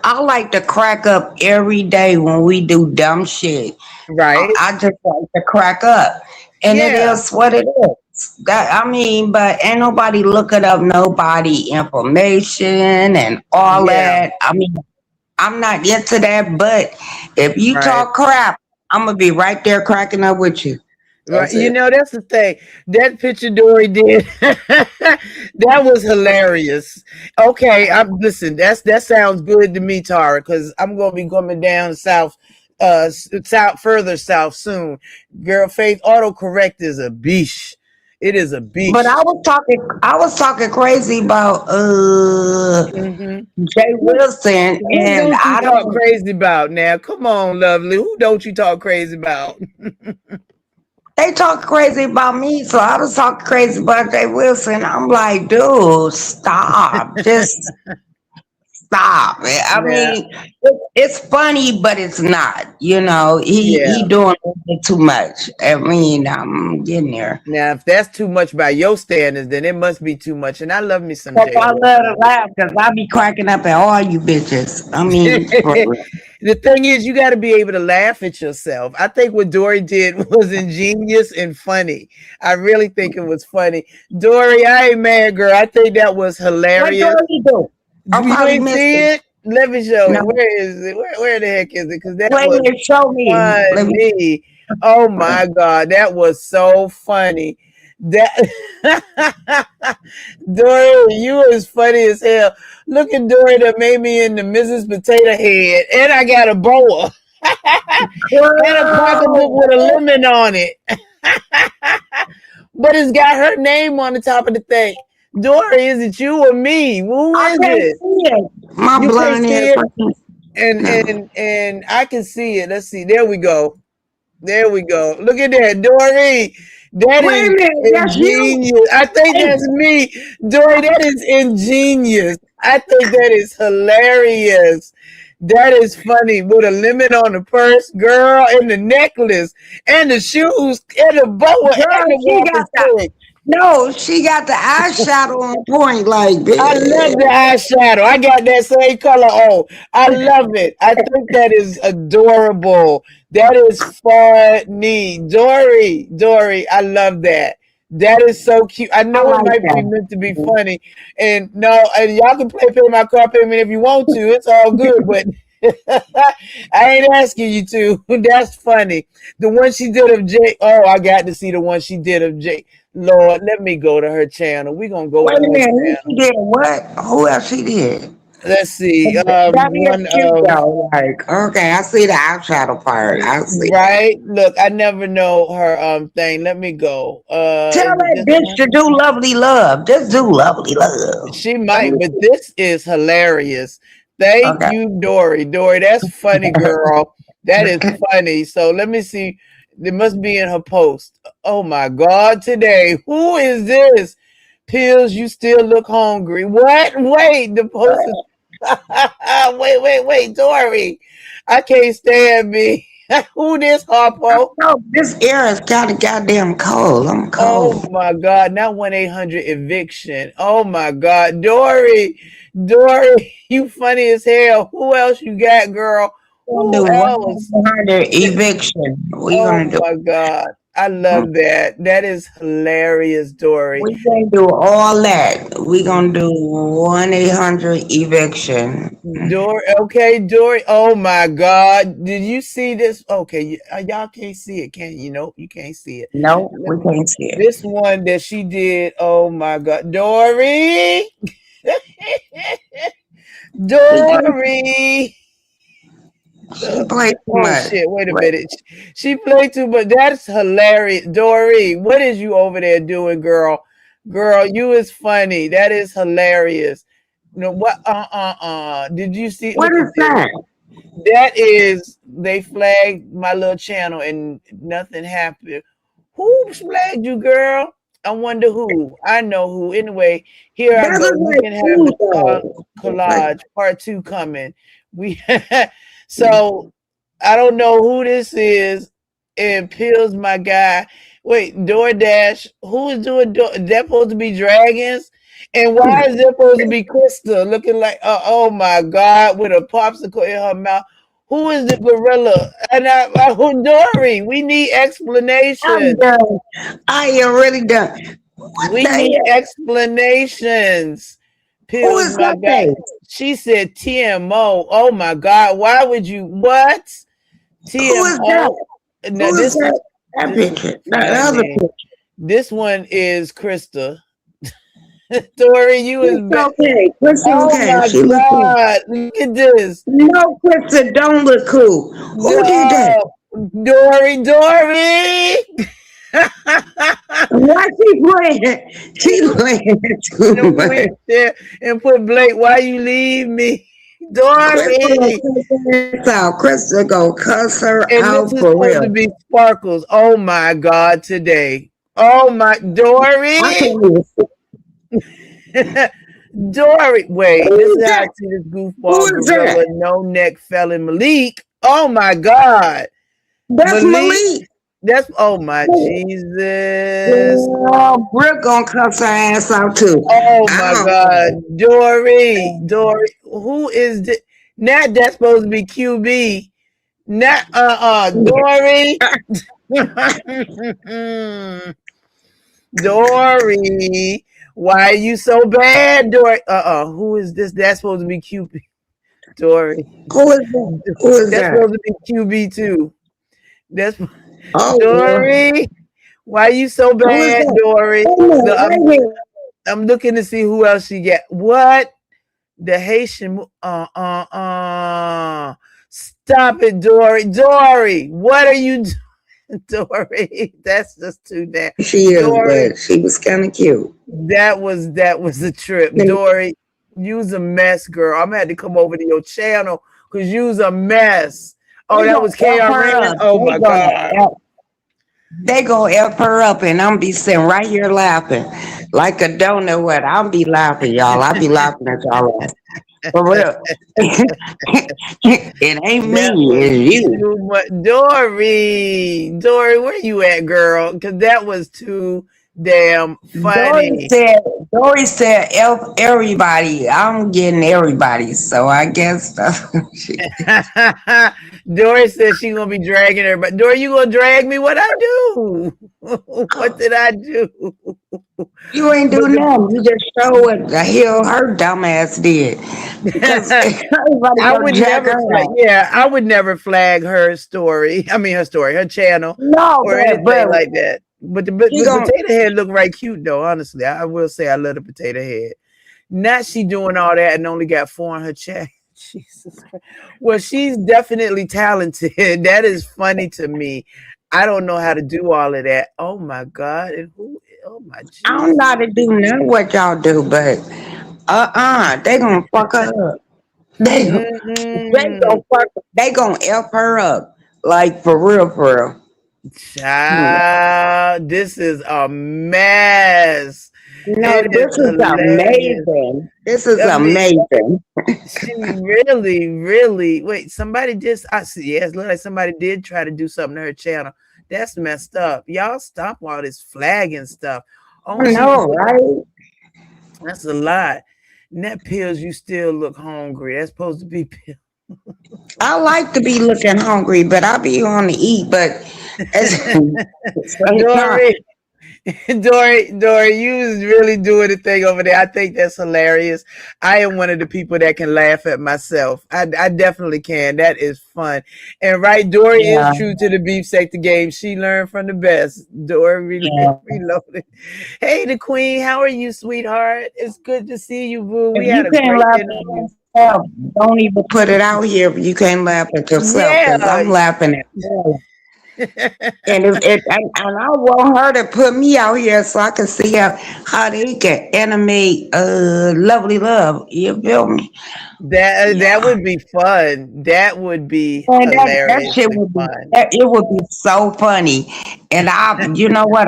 I like to crack up every day when we do dumb shit. Right. I just like to crack up, and it Yeah. is what it is. That I mean, but ain't nobody looking up nobody information and all Yeah. that. I mean, I'm not into that. But if you Right. talk crap, I'm gonna be right there cracking up with you. Right. That's You it. know, that's the thing. That picture Dory did, that was hilarious. Okay, I'm listen, that sounds good to me, Tara, because I'm gonna be coming down south, south further south soon. Girl, Faith autocorrect is a beast. It is a But beast. I was talking crazy about Hmm. Jay Wilson, Who and don't you I talk don't. crazy about now? Come on, lovely. Who don't you talk crazy about? They talk crazy about me, so I was talking crazy about Jay Wilson. I'm like, dude, stop. Just stop. I Yeah, mean, it's funny, but it's not. You know, he yeah. doing a little bit too much. I mean, I'm getting there. Now, if that's too much by your standards, then it must be too much. And I love me some Cause Jay I love to Wilson. laugh because I be cracking up at all you bitches. I mean, for real. The thing is, you got to be able to laugh at yourself. I think what Dory did was ingenious and funny. I really think it was funny. Dory, I ain't mad, girl. I think that was What hilarious. do you do? I You probably ain't missed see it. it? Let me show No, it. Where is it? Where the heck is it? Because that play was it. Show me. Let me. funny. Oh my God, that was so funny. That Dory, you is funny as hell. Look at Dory that made me into Mrs. Potato Head, and I got a boa and a pocketbook with a Girl, lemon on it, but it's got her name on the top of the thing. Dory, is it you or me? Who I is can't it? see it. My You can't blind see ass. it, I can't. and No. and I can see it. Let's see. There we go. There we go. Look at that, Dory. That Wait a is minute. That's you. ingenious. I think Hey, that's me. Dory, that is ingenious. I think that is hilarious. That is funny. With a lemon on the purse, girl, and the necklace, and the shoes, and the boa, girl, and the she walking got the stick. no. She got the eyeshadow on point. Like, I love the eyeshadow. I got that same color on. I love it. I think that is adorable. That is funny. Dory, I love that. That is so cute. I I know it like might be that. meant to be funny. And no, and y'all can pay my car payment if you want to. It's all good, but I ain't asking you to. That's funny. The one she did of Jay. Oh, I got to see the one she did of Jay. Lord, let me go to her channel. We're gonna go Wait to a her minute. Who she channel. did what? Who else she did? Let's see. That is One cute of though. Like, okay, I see the eyeshadow part. I see that. right. Look, I never know her thing. Let me go. Tell Is it that this bitch one? to do lovely love. Just do lovely love. She Let might, me but see. this is hilarious. Thank Okay. you, Dory. Dory, that's funny, girl. That is funny. So let me see. It must be in her post. Oh my God, today. Who is this? Pills, you still look hungry. What? Wait, the post is wait, Dory. I can't stand me. Who this I Harpo? know this air is kind of goddamn cold. I'm Oh cold. my God, not 1-800 eviction. Oh my God. Dory, you funny as hell. Who else you got, girl? We're gonna Who do else? 100 eviction. We're Oh gonna do. my God. I love that. That is hilarious, Dory. We can do all that. We're gonna do 1-800 eviction. Dory, okay, Dory. Oh my God. Did you see this? Okay, y'all can't see it, can you? Nope, you can't see it. No, we can't see it. This one that she did. Oh my God. Dory. She play, Dory. she play too Oh much. shit, wait a Wait, minute. She played too much. That's hilarious. Dory, what is you over there doing, girl? Girl, you is funny. That is hilarious. No, what Did you see what look at is this? that? That is, they flagged my little channel and nothing happened. Who flagged you, girl? I wonder who. I know who. Anyway, here I That go. was We like can have food the though. Like, collage part 2 coming. We so I don't know who this is. And Pills, my guy. Wait, DoorDash. Who is doing that? Supposed to be dragons? And why is there supposed to be Krista looking like, oh my God, with a popsicle in her mouth? Who is the gorilla? And who Dory? We need I'm explanation. done. I am really done. What We the need hell? explanations. Who Pills, is my that guy. thing? She said TMO. Oh my God. Why would you what? Who is that? TMO. Now Who is this is that? That this is picture. That my other name. picture. This one is Krista. Dory, you is It's back. okay. Krista, Oh okay. my She look cool. God. Look at this. No, Krista, don't look cool. Who did that? No. Dory. Why she playing? She playing too In a much. wheelchair and put Blake, why you leave me? Krista gonna Dory. cuss her ass out. Krista gonna cuss her And this out is for supposed to real. be Sparkles. Oh my God, today. Oh my I Dory. can't even see. Dory. Wait, Who this is is how I that? see this Who goofball is that? gorilla, no neck felon Malik. Oh my God. That's Malik. Malik. That's oh my Jesus. Girl, Brooke gonna cuss her ass out too. Oh I my don't God. know. Dory. Dory. Who is this? Not that's supposed to be QB. Not Dory. Dory. Why are you so bad, Dory? Who is this? That's supposed to be QB. Dory. Who is that? Who is That's that? supposed to be QB too. That's Oh, Lord. Dory. Why are you so Who is bad, that? Dory? Wait a minute, Look, right here. I'm looking to see who else she get. What? The Haitian. Stop it, Dory. Dory, what are you doing, Dory? That's just too damn. She is, Dory, but she was kind of cute. that was a trip. Dory, you's a mess, girl. I'm gonna have to come over to your channel because you's a mess. Oh, They that gonna was F her KRN? up. Oh my God. They gonna F her up, and I'm be sitting right here laughing like a donut. What? I'll be laughing, y'all. I'll be laughing at y'all. For real. It ain't That me, was it's you. too much. Dory, where you at, girl? Because that was too damn Dory funny. said, Dory said, F everybody. I'm getting everybody. So I guess she, Dory says she gonna be dragging everybody. Dory, you gonna drag me? What I do? What did I do? you ain't But do nothing. You just show what the hell her dumb ass did. Because everybody I gonna would jack never her flag. out. Yeah, I would never flag her story. I mean, her story, her channel, No, or anything but like that. But the she gonna potato head look right cute though. Honestly, I will say I love the potato head. Not she doing all that and only got 4 in her chat. Jesus Christ. Well, she's definitely talented. That is funny to me. I don't know how to do all of that. Oh my God. And who? Oh my I don't Jesus. know how to do none of what y'all do, but they gonna fuck her up. They Mm-mm. they gonna F her up. Like for real, for real. Child, this is a mess. No, It is this is hilarious. amazing. This is I mean, amazing. she really wait. Somebody just I see. Yes, look like somebody did try to do something to her channel. That's messed up. Y'all stop all this flagging stuff. I Only she can know, put. right? That's a lot. Net Pills, you still look hungry. That's supposed to be pills. I like to be looking hungry, but I be on to eat. But at the same time, Dory, Dory, you was really doing the thing over there. I think that's hilarious. I am one of the people that can laugh at myself. I definitely can. That is fun. And right, Dory is yeah, true to the beef sector game. She learned from the best. Dory yeah. reloaded. Hey, the queen. How are you, sweetheart? It's good to see you, boo. If We had you a can't great laugh interview. at yourself, don't even put it out here. If you can't laugh at yourself, because Yeah, I'm laughing at her. And I want her to put me out here so I can see how they can animate Lovely Love. You feel me? That Yeah. would be fun. That would be And that shit hilariously would be fun. it would be so funny. And you know what?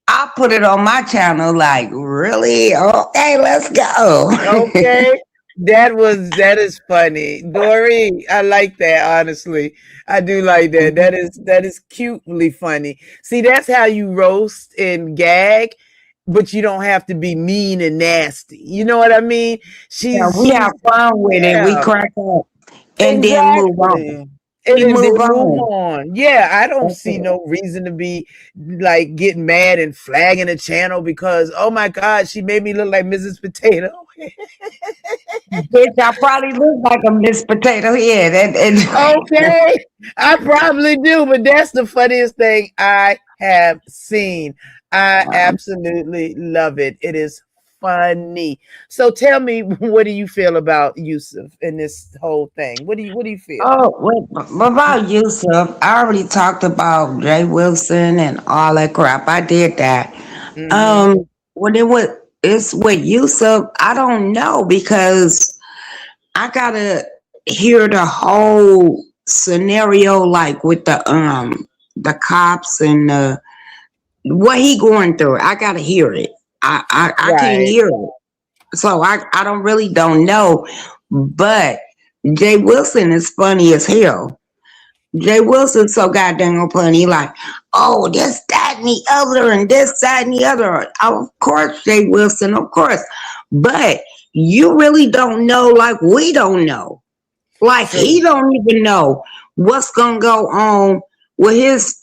I'll put it on my channel like, really? Okay, let's go. Okay. That is funny. Dory, I like that, honestly. I do like that. That is cutely funny. See, that's how you roast and gag, but you don't have to be mean and nasty. You know what I mean? Yeah, She's we have she's fun with it. We yeah, crack up and then move on. exactly. And We then move move on. on. Yeah, I don't That's see it. no reason to be like getting mad and flagging a channel because oh my God, she made me look like Mrs. Potato. Bitch, I probably look like a Miss Potato Head. And Okay, I probably do, but that's the funniest thing I have seen. I absolutely love it. It is funny. So tell me, what do you feel about Yusuf in this whole thing? What do you feel? oh, what about Yusuf? I already talked about Jay Wilson and all that crap. I did that. Hmm. When it's with Yusuf, I don't know because I gotta hear the whole scenario, like with the cops and what he going through. I gotta hear it. I can't Right. hear it, so I don't know. But Jay Wilson is funny as hell. Jay Wilson's so goddamn funny. Like, oh, this, that, and the other, and this, that, and the other. Of course, Jay Wilson, of course. But you really don't know, like we don't know. Like he So don't even know what's gonna go on with his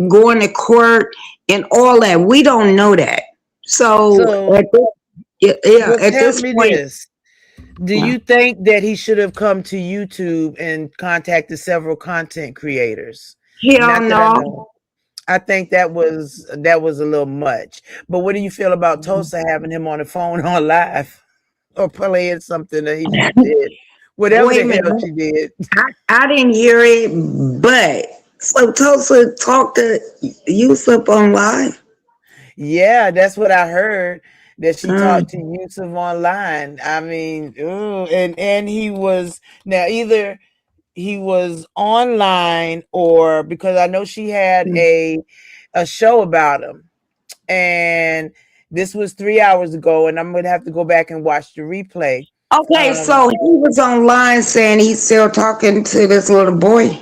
going to court and all that. We don't know that. So so yeah, well, at tell this me point, this. Do yeah. you think that he should have come to YouTube and contacted several content creators? Hell Not that I know. no. I think that was a little much. But what do you feel about Tosa having him on the phone on live or playing something that he just did? Whatever Wait the a hell minute. she did. I didn't hear it, but so Tulsa talked to Yusuf on live. Yeah, that's what I heard. That she talked to Mm. Yusuf online. I mean, ooh, and he was now either he was online or because I know she had a show about him. And this was 3 hours ago, and I'm gonna have to go back and watch the replay. Okay, Um, so he was online saying he's still talking to this little boy.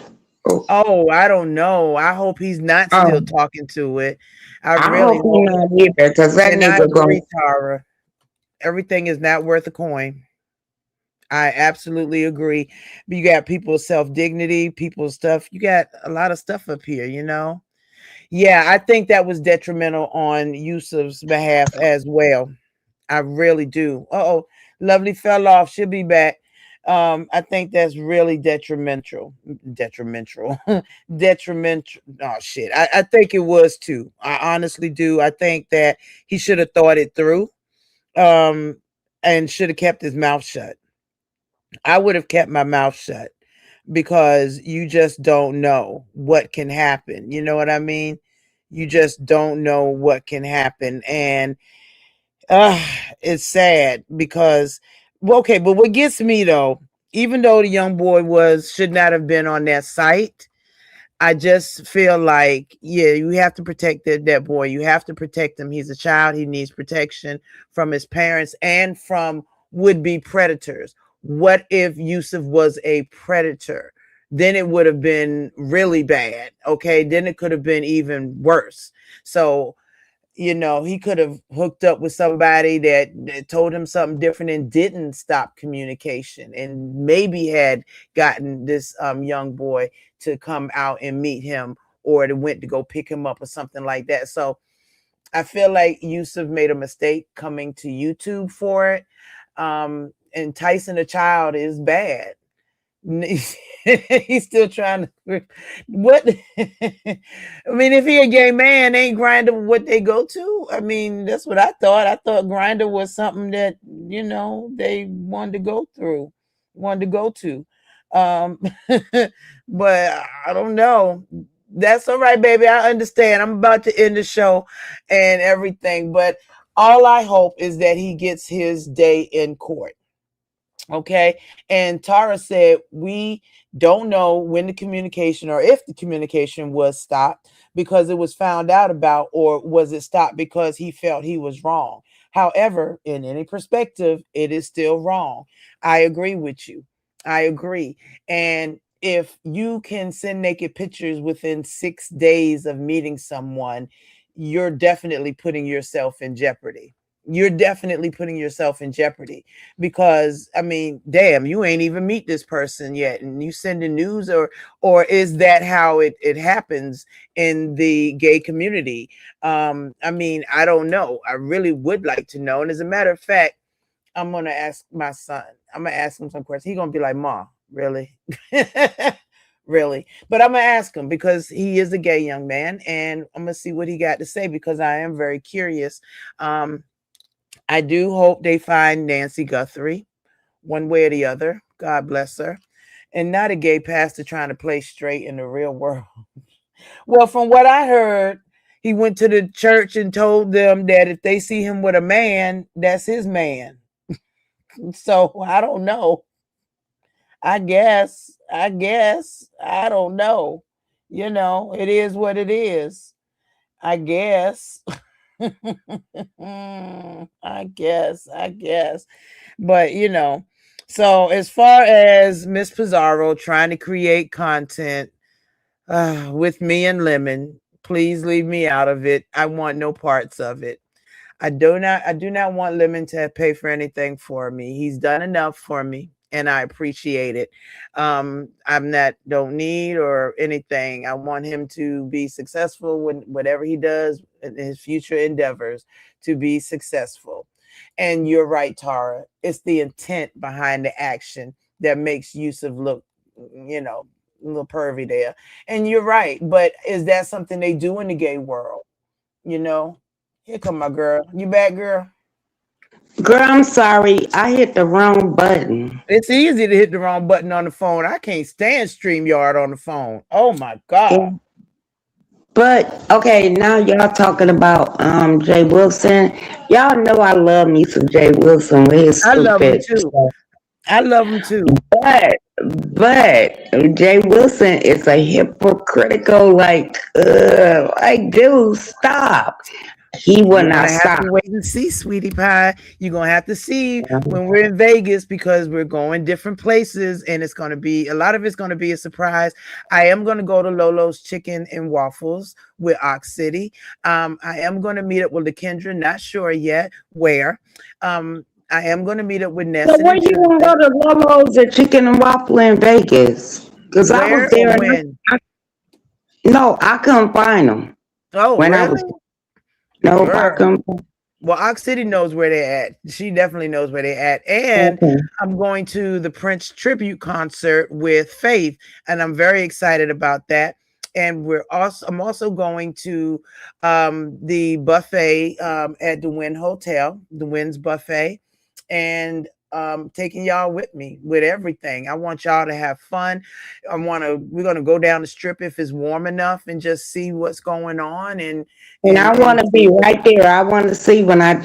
Oh, oh, I don't know. I hope he's not still oh, talking to it. I I really hope he hope. not either, because that And I nigga agree, going. Tara. Everything is not worth a coin. I absolutely agree. You got people's self dignity, people's stuff. You got a lot of stuff up here, you know? Yeah, I think that was detrimental on Yusuf's behalf as well. I really do. Oh, Lovely fell off. She'll be back. I think that's really detrimental. Detrimental. Detrimental. Oh shit. I think it was too. I honestly do. I think that he should have thought it through. Um, and should have kept his mouth shut. I would have kept my mouth shut because you just don't know what can happen. You know what I mean? You just don't know what can happen. And uh, it's sad because, well, okay, but what gets me though, even though the young boy should not have been on that site, I just feel like, yeah, you have to protect that boy. You have to protect him. He's a child. He needs protection from his parents and from would-be predators. What if Yusuf was a predator? Then it would have been really bad. Okay. Then it could have been even worse. So he could have hooked up with somebody that told him something different and didn't stop communication and maybe had gotten this young boy to come out and meet him or to went to go pick him up or something like that. So I feel like Yusuf made a mistake coming to YouTube for it. Enticing a child is bad. He's still trying to what I mean, if he a gay man, ain't Grinder what they go to? I mean, that's what I thought. I thought Grinder was something that they wanted to go to. Um, but I don't know. That's all right, baby. I understand. I'm about to end the show and everything, but all I hope is that he gets his day in court. Okay. And Tara said, we don't know when the communication or if the communication was stopped because it was found out about, or was it stopped because he felt he was wrong? However, in any perspective, it is still wrong. I agree with you. I agree. And if you can send naked pictures within 6 days of meeting someone, you're definitely putting yourself in jeopardy. You're definitely putting yourself in jeopardy because I mean, damn, you ain't even meet this person yet, and you sending news, or is that how it happens in the gay community? I mean, I don't know. I really would like to know. And as a matter of fact, I'm gonna ask my son. I'm gonna ask him some questions. He's gonna be like, "Ma, really?" Really, but I'm gonna ask him because he is a gay young man, and I'm gonna see what he got to say because I am very curious. I do hope they find Nancy Guthrie one way or the other. God bless her. And not a gay pastor trying to play straight in the real world. Well, from what I heard, he went to the church and told them that if they see him with a man, that's his man. So I don't know. I don't know. You know, it is what it is. I guess. I guess. But you know, so as far as Miss Pizarro trying to create content with me and Lemon, please leave me out of it. I want no parts of it. I do not want Lemon to pay for anything for me. He's done enough for me and I appreciate it. I'm not don't need or anything. I want him to be successful when whatever he does in his future endeavors to be successful. And you're right, Tara. It's the intent behind the action that makes Yusuf look, you know, a little pervy there. And you're right. But is that something they do in the gay world? You know, here come my girl. You back, girl? Girl, I'm sorry. I hit the wrong button. It's easy to hit the wrong button on the phone. I can't stand StreamYard on the phone. Oh my God. But okay, now y'all talking about Jay Wilson. Y'all know I love me some Jay Wilson with his I love him stupid too. stuff. I love him too. But Jay Wilson is a hypocritical, like dude, stop. He will You're not gonna have stop. to wait and see, sweetie pie. You're gonna have to see when we're in Vegas because we're going different places and it's gonna be a lot of it's gonna be a surprise. I am gonna go to Lolo's Chicken and Waffles with Ox City. I am gonna meet up with LaKendra, not sure yet where. I am gonna meet up with Ness So and where you gonna go to Lolo's and Chicken and Waffle in Vegas? Because I where was there or and when? no, I couldn't find them Oh, when I really? was. Nope, I Girl. couldn't. Well, Ox City knows where they're at. She definitely knows where they're at. And Okay. I'm going to the Prince tribute concert with Faith, and I'm very excited about that. And I'm also going to the buffet at the Wynn Hotel, the Wynn's buffet, and taking y'all with me with everything. I want y'all to have fun. We're gonna go down the strip if it's warm enough and just see what's going on And I want to be right there. I want to see when I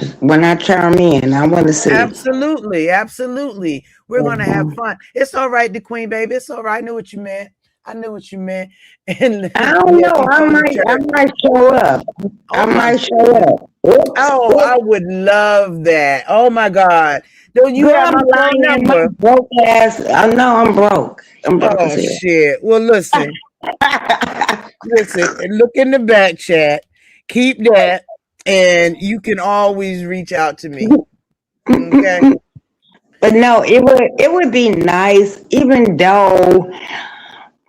chime in. I want to see. Absolutely. We're gonna have fun. It's all right, the Queen, baby. It's all right. I knew what you meant. And I don't yes, know. he I told the might church. show up. I Oh my might show up. Oops, Oh, I oops. would love that. Oh my God. Don't you Girl, have I'm my phone lying. My number? broke ass. I know I'm broke. I'm broke Oh as shit. Well, listen, hell. and look in the back chat. Keep that, and you can always reach out to me. Okay. But no, it would be nice, even though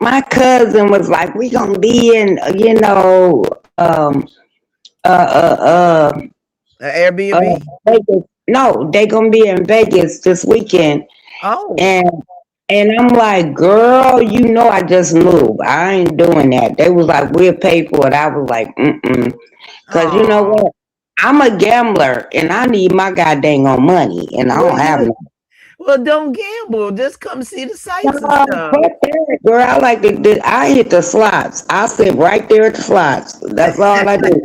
my cousin was like, "We gonna be in, Airbnb. Vegas." No, they gonna be in Vegas this weekend, Oh. and I'm like, "Girl, you know, I just moved. I ain't doing that." They was like, "We'll pay for it." I was like, because you know Aw. what? I'm a gambler, and I need my goddamn on money, and I Well, don't have you no. Well, don't gamble. Just come see the sights and Fuck stuff. that, girl. I like I hit the slots. I sit right there at the slots. That's all I do.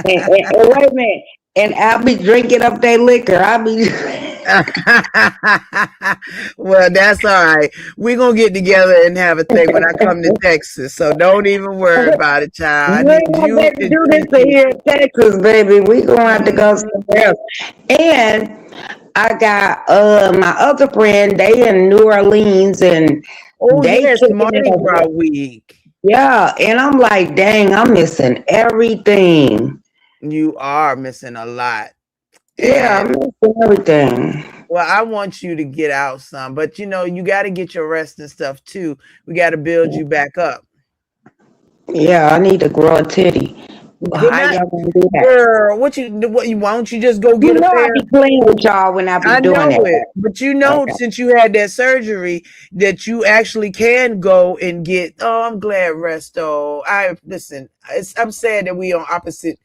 And wait a minute. And I'll be drinking up that liquor. I'll be Well, that's all right. We're gonna get together and have a thing when I come to Texas. So don't even worry about it, child. we I ain't need gonna you be able to and do this Kiki. here in Texas, baby. We gonna have to go somewhere else. And I got my other friend, they in New Orleans and Oh they yes, kicking it Mardi up. Gras week. Yeah, and I'm like, dang, I'm missing everything. You are missing a lot. Yeah, And I'm missing everything. well, I want you to get out some, but you got to get your rest and stuff too. We got to build you back up. Yeah, I need to grow a titty. But How not, y'all gonna do that? girl, why don't you just go You get a know I pair? be playing with y'all when I be I doing know that. it, but Okay. since you had that surgery, that you actually can go and get. Oh, I'm glad, Resto. I'm sad that we on opposite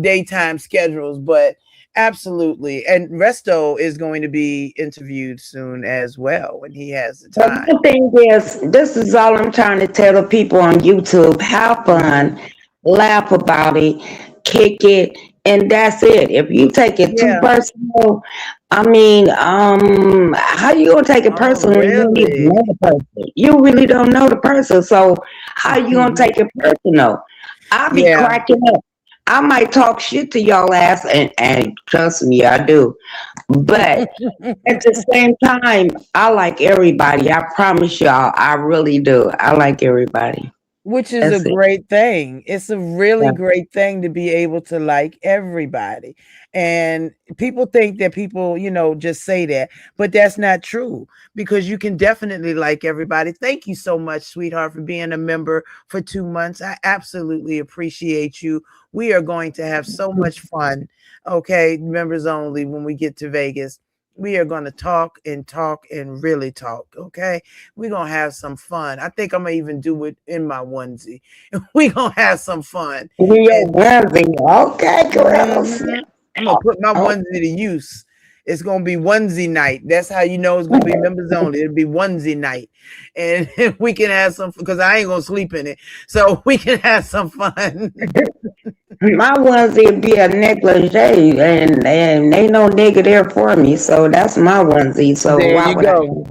daytime schedules, but absolutely. And Resto is going to be interviewed soon as well when he has the But time. the thing is, this is all I'm trying to tell the people on YouTube. Have fun, laugh about it, kick it, and that's it. If you take it too Yeah. personal, I mean, how you gonna take it Oh, personal when you don't even really? know the person? You really don't know the person, so how you gonna take it personal? I be Yeah. cracking up. I might talk shit to y'all ass, and trust me, I do. But at the same time, I like everybody. I promise y'all, I really do. I like everybody. Which is a That's it. great thing. It's a really Yeah. great thing to be able to like everybody. And people think that people, just say that, but that's not true because you can definitely like everybody. Thank you so much, sweetheart, for being a member for 2 months. I absolutely appreciate you. We are going to have so much fun. Okay, members only when we get to Vegas. We are going to talk and really talk. Okay, we're gonna have some fun. I think I'm gonna even do it in my onesie. We're gonna have some fun. Your And onesie. Okay, girls. mhm, I'm gonna put my Oh, onesie to use. It's gonna be onesie night. That's how you know it's gonna be members only. It'll be onesie night, and we can have some because I ain't gonna sleep in it, so we can have some fun. my onesie be a negligee, and ain't no nigga there for me, so that's my onesie. So There why you would I? go.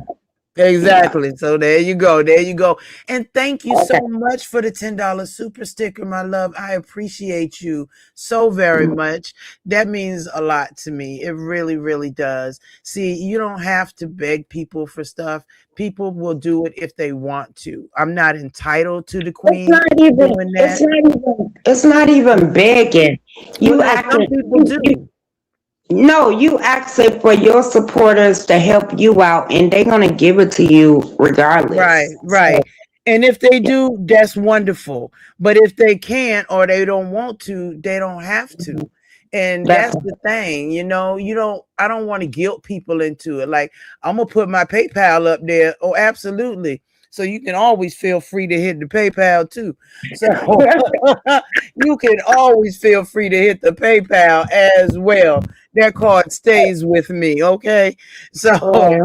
Yeah. Exactly. So there you go. There you go. And thank you so Okay. much for the $10 super sticker, my love. I appreciate you so very much. That means a lot to me. It really, really does. See, you don't have to beg people for stuff. People will do it if they want to. I'm not entitled to the It's queen not even. doing It's that. not even. It's not even begging. Well, You no, some acting. people do. No, you asking for your supporters to help you out, and they're gonna give it to you Right, regardless. right. So, And if they do, that's wonderful. But if they can't or they don't want to, they don't have to. And that's that's the thing, I don't want to guilt people into it. Like, I'm gonna put my PayPal up there. Oh, absolutely. So you can always feel free to hit the PayPal too. So you can always feel free to hit the PayPal as well. That card stays with me, okay? So yeah.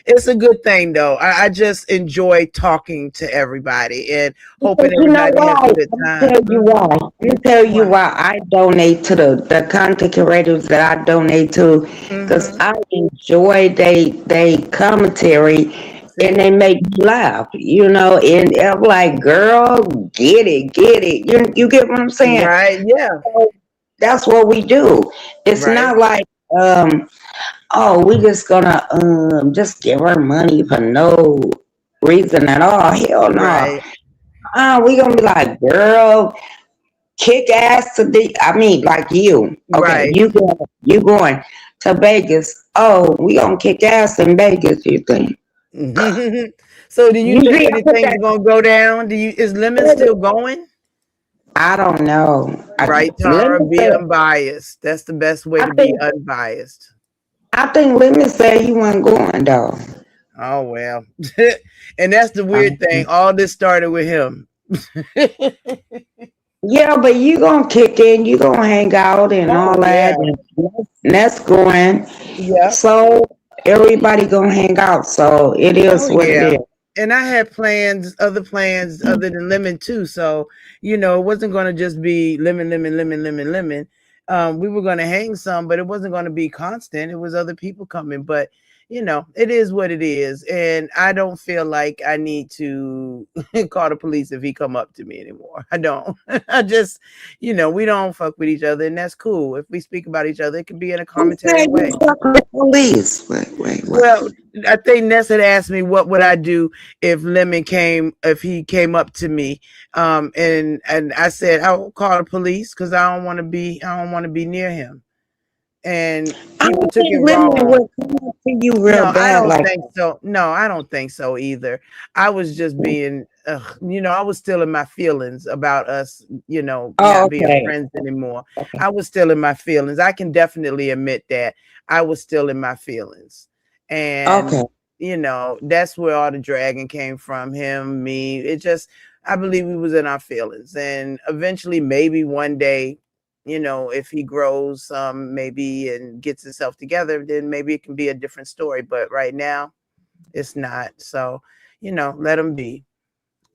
it's a good thing though. I just enjoy talking to everybody and Because hoping you know everybody has why? a good Let me time. tell you why. Let me tell you Why? why I donate to the content creators that I donate to, because Mm-hmm. I enjoy they commentary and See? they make me laugh, and I'm like, girl, get it. You get what I'm saying? Right, yeah, So that's what we do. It's right, not like oh, we just gonna just give her money for no reason at all. Hell no. right, We gonna be like, girl, kick ass to the. I mean, like you. Okay, right. you going to Vegas? Oh, we gonna kick ass in Vegas. You think? So do you You think see, I put anything's that. gonna go down? Is Lemon still going? I don't know. Right, Let Tara, me be say, unbiased. That's the best way I to be think unbiased. I think let me say he wasn't going though. Oh well. And that's the weird Um, thing. All this started with him. yeah, but you gonna kick in, you gonna hang out and Oh all yeah. that, and that's going. Yep. So everybody gonna hang out. So it is Oh what it yeah. is. And I had plans other than Lemon too. So, it wasn't going to just be Lemon, Lemon, Lemon, Lemon, Lemon. We were going to hang some, but it wasn't going to be constant. It was other people coming, but it is what it is. And I don't feel like I need to call the police if he come up to me anymore. I don't. I just, we don't fuck with each other, and that's cool. If we speak about each other, it can be in a Who commentary said way. you fuck with the police? Wait, what? Well, I think Ness had asked me what would I do if he came up to me. And I said I would call the police because I don't want to be near him. And I people don't took it think women wrong. will come up to you real No, I bad don't like think so. No, I don't think so either. I was just being, I was still in my feelings about us, Oh, not being okay. friends anymore. I was still in my feelings. I can definitely admit that I was still in my feelings. Okay. And, that's where all the dragging came from, him, me. I believe we was in our feelings. And eventually, maybe one day, if he grows maybe and gets himself together, then maybe it can be a different story. But right now, it's not. So, let him be.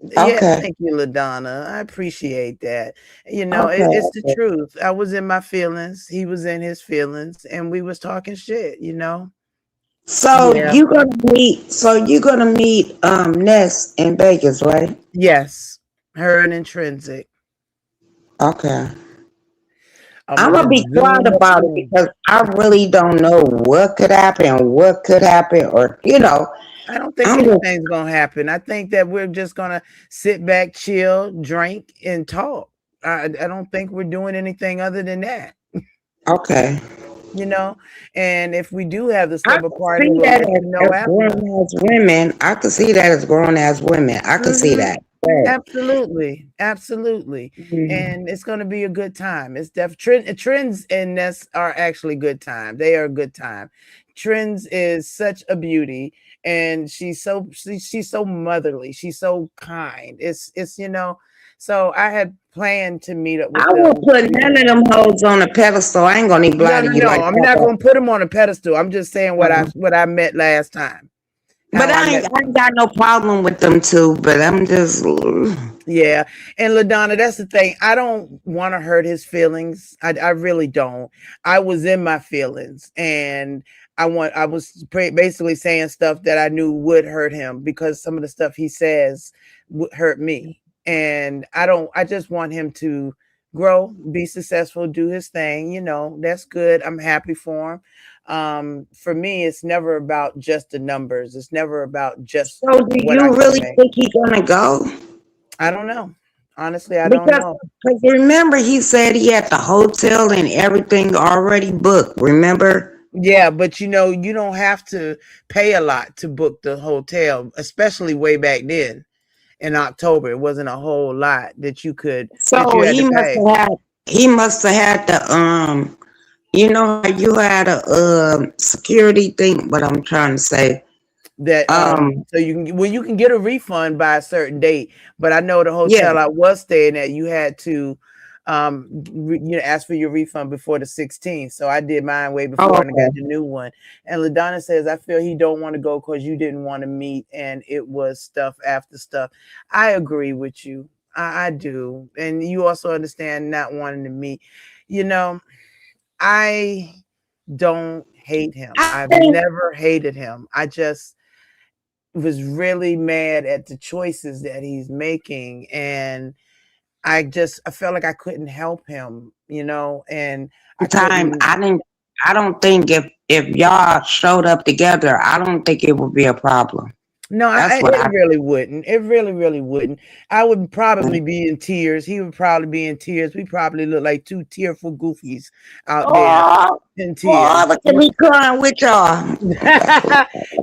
Yeah, Okay. thank you, LaDonna. I appreciate that. Okay. It's the truth. I was in my feelings. He was in his feelings, and we was talking shit. So Yeah. you gonna meet Ness in Vegas, right? Yes. Her and Intrinsic. Okay. I'm I'm gonna gonna be just quiet zoom up about it in. because I really don't know what could happen, or I don't think I'm just anything's gonna happen. I think that we're just gonna sit back, chill, drink, and talk. I don't think we're doing anything other than that. okay. And if we do have the I slumber could party, see we'll that let you know as after. grown as women. I could see that as grown as women. I could see Hmm. that. But, Absolutely, absolutely, mm, and it's going to be a good time. It's trends in this are actually good time. They are a good time. Trends is such a beauty, and she's so motherly. She's so kind. It's. So I had planned to meet up with I won't them. put none of them hoes on a pedestal. I ain't gonna even lie No, to no, you no. like I'm that. not going to put them on a pedestal. I'm just saying Uh-huh. what I met last time. But How I met. I ain't got no problem with them too. But I'm just Yeah. And LaDonna, that's the thing. I don't want to hurt his feelings. I really don't. I was in my feelings, and I was basically saying stuff that I knew would hurt him because some of the stuff he says would hurt me. And I just want him to grow, be successful, do his thing. That's good. I'm happy for him. For me, it's never about just the numbers. It's never about just So do what I you can really make. think he's gonna go? I don't know. Honestly, I don't Because know. remember he said he had the hotel and everything already booked. Remember? Yeah, but you don't have to pay a lot to book the hotel, especially way back then in October. It wasn't a whole lot that So you had to pay. he must have had the how you had a security thing, what I'm trying to say. That Um so you can get a refund by a certain date, but I know the yeah, hotel I was staying at, you had to ask for your refund before the 16th. So I did mine way oh before and I got okay. the new one. And LaDonna says I feel he don't want to go because you didn't want to meet and it was stuff after stuff. I agree with you. I do. And you also understand not wanting to meet. You know, I don't hate him. I I've think never hated him. I just was really mad at the choices that he's making, and I felt like I couldn't help him, and I time couldn't. I don't think if y'all showed up together, I don't think it would be a problem. No, That's what it I really wouldn't. It really, really wouldn't. I would think. probably be in tears. He would probably be in tears. We probably look like two tearful goofies out there Oh, in oh, tears. look at me crying with y'all.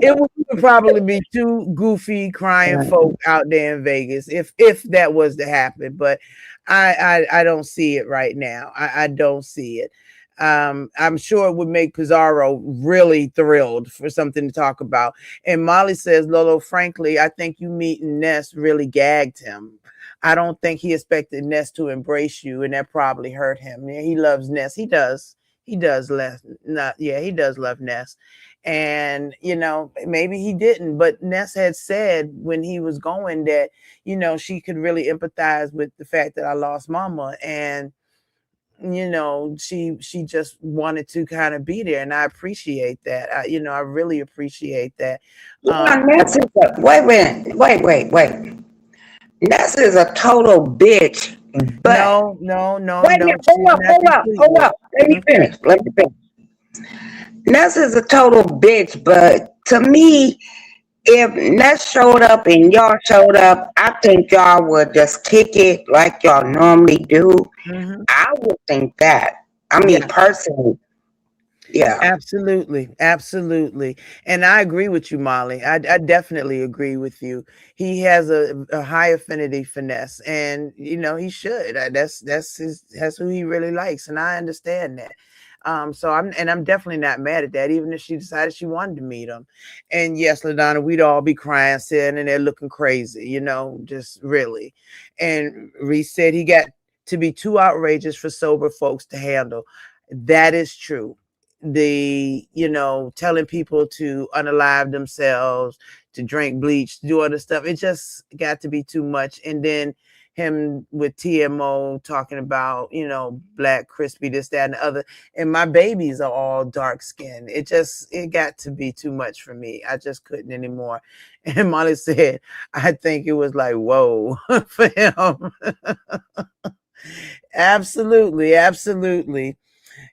It would probably be two goofy crying folk out there in Vegas if that was to happen. But I don't see it right now. I don't see it. I'm sure it would make Pizarro really thrilled for something to talk about. And Molly says, Lolo, frankly, I think you meeting Ness really gagged him. I don't think he expected Ness to embrace you, and that probably hurt him. Yeah, he loves Ness. He does. He does love. Not, yeah, he does love Ness. And, maybe he didn't, but Ness had said when he was going that, she could really empathize with the fact that I lost mama. And, she just wanted to kind of be there. And I appreciate that. I really appreciate that. Yeah, Ness is wait. Ness is a total bitch. But No. wait a minute, She's hold not up. Let me completely. finish. Ness is a total bitch, but to me, if Ness showed up and y'all showed up, I think y'all would just kick it like y'all normally do. Mhm. I would think that. I mean, Yeah. personally, yeah. Absolutely. And I agree with you, Molly. I definitely agree with you. He has a high affinity for Ness, and he should. That's who he really likes, and I understand that. So I'm definitely not mad at that, even if she decided she wanted to meet him. And yes, LaDonna, we'd all be crying, sitting and they're looking crazy, just really. And Reese said he got to be too outrageous for sober folks to handle. That is true. The telling people to unalive themselves, to drink bleach, to do other stuff, it just got to be too much. And then him with TMO talking about black crispy, this, that, and the other, and my babies are all dark skinned. It got to be too much for me. I just couldn't anymore. And Molly said I think it was like whoa for him. Absolutely.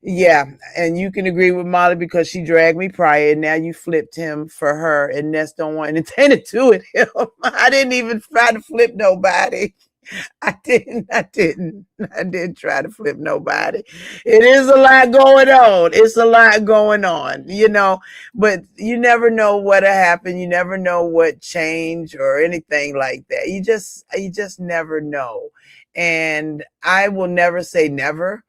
Yeah, and you can agree with Molly because she dragged me prior, and now you flipped him for her, and Ness don't want anything to do with him. I didn't even try to flip nobody. I didn't try to flip nobody. It is a lot going on. It's a lot going on, but you never know what'll happen. You never know what change or anything like that. You just never know. And I will never say never.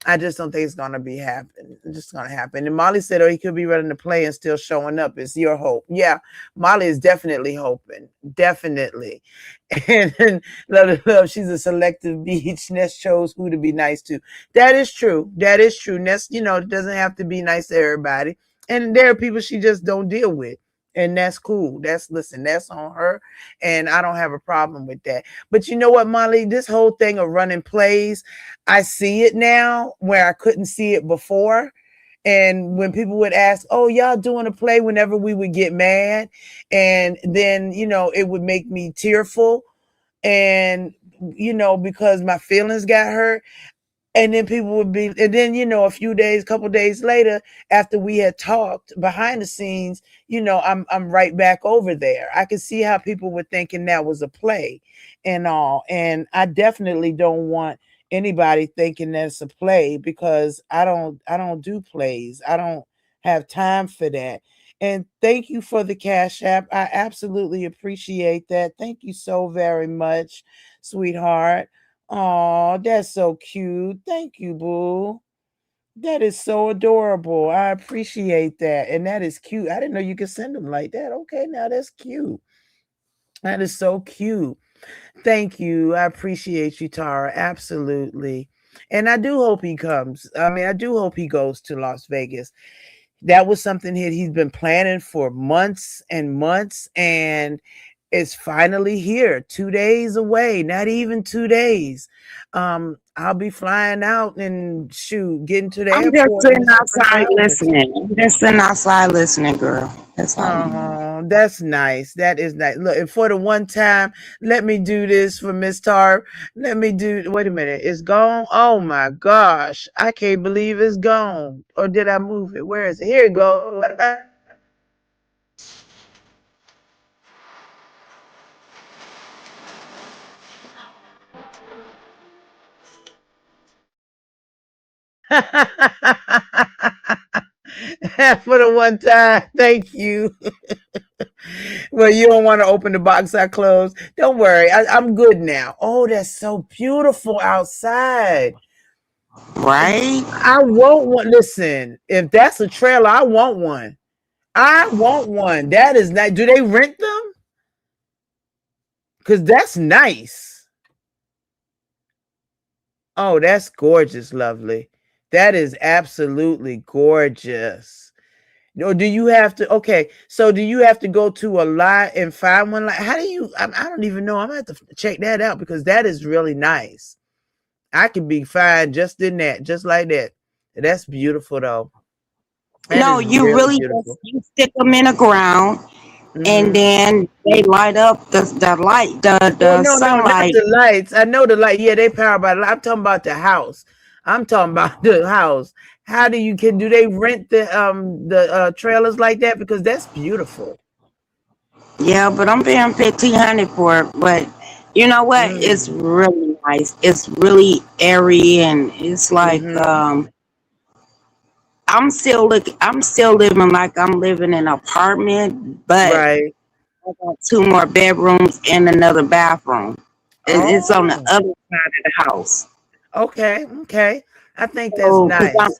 I just don't think it's gonna be happen. It's just gonna happen. And Molly said, "Oh, he could be running the play and still showing up." It's your hope. Yeah, Molly is definitely hoping, definitely. And love, she's a selective beach. Ness chose who to be nice to. That is true. That is true. Ness, doesn't have to be nice to everybody. And there are people she just don't deal with. And that's cool. That's on her. And I don't have a problem with that. But you know what, Molly? This whole thing of running plays, I see it now where I couldn't see it before. And when people would ask, "Oh, y'all doing a play?" whenever we would get mad, and then it would make me tearful, and because my feelings got hurt. And then people would be, and then couple days later, after we had talked behind the scenes, I'm right back over there. I could see how people were thinking that was a play and all. And I definitely don't want anybody thinking that's a play, because I don't do plays. I don't have time for that. And thank you for the Cash App. I absolutely appreciate that. Thank you so very much, sweetheart. Oh, that's so cute. Thank you, boo. That is so adorable. I appreciate that. And that is cute. I didn't know you could send them like that. Okay, now that's cute. That is so cute. Thank you. I appreciate you, Tara. Absolutely. And I do hope he comes. I mean, I do hope he goes to Las Vegas. That was something he's been planning for months and months, and it's finally here. 2 days away, not even 2 days. I'll be flying out and getting to the I'm just airport in sitting a couple of outside hours. listening. I'm just sitting outside listening, girl. That's all I'm doing. Oh, that's nice. That is nice. Look, and for the one time, let me do this for Miss Tar. Wait a minute. It's gone. Oh my gosh. I can't believe it's gone. Or did I move it? Where is it? Here it goes. For the one time. Thank you. Well, you don't want to open the box I closed. Don't worry. I'm good now. Oh, that's so beautiful outside. Right? I want one. Listen, if that's a trailer, I want one. I want one. That is nice. Do they rent them? Because that's nice. Oh, that's gorgeous, lovely. That is absolutely gorgeous. Or do you have to? Okay, so do you have to go to a lot and find one? Like, how do you? I don't even know. I'm gonna have to check that out because that is really nice. I could be fine just in that, just like that. That's beautiful though. That No, is you really really beautiful. just you stick them in the ground, and Hmm. then they light up the light, Well, the no, no, not sunlight. the lights. I know the light. Yeah, they power by the light. I'm talking about the house. I'm talking about the house. How do you can do they rent the trailers like that? Because that's beautiful. Yeah, but I'm paying 1,500 for it. But you know what? It's Mm. really nice. It's really airy, and it's like Mm-hmm. I'm still living like I'm living in an apartment, but Right. I got two more bedrooms and another bathroom. It's on the Oh, other side of the house. okay, okay. I think that's So, nice.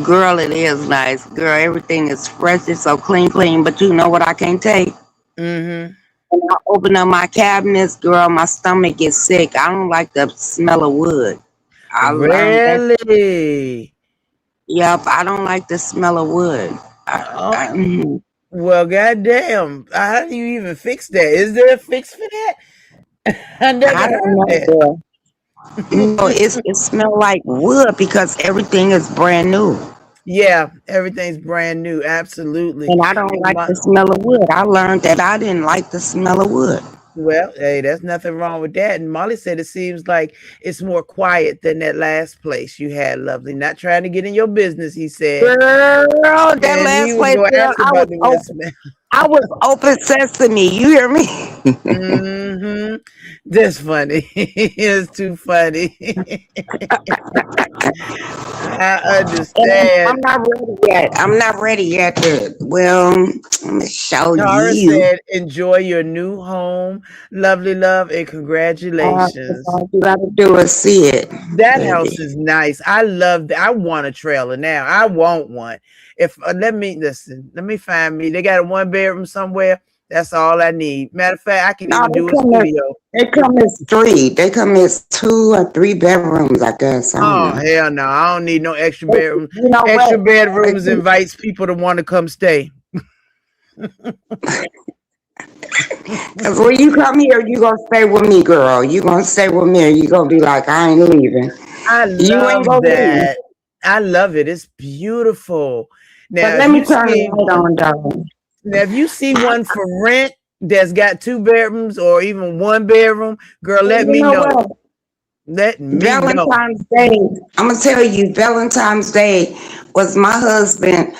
girl, it is nice. Girl, everything is fresh. It's so clean, clean. But you know what I can't take? Mm-hmm. When I open up my cabinets, girl, my stomach gets sick. I don't like the smell of wood. I learned that. Really? Yep, I don't like the smell of wood. Oh, well, goddamn. How do you even fix that? Is there a fix for that? I never I don't heard know, that. girl. No, it smells like wood because everything is brand new. Yeah, everything's brand new. Absolutely. And I don't like My, the smell of wood. I learned that I didn't like the smell of wood. well, hey, there's nothing wrong with that. And Molly said it seems like it's more quiet than that last place you had, lovely. Not trying to get in your business, he said. Girl, that And he last was place, going to girl, ask about the wood smell. I was open sesame. You hear me? Mm-hmm. That's funny. It's too funny. I And understand. I'm not ready yet. I'm not ready yet to, well, I'm gonna show Tara you. said, enjoy your new home. Lovely love and That's congratulations. all you gotta do is see it, That house baby. is nice. I love that. I want a trailer now. I want one. If let me listen, let me find me. They got a one bedroom somewhere. That's all I need. Matter of fact, I can No, even do a studio. they come as three. They come as 2 or 3 bedrooms, I guess. I don't Oh know. hell no. I don't need no extra But bedroom. you know what? Extra bedrooms invites people to want to come stay. Because when you come here, you gonna stay with me, girl. You gonna stay with me, or you gonna be like, I ain't leaving. I You ain't love gonna leave. that. I love it. It's beautiful. But Now, if let me you turn the see light on, though. now if you see one for rent that's got 2 bedrooms or even 1 bedroom, girl, And let you me know know. what? Let me know. Valentine's Day. I'm gonna tell you, Valentine's Day was my husband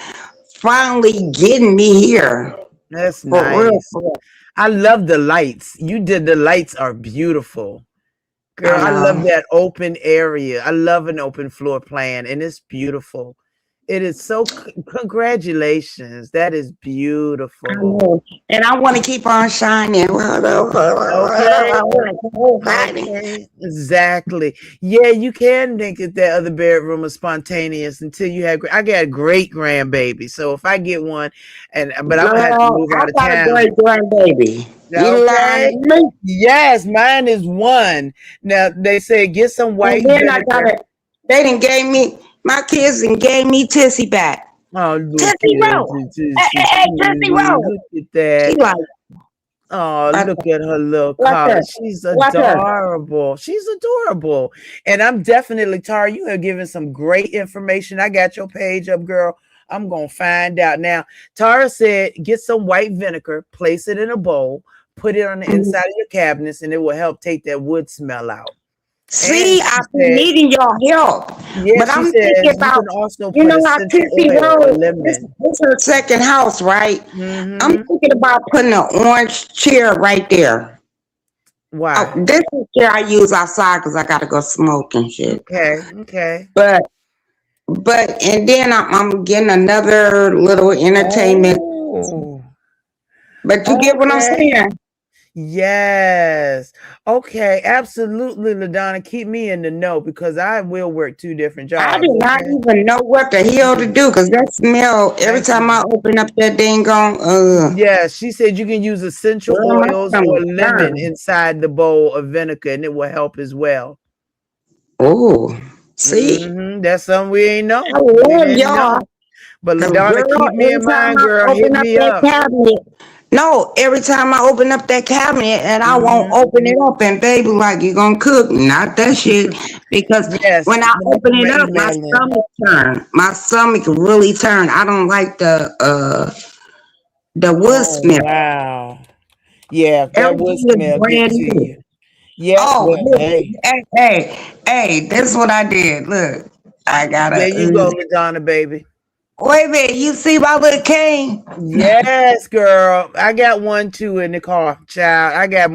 finally getting me here. That's For real, nice. for real. I love the lights. You did the lights are beautiful. I Girl, I love know. that open area. I love an open floor plan and it's beautiful. It is so congratulations. That is I beautiful. know. And I want to keep on shining. Okay. I want to keep shining. Okay, exactly. Yeah, you can think that that other bedroom is spontaneous until you have. I got a great grandbaby, so if I get one, but I'm gonna have to Girl, move I out of got a town. great grandbaby. You lying Okay. to me? Yes, mine is one. Now they say get some And white then I got vinegar. it. They didn't gave me, my kids and gave me Tissy back. Oh, look Tissy at Roll. it. Hey, hey, hey, Tissy Roll. Look at She that. like, Oh, watch look her, at her little watch collar. her, She's watch her. adorable. She's adorable. And I'm definitely, Tara, you have given some great information. I got your page up, girl. I'm going to find out. Now, Tara said get some white vinegar, place it in a bowl, put it on the Mhm. inside of your cabinets, and it will help take that wood smell out. And See, she I've been said, needing your help. yeah, But she I'm thinking says you about, can also you put know how essential Tissy oil or Roll, lemon. this her second house, right? I'm Mm-hmm. thinking about putting an orange chair right there. Oh, Why? this is the chair I use outside because I got to go smoke and shit. Okay. Okay. But, and then I'm getting another little entertainment. Oh. But you get what I'm Okay. saying? Yes. Okay. Absolutely, LaDonna. Keep me in the know because I will work 2 different I jobs. did not Okay. even know what the hell to do because that smell, every Thank time I you. open up that dang on, Yeah, she said you can use essential girl, my oils or stomach lemon burn. inside the bowl of vinegar, and it will help as well. Oh, see, That's something we ain't I know. We love didn't y'all. know. But 'Cause, LaDonna, girl, keep me in every time mind, I girl. Hit open up me that up. cabinet, no, every time I open up that cabinet and I won't Hmm. open it up, and baby, like, you gonna cook? Not that shit. Because Yes, when I let me open put my it up, my email in. stomach turn. My stomach really turn. I don't like the wood Oh smell. wow. Yeah, that would Everything is smell get brand to new. you. Yeah, Oh, well, listen, hey, hey, this is what I did. Look, I got there a. you go, LaDonna, baby. Wait a minute, you see my little cane? Yes, girl. I got one too in the car, child. I got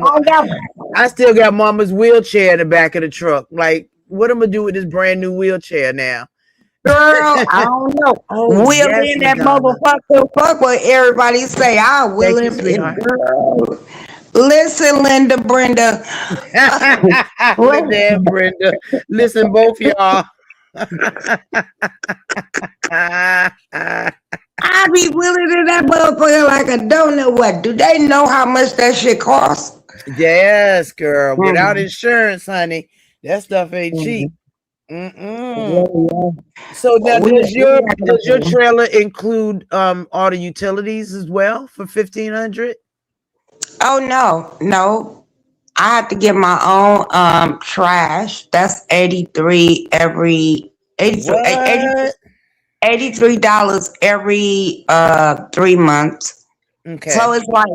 I still got mama's wheelchair in the back of the truck. Like, what am I gonna do with this brand new wheelchair now? girl, I don't know. Oh Will yes, in that LaDonna. motherfucker, fuck what everybody say. I will Thank you, in it, sweetheart. girl. Listen, Linda, Brenda. Linda and Brenda. Listen, both y'all. I be willing in that motherfucker like I don't know what. Do they know how much that shit costs? Yes, girl. Without Mhm, insurance, honey, that stuff ain't cheap. mhm. Mm-mm. Yeah, yeah. So now, does your We trailer include all the utilities as well for 1,500? Oh no, no. I have to get my own trash. That's 83 every 83 What? $83 every 3 months. So Okay. it's like,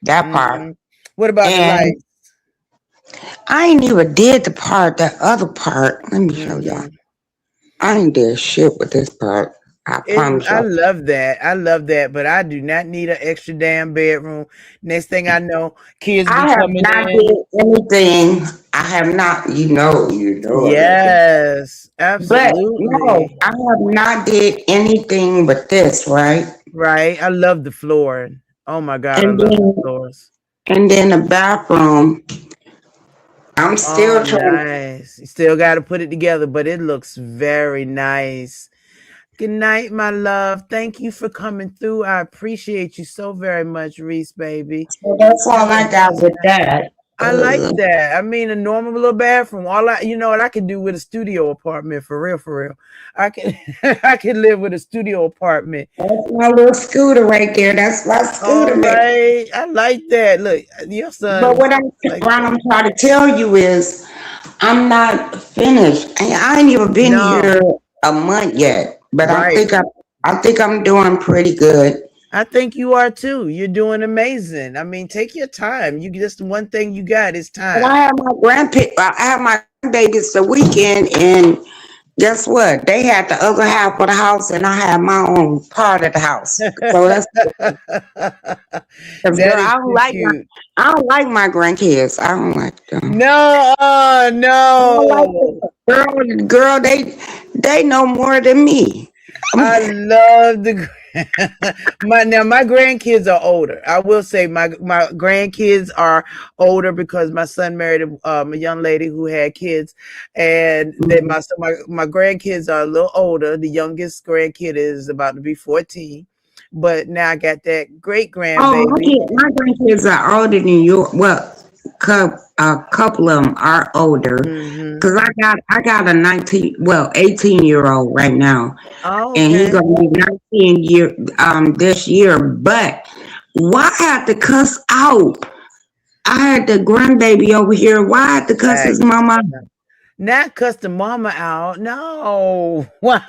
that Hmm. part. What about the And lights? I ain't even did that other part. Let me show y'all. Hmm. I ain't did shit with this part. I promise I y'all. love that. I love that, but I do not need an extra damn bedroom. Next thing I know, kids be I have coming not in. did anything. I have not, I got to. Yes, But no, absolutely. I have not did anything but this, right? Right. I love the floor. Oh my God, I And love the then floors. the bathroom. I'm Oh, still trying. nice. You still got to put it together, but it looks very nice. Good night, my love. Thank you for coming through. I appreciate you so very much, Reese, baby. So that's Have all a I got blessed with night. that. I like that. I mean, a normal little bathroom. You know what I can do with a studio apartment for real, for real. I can, I can live with a studio apartment. That's my little scooter right there. That's my All scooter, man. right, I like that. Look, your But son what like that. I'm trying to tell you is, I'm not finished. I ain't even been No, here a month yet. But right. I think I'm doing pretty good. I think you are too. You're doing amazing. I mean, take your time. You just one thing you got is But time. I have my grandbabies the weekend, and guess what? They had the other half of the house, and I had my own part of the house. So that's because, That girl, is too cute. I don't like my grandkids. I don't like them. No, I don't like no. them. Girl, they know more than me. I love the my grandkids are older. I will say my grandkids are older because my son married a young lady who had kids, and then my grandkids are a little older. The youngest grandkid is about to be 14, but now I got that great Oh, grandbaby. my grandkids are older than you. Well, a couple of them are older. Hmm. Cause I got a 18-year old right now, Oh, and he okay. gonna be 19 this year. But why I had to cuss out? I had the grandbaby over here. Why I had to cuss his Right. mama? Not cuss the mama out. No. Why?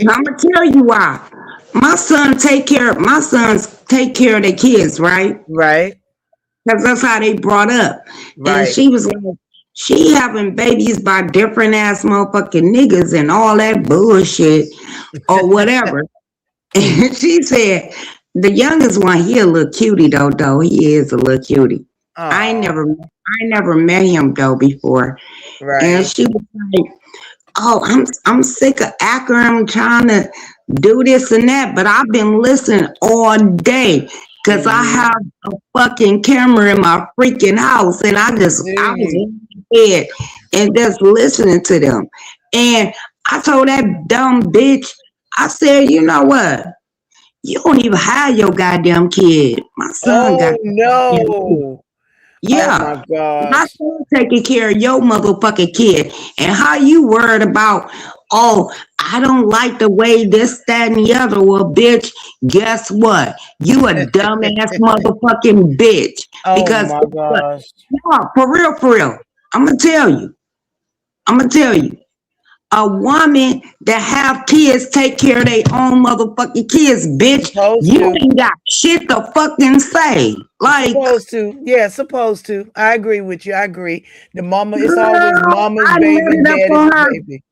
I'm gonna tell you why. My sons take care of their kids, right? Right. Because that's how they brought up. And Right. she was like, she having babies by different ass motherfucking niggas and all that bullshit or whatever. And she said, the youngest one, he a little cutie though. He is a little cutie. Oh, I never met him though before. And right. she was like, oh, I'm sick of Akron trying to do this and that, but I've been listening all day because I Hmm. have a fucking camera in my freaking house, and I Do was you? in bed and just listening to them. And I told that dumb bitch, I said, you know what? You don't even have your goddamn kid. My son got Oh a goddamn kid. no. Oh my Yeah. My gosh. son taking care of your motherfucking kid. And how you worried about oh, I don't like the way this, that, and the other. Well, bitch, guess what? You a dumbass motherfucking bitch. Oh Because my gosh. no, for real. I'm gonna tell you. A woman that have kids take care of their own motherfucking kids, bitch. Supposed You to. ain't got shit to fucking say. Like, Supposed to. Yeah, supposed to. I agree with you. I agree. The mama, it's always girl, mama's I baby, nutted up on daddy's her. baby.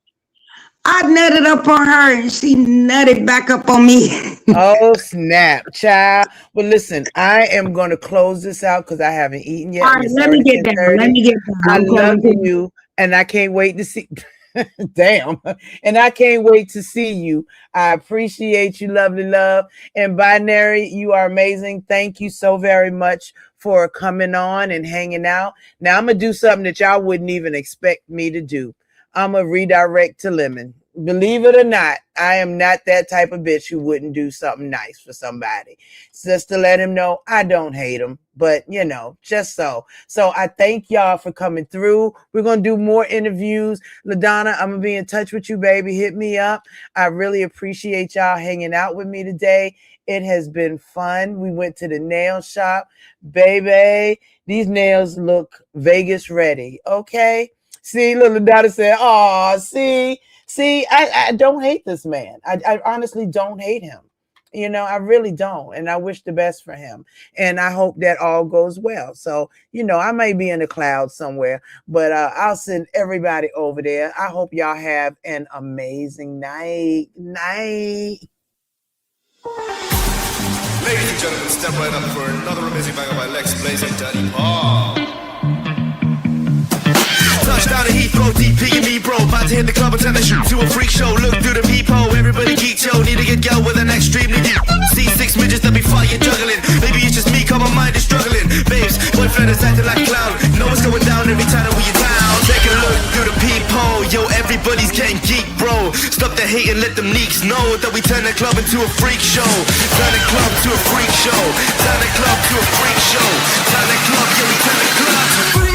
I nutted up on her and she nutted back up on me. Oh, snap, child. Well, listen, I am going to close this out because I haven't eaten yet. All And right, it's let me already get down. 10:30. I I'm love closing. you, and I can't wait to see. Damn. And I can't wait to see you. I appreciate you, lovely love. And Binary, you are amazing. Thank you so very much for coming on and hanging out. Now I'm going to do something that y'all wouldn't even expect me to do. I'm going to redirect to Lemon. Believe it or not, I am not that type of bitch who wouldn't do something nice for somebody. Just to let him know I don't hate him, but you know, just so. So I thank y'all for coming through. We're going to do more interviews. LaDonna, I'm going to be in touch with you, baby. Hit me up. I really appreciate y'all hanging out with me today. It has been fun. We went to the nail shop. Baby, these nails look Vegas ready. Okay? See, little LaDonna said, oh, See, I don't hate this man. I honestly don't hate him. You know, I really don't. And I wish the best for him. And I hope that all goes well. So, you know, I may be in the clouds somewhere, but I'll send everybody over there. I hope y'all have an amazing night. Ladies and gentlemen, step right up for another amazing banger by Lex Blaze and Daddy Paul. Touchdown to Heathrow, DP and me, bro. About to hit the club and turn the shoot to a freak show. Look through the peephole, everybody geek, yo. Need to get girl with an extremely deep. See 6 midgets that be fighting, juggling. Maybe it's just me, cause my mind is struggling. Babes, boyfriend is acting like a clown. Know what's going down every time that we down. Take a look through the peephole, yo. Everybody's getting geek, bro. Stop the hate and let them neeks know that we turn the club into a freak show. Turn the club to a freak show. Turn the club to a freak show. Turn the club, yeah, we turn the club to